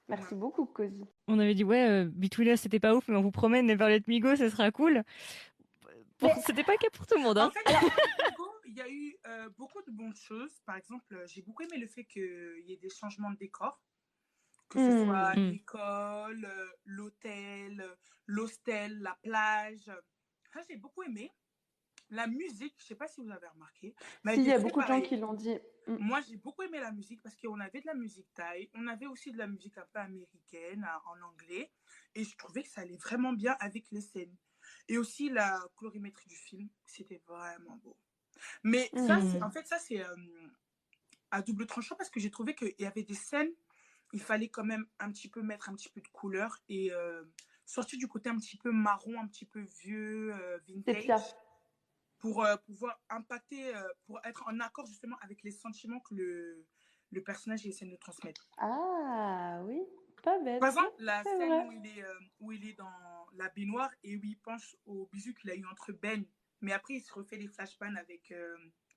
Merci beaucoup, Cozy. On avait dit, Between Us, c'était pas ouf, mais on vous promet, Never Let Me Go, ce sera cool. Bon, c'était pas le cas pour tout le monde. Hein. En fait, il y a eu beaucoup de bonnes choses. Par exemple, j'ai beaucoup aimé le fait qu'il y ait des changements de décor, que ce soit l'école, l'hôtel, l'hostel, la plage. Ça, j'ai beaucoup aimé. La musique, je sais pas si vous avez remarqué, mais Si, il y a très beaucoup de gens pareil. qui l'ont dit. Moi, j'ai beaucoup aimé la musique parce qu'on avait de la musique thaï, on avait aussi de la musique un peu américaine en anglais, et je trouvais que ça allait vraiment bien avec les scènes. Et aussi la colorimétrie du film, c'était vraiment beau. Mais ça, en fait, ça c'est à double tranchant parce que j'ai trouvé qu'il y avait des scènes, il fallait quand même un petit peu mettre un petit peu de couleur et sortir du côté un petit peu marron, un petit peu vieux, vintage, pour pouvoir impacter, pour être en accord justement avec les sentiments que le personnage essaie de transmettre. Ah oui, pas bête. Par exemple, la c'est scène vrai. où il est dans la baignoire et où il pense au bisou qu'il a eu entre Ben, mais après il se refait les flashbacks avec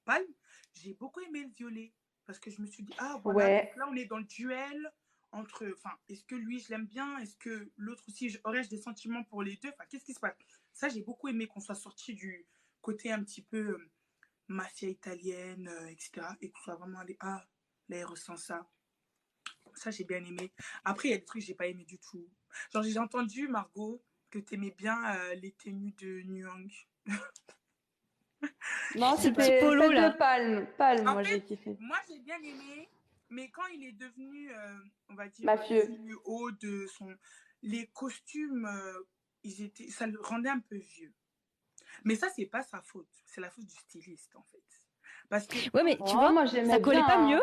Palm, j'ai beaucoup aimé le violet parce que je me suis dit, ah voilà, donc là on est dans le duel entre, enfin, est-ce que lui je l'aime bien, est-ce que l'autre aussi, aurais-je des sentiments pour les deux, enfin, qu'est-ce qui se passe? Ça, j'ai beaucoup aimé qu'on soit sorti du côté un petit peu mafia italienne, etc. Et qu'on soit vraiment allé, ah, là il ressent ça. Ça, j'ai bien aimé. Après, il y a des trucs que j'ai pas aimé du tout. Genre, j'ai entendu, Margot, que t'aimais bien les tenues de Nuang. Non, Ce petit c'était polo, celle là. de Palm, En moi fait, j'ai kiffé. moi, j'ai bien aimé, mais quand il est devenu, on va dire, Mafieux. haut de son... Les costumes, ça le rendait un peu vieux. Mais ça, c'est pas sa faute. C'est la faute du styliste, en fait. Parce que... Ouais, mais tu vois, moi ça j'aimais collait bien. pas mieux.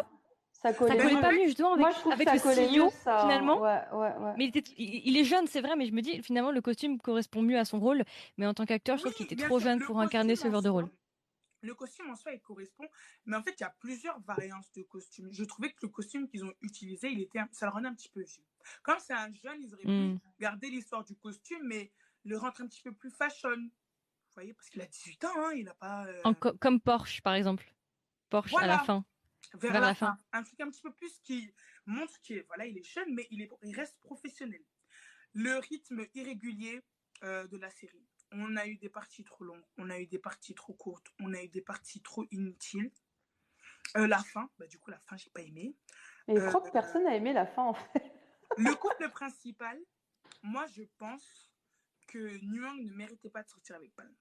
Ça collait pas mieux. mieux, justement, Moi je trouve avec que ça le collait CEO, mieux ça. finalement. Ouais. Mais il est jeune, c'est vrai, mais je me dis, finalement, le costume correspond mieux à son rôle. Mais en tant qu'acteur, je trouve qu'il était bien trop sûr, jeune pour incarner ce genre de rôle. Le costume en soi, il correspond. Mais en fait, il y a plusieurs variantes de costumes. Je trouvais que le costume qu'ils ont utilisé, ça le rendait un petit peu vieux. Comme c'est un jeune, ils auraient pu garder l'histoire du costume, mais le rendre un petit peu plus fashion. Vous voyez, parce qu'il a 18 ans, hein, il n'a pas... Comme Porsche, par exemple. Porsche à la fin. Vers la fin. Un truc un petit peu plus qui montre qu'il voilà, il est jeune, mais il reste professionnel. Le rythme irrégulier de la série. On a eu des parties trop longues, on a eu des parties trop courtes, on a eu des parties trop inutiles. La fin, du coup, la fin, j'ai pas aimé. Et je crois que personne n'a aimé la fin, en fait. Le couple principal, moi, je pense que Nuang ne méritait pas de sortir avec Palm.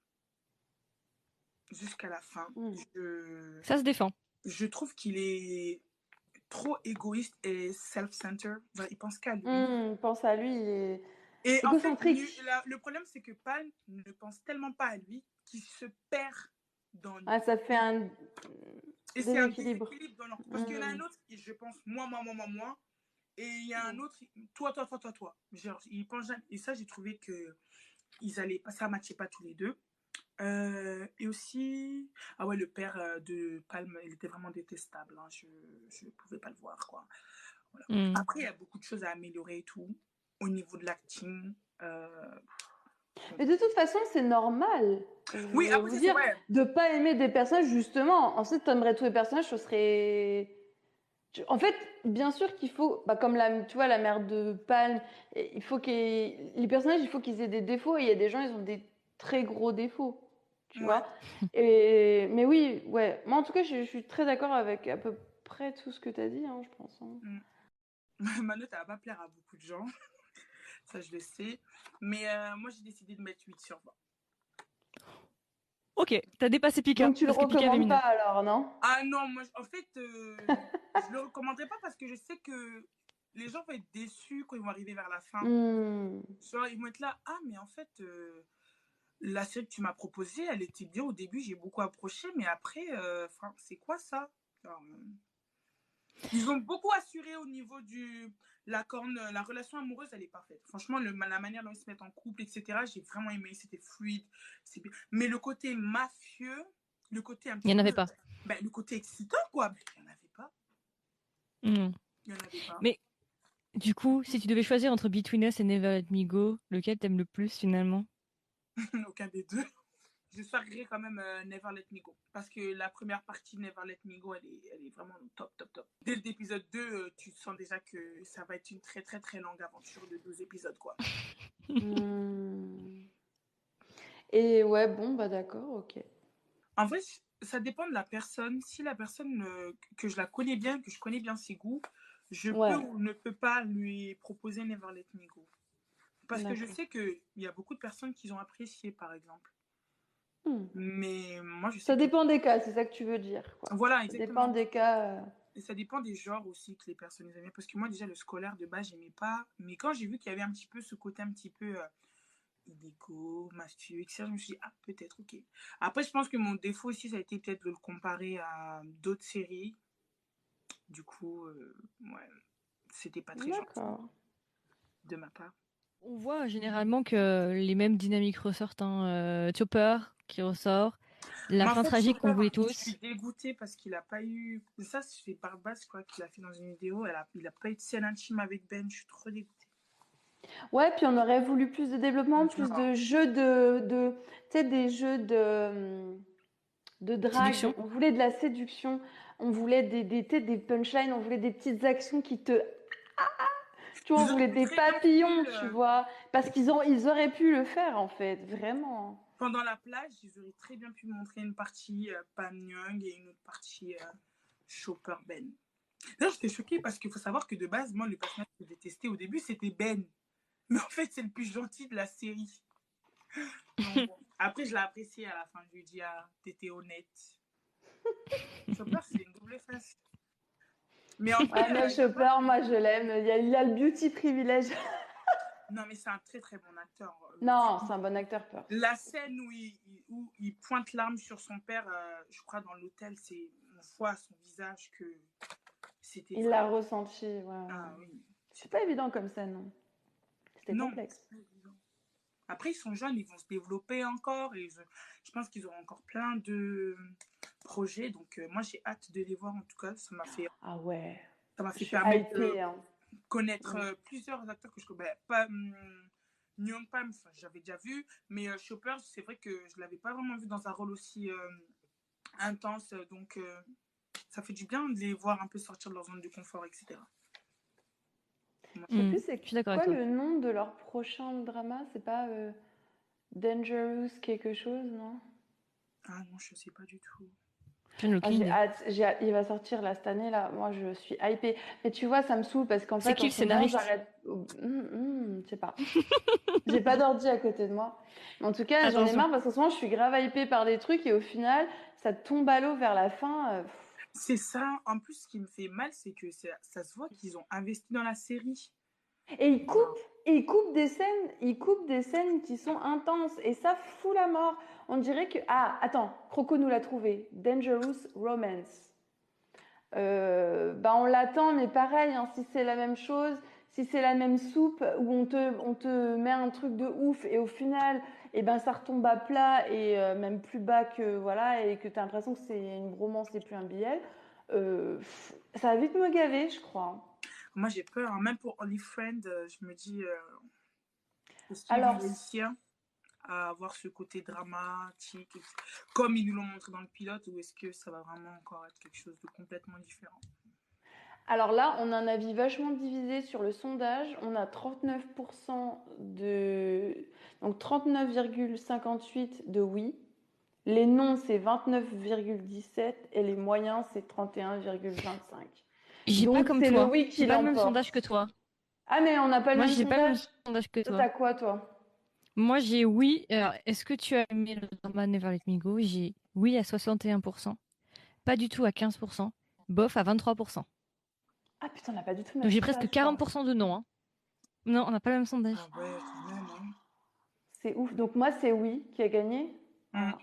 Jusqu'à la fin. Ça se défend. Je trouve qu'il est trop égoïste et self-centered. Enfin, il pense qu'à lui. Il pense à lui, il est égocentrique. En fait, le problème, c'est que Palm ne pense tellement pas à lui qu'il se perd dans lui. Ah, ça fait un... Et c'est un déséquilibre dans leur... Parce qu'il y en a un autre, je pense, moi. Et il y a un autre, toi. Genre, il pense jamais. Et ça, j'ai trouvé que ça ne matchait pas tous les deux. Et aussi, ah ouais, le père de Palm, il était vraiment détestable. Hein. Je ne pouvais pas le voir, quoi. Voilà. Après, il y a beaucoup de choses à améliorer et tout. Au niveau de l'acting. Mais de toute façon, c'est normal. Oui, après, vous dire, de ne pas aimer des personnages, justement. Ensuite, tu aimerais tous les personnages, ce serait... En fait, bien sûr qu'il faut, comme tu vois, la mère de Palm, il faut les personnages, il faut qu'ils aient des défauts. Et il y a des gens, ils ont des très gros défauts. Tu vois. Mais oui, ouais. Moi, en tout cas, je suis très d'accord avec à peu près tout ce que tu as dit, hein, je pense. Hein. Ma note, elle va pas plaire à beaucoup de gens. Ça, je le sais. Mais moi, j'ai décidé de mettre 8 sur 20. Ok, t'as dépassé Pika. Donc tu le recommandes pas alors, non? Ah non, moi, en fait, je le recommanderais pas parce que je sais que les gens vont être déçus quand ils vont arriver vers la fin. Soit ils vont être là, ah, mais en fait, la série que tu m'as proposée, elle était bien au début, j'ai beaucoup approché, mais après, c'est quoi ça? Ils ont beaucoup assuré au niveau la relation amoureuse, elle est parfaite. Franchement, la manière dont ils se mettent en couple, etc., j'ai vraiment aimé, c'était fluide. Mais le côté mafieux, le côté un petit peu... Il n'y en avait pas. Le côté excitant, quoi, il n'y en avait pas. Il n'y en avait pas. Mais du coup, si tu devais choisir entre Between Us et Never Let Me Go, lequel t'aimes le plus finalement? Aucun des deux. Je choisirais quand même Never Let Me Go. Parce que la première partie de Never Let Me Go, elle est vraiment top. Dès l'épisode 2, tu sens déjà que ça va être une très très très longue aventure de 12 épisodes, quoi. Et ouais, bon, d'accord, ok. En vrai, ça dépend de la personne. Si la personne que je la connais bien, que je connais bien ses goûts, je peux Ouais, ou ne peux pas lui proposer Never Let Me Go. Parce que je d'accord. sais qu'il y a beaucoup de personnes qui ont apprécié, par exemple. Hmm. Mais moi, je sais Ça que... dépend des cas, c'est ça que tu veux dire, quoi. Voilà, Ça dépend exactement. des cas. Et ça dépend des genres aussi que les personnes aimaient. Parce que moi, déjà, le scolaire de base, j'aimais pas. Mais quand j'ai vu qu'il y avait un petit peu ce côté un petit peu illico, mastu, etc., je me suis dit, ah, peut-être, ok. Après, je pense que mon défaut aussi, ça a été peut-être de le comparer à d'autres séries. Du coup, ouais, c'était pas très gentil D'accord. de ma part. On voit généralement que les mêmes dynamiques ressortent. Chopper qui ressort, la Mais en fin fait, tragique qu'on Chopper, voulait je suis tous. dégoûtée parce qu'il a pas eu. Ça, c'est Barbas, quoi, qu'il a fait dans une vidéo. Il a pas eu de scène intime avec Ben. Je suis trop dégoûtée. Ouais, puis on aurait voulu plus de développement, plus Voilà. de jeux tu sais, des jeux de drague. Séduction. On voulait de la séduction. On voulait tu sais, des punchlines. On voulait des petites actions qui te, tu vois, on Ils voulait auraient des très bien papillons, pu, tu vois. Parce ils auraient pu le faire, en fait, vraiment. pendant la plage, ils auraient très bien pu montrer une partie Pam Young et une autre partie Chopper Ben. D'ailleurs, j'étais choquée parce qu'il faut savoir que de base, moi, le personnage que je détestais au début, c'était Ben. Mais en fait, c'est le plus gentil de la série. Donc, bon. Après, je l'ai apprécié à la fin. Je lui ai dit, ah, t'étais honnête. Chopper, c'est une double face. Mais en Ouais, vrai, mais il y a pas... Chopper, moi, je l'aime. Il a le beauty privilège. Non, mais c'est un très très bon acteur. Non, c'est un bon acteur, Pearl. La scène où il pointe l'arme sur son père, je crois dans l'hôtel, on voit à son visage que c'était Il l'a vraiment... ressenti, ouais. Ah oui. C'est pas évident comme ça, non. C'était Non, complexe. c'est pas évident. Après, ils sont jeunes, ils vont se développer encore et je pense qu'ils auront encore plein de projets. Donc, moi, j'ai hâte de les voir en tout cas. Ah ouais. Ça m'a Je fait suis permettre hypée, de hein. connaître Mm. plusieurs acteurs que je connais. Pas Nyon Pam, j'avais déjà vu, mais Chopper, c'est vrai que je l'avais pas vraiment vu dans un rôle aussi intense. Donc, ça fait du bien de les voir un peu sortir de leur zone de confort, etc. Je sais plus c'est Je suis d'accord avec quoi toi. le nom de leur prochain drama, c'est pas Dangerous quelque chose, non? Ah non, je sais pas du tout. Je n'ai Ah, aucune idée. il va sortir là cette année là. Moi je suis hypée. Mais tu vois, ça me saoule parce qu'en C'est fait qui en le ce moment scénariste? j'arrête. Je sais pas. J'ai pas d'ordi à côté de moi. Mais en tout cas, j'en ai Attention. marre parce qu'en ce moment je suis grave hypée par des trucs et au final ça tombe à l'eau vers la fin. C'est ça. En plus, ce qui me fait mal, c'est que ça se voit qu'ils ont investi dans la série. Et ils coupent des scènes qui sont intenses et ça fout la mort. On dirait que ah attends, Croco nous l'a trouvé. Dangerous Romance. Bah on l'attend, mais pareil, hein, si c'est la même chose, si c'est la même soupe où on te met un truc de ouf et au final, eh ben ça retombe à plat et même plus bas que voilà et que t'as l'impression que c'est une bromance et plus un billet, ça va vite me gaver, je crois. Moi, j'ai peur. Hein. Même pour Only Friend, je me dis, est-ce qu'ils vont Alors, réussir à avoir ce côté dramatique, comme ils nous l'ont montré dans le pilote, ou est-ce que ça va vraiment encore être quelque chose de complètement différent? alors là, on a un avis vachement divisé sur le sondage. On a 39% donc 39,58 de oui. Les non, c'est 29,17 et les moyens, c'est 31,25. J'ai pas Donc comme c'est le toi. oui J'ai qui pas le même l'emporte. sondage que toi. Ah mais on n'a pas le Moi, même j'ai pas le même sondage. sondage que Toi, toi. t'as quoi, toi? Moi, j'ai oui. Alors, est-ce que tu as aimé le drama Never Let Me Go? J'ai oui à 61%, pas du tout à 15%, bof à 23%. Ah putain, on n'a pas du tout le Donc même j'ai presque sondage, quoi. 40% de non. Hein. Non, on n'a pas le même sondage. Ah ouais, quand même. Hein. C'est ouf. Donc moi, c'est oui qui a gagné. Ah,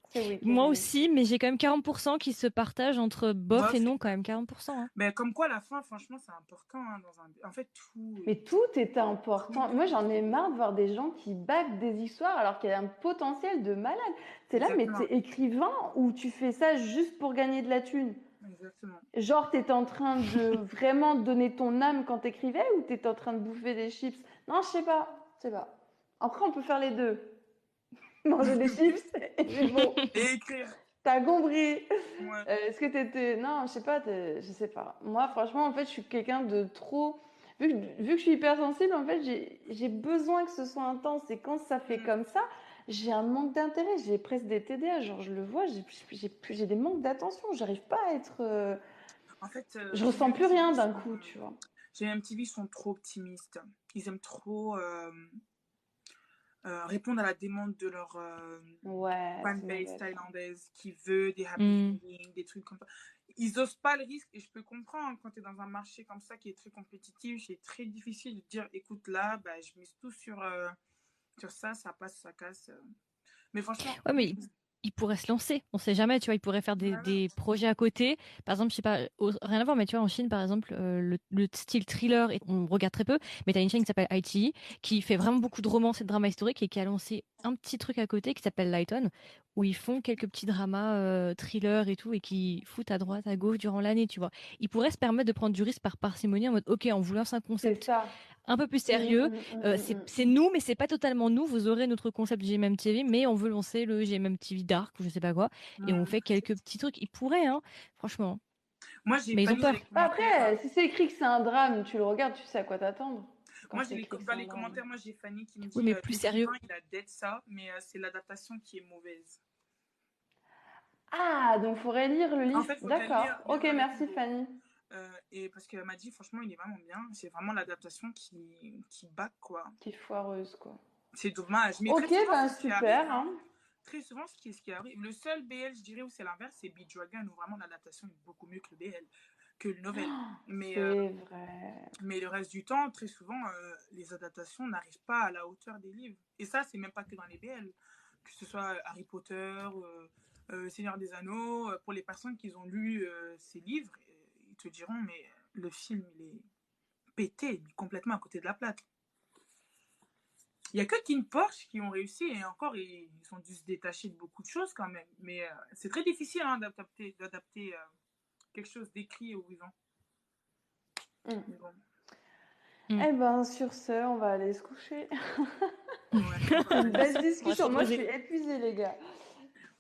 c'est oui qui a Moi gagné. aussi, mais j'ai quand même 40% qui se partagent entre bof et non, quand même 40%. Hein. Mais comme quoi, la fin, franchement, c'est important. Hein, en fait, tout. Mais tout est important. Moi, j'en ai marre de voir des gens qui backent des histoires alors qu'il y a un potentiel de malade. T'es là, mais Exactement. t'es écrivain ou tu fais ça juste pour gagner de la thune? Exactement. Genre, t'étais en train de vraiment donner ton âme quand t'écrivais ou t'étais en train de bouffer des chips? Non, je sais pas. Je sais pas. Après, on peut faire les deux. Manger des chips et c'est bon. Et écrire. T'as compris. Ouais. Est-ce que t'étais... Non, je sais pas. Je sais pas. Moi, franchement, en fait, je suis quelqu'un de trop... Vu que je suis hypersensible, en fait, j'ai besoin que ce soit intense. Et quand ça fait comme ça, j'ai un manque d'intérêt, j'ai presque des TDA, genre je le vois, j'ai des manques d'attention, j'arrive pas à être... En fait, Je ressens plus rien d'un sont- coup, tu vois. Chez MTV, ils sont trop optimistes. Ils aiment trop répondre à la demande de leur Ouais, c'est fanbase mauvais, ça. thaïlandaise qui veut des happy endings, des trucs comme ça. Ils osent pas le risque et je peux comprendre hein, quand tu es dans un marché comme ça qui est très compétitif, c'est très difficile de dire écoute là, bah, je mise tout sur ça, ça passe, ça casse. Mais franchement, Ouais, mais il pourrait se lancer. On sait jamais, tu vois. Il pourrait faire voilà. des projets à côté. Par exemple, je sais pas, rien à voir, mais tu vois, en Chine, par exemple, le style thriller, on regarde très peu, mais t'as une chaîne qui s'appelle iQIYI, qui fait vraiment beaucoup de romans et de dramas historiques et qui a lancé un petit truc à côté qui s'appelle Lighton, où ils font quelques petits dramas thrillers et tout, et qui foutent à droite, à gauche durant l'année, tu vois. Ils pourraient se permettre de prendre du risque par parcimonie en mode, ok, on vous lance un C'est concept ça. un peu plus sérieux. C'est nous, mais c'est pas totalement nous. Vous aurez notre concept GMM TV, mais on veut lancer le GMM TV Dark ou je sais pas quoi. Et on fait quelques petits trucs. Ils pourraient, hein, franchement. Moi, j'ai Mais ils ont Fanny peur. dans les commentaires. Après, si c'est écrit que c'est un drame, tu le regardes, tu sais à quoi t'attendre. Moi, dans les commentaires, moi, j'ai Fanny qui me dit Oui, mais plus sérieux. il a dead ça, mais c'est l'adaptation qui est mauvaise. Ah, donc faudrait lire le livre. En fait, faudrait D'accord. lire Ok, Neverland merci Nigo. Fanny. Et parce qu'elle m'a dit, franchement, il est vraiment bien. C'est vraiment l'adaptation qui back, quoi. Qui est foireuse, quoi. C'est dommage. Mais Ok, très souvent, ben c'est ce qui super. arrive, Hein. Très souvent, ce qui arrive. Le seul BL, je dirais, où c'est l'inverse, c'est Beat Dragon, où vraiment l'adaptation est beaucoup mieux que le BL, que le novel. C'est vrai. Mais le reste du temps, très souvent, les adaptations n'arrivent pas à la hauteur des livres. Et ça, c'est même pas que dans les BL. Que ce soit Harry Potter, Seigneur des Anneaux, pour les personnes qui ont lu ces livres, ils te diront, mais le film, il est pété, il est complètement à côté de la plaque. Il n'y a que King Porsche qui ont réussi, et encore, ils ont dû se détacher de beaucoup de choses quand même. Mais c'est très difficile hein, d'adapter quelque chose d'écrit au vivant. Mais bon. Eh ben, sur ce, on va aller se coucher. Ouais, C'est une belle discussion. Moi, je suis épuisée, les gars.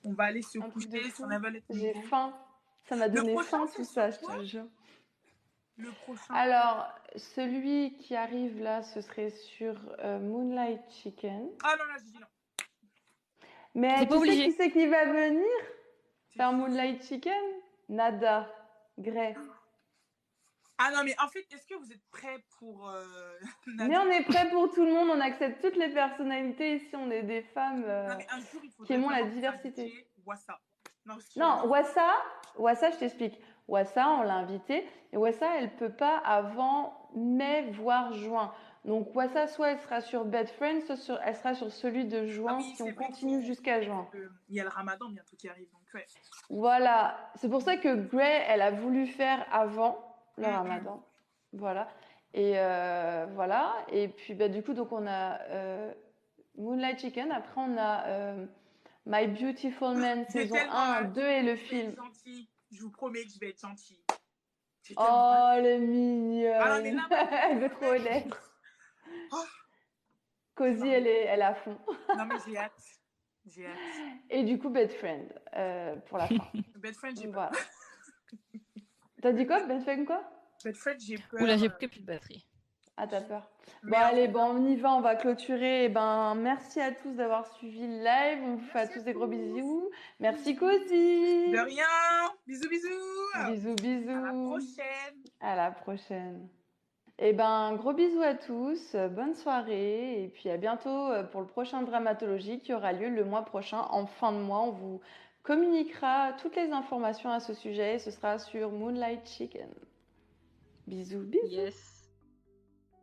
On va aller se coucher sur Neverland Nigo. J'ai faim. Ça m'a donné faim, tout ça, je te jure. Le prochain. Alors, celui qui arrive là, ce serait sur Moonlight Chicken. Ah non, là, j'ai dit non. Mais pas tu obligé. sais qui c'est qui va venir faire Moonlight Chicken? Nada. Grey. Ah non, mais en fait, est-ce que vous êtes prêts pour... Mais on est prêt pour tout le monde, on accepte toutes les personnalités ici, on est des femmes Non, mais un jour, il faut qui aimons la vraiment diversité. inviter Wassa. Non, Wassa, je t'explique. Wassa, on l'a invitée, et Wassa, elle peut pas avant mai, voire juin. Donc Wassa, soit elle sera sur Bed Friends, soit elle sera sur celui de juin, si on continue jusqu'à juin. Il y a le Ramadan bientôt qui arrive, donc ouais. Voilà, c'est pour ça que Grey, elle a voulu faire avant le Ramadan. Voilà. Et voilà. Et puis bah, du coup, donc on a Moonlight Chicken. Après, on a My Beautiful Man saison 1, 2 et le film. Gentil. Je vous promets que je vais être gentille. Oh, elle est mignonne. Ah, mais là, elle veut trop l'être. Oh. Cozy, elle est à fond. Non, mais j'ai hâte. Et du coup, Bed Friend pour la fin. Bed Friend, j'ai voilà. peur. T'as dit quoi? Bed Friend quoi? Bed Friend, j'ai peur. Oula, j'ai pris plus de batterie. Ah, t'as peur. Bon, allez, bon, on y va, on va clôturer. Et ben, merci à tous d'avoir suivi le live. On vous fait à tous des gros bisous. Merci, Cozy. De rien. Bisous, bisous. Bisous, bisous. À la prochaine. À la prochaine. Et ben, gros bisous à tous. Bonne soirée. Et puis à bientôt pour le prochain Dramatologie qui aura lieu le mois prochain. En fin de mois, on vous communiquera toutes les informations à ce sujet. Ce sera sur Moonlight Chicken. Bisous, bisous. Yes.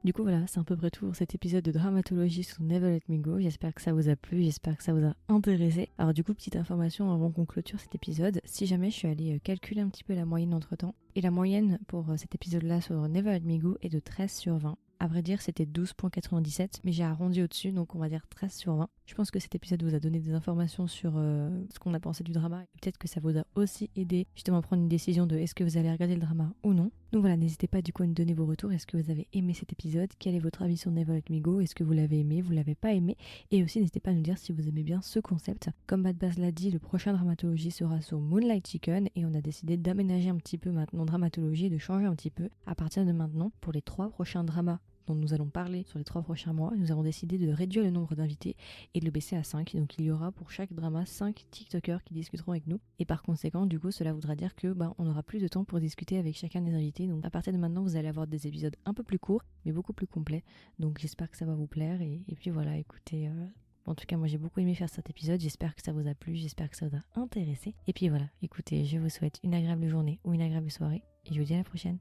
Du coup, voilà, c'est à peu près tout pour cet épisode de Dramatologie sur Never Let Me Go. J'espère que ça vous a plu, j'espère que ça vous a intéressé. Alors du coup, petite information avant qu'on clôture cet épisode. Si jamais je suis allée calculer un petit peu la moyenne entre-temps, et la moyenne pour cet épisode-là sur Never Let Me Go est de 13 sur 20. À vrai dire, c'était 12,97, mais j'ai arrondi au-dessus, donc on va dire 13 sur 20. Je pense que cet épisode vous a donné des informations sur ce qu'on a pensé du drama. Et peut-être que ça vous a aussi aidé justement à prendre une décision de est-ce que vous allez regarder le drama ou non. Donc voilà, n'hésitez pas du coup à nous donner vos retours. Est-ce que vous avez aimé cet épisode? Quel est votre avis sur Never Let Me Go? Est-ce que vous l'avez aimé? Vous l'avez pas aimé? Et aussi n'hésitez pas à nous dire si vous aimez bien ce concept. Comme Bad Baz l'a dit, le prochain Dramatologie sera sur Moonlight Chicken et on a décidé d'aménager un petit peu maintenant Dramatologie et de changer un petit peu à partir de maintenant pour les 3 prochains dramas dont nous allons parler sur les 3 prochains mois, nous avons décidé de réduire le nombre d'invités et de le baisser à 5. Donc il y aura pour chaque drama 5 TikTokers qui discuteront avec nous. Et par conséquent, du coup, cela voudra dire que on n'aura plus de temps pour discuter avec chacun des invités. Donc à partir de maintenant, vous allez avoir des épisodes un peu plus courts, mais beaucoup plus complets. Donc j'espère que ça va vous plaire. Et puis voilà, écoutez... En tout cas, moi j'ai beaucoup aimé faire cet épisode, j'espère que ça vous a plu, j'espère que ça vous a intéressé. Et puis voilà, écoutez, je vous souhaite une agréable journée ou une agréable soirée et je vous dis à la prochaine.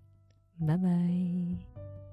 Bye bye.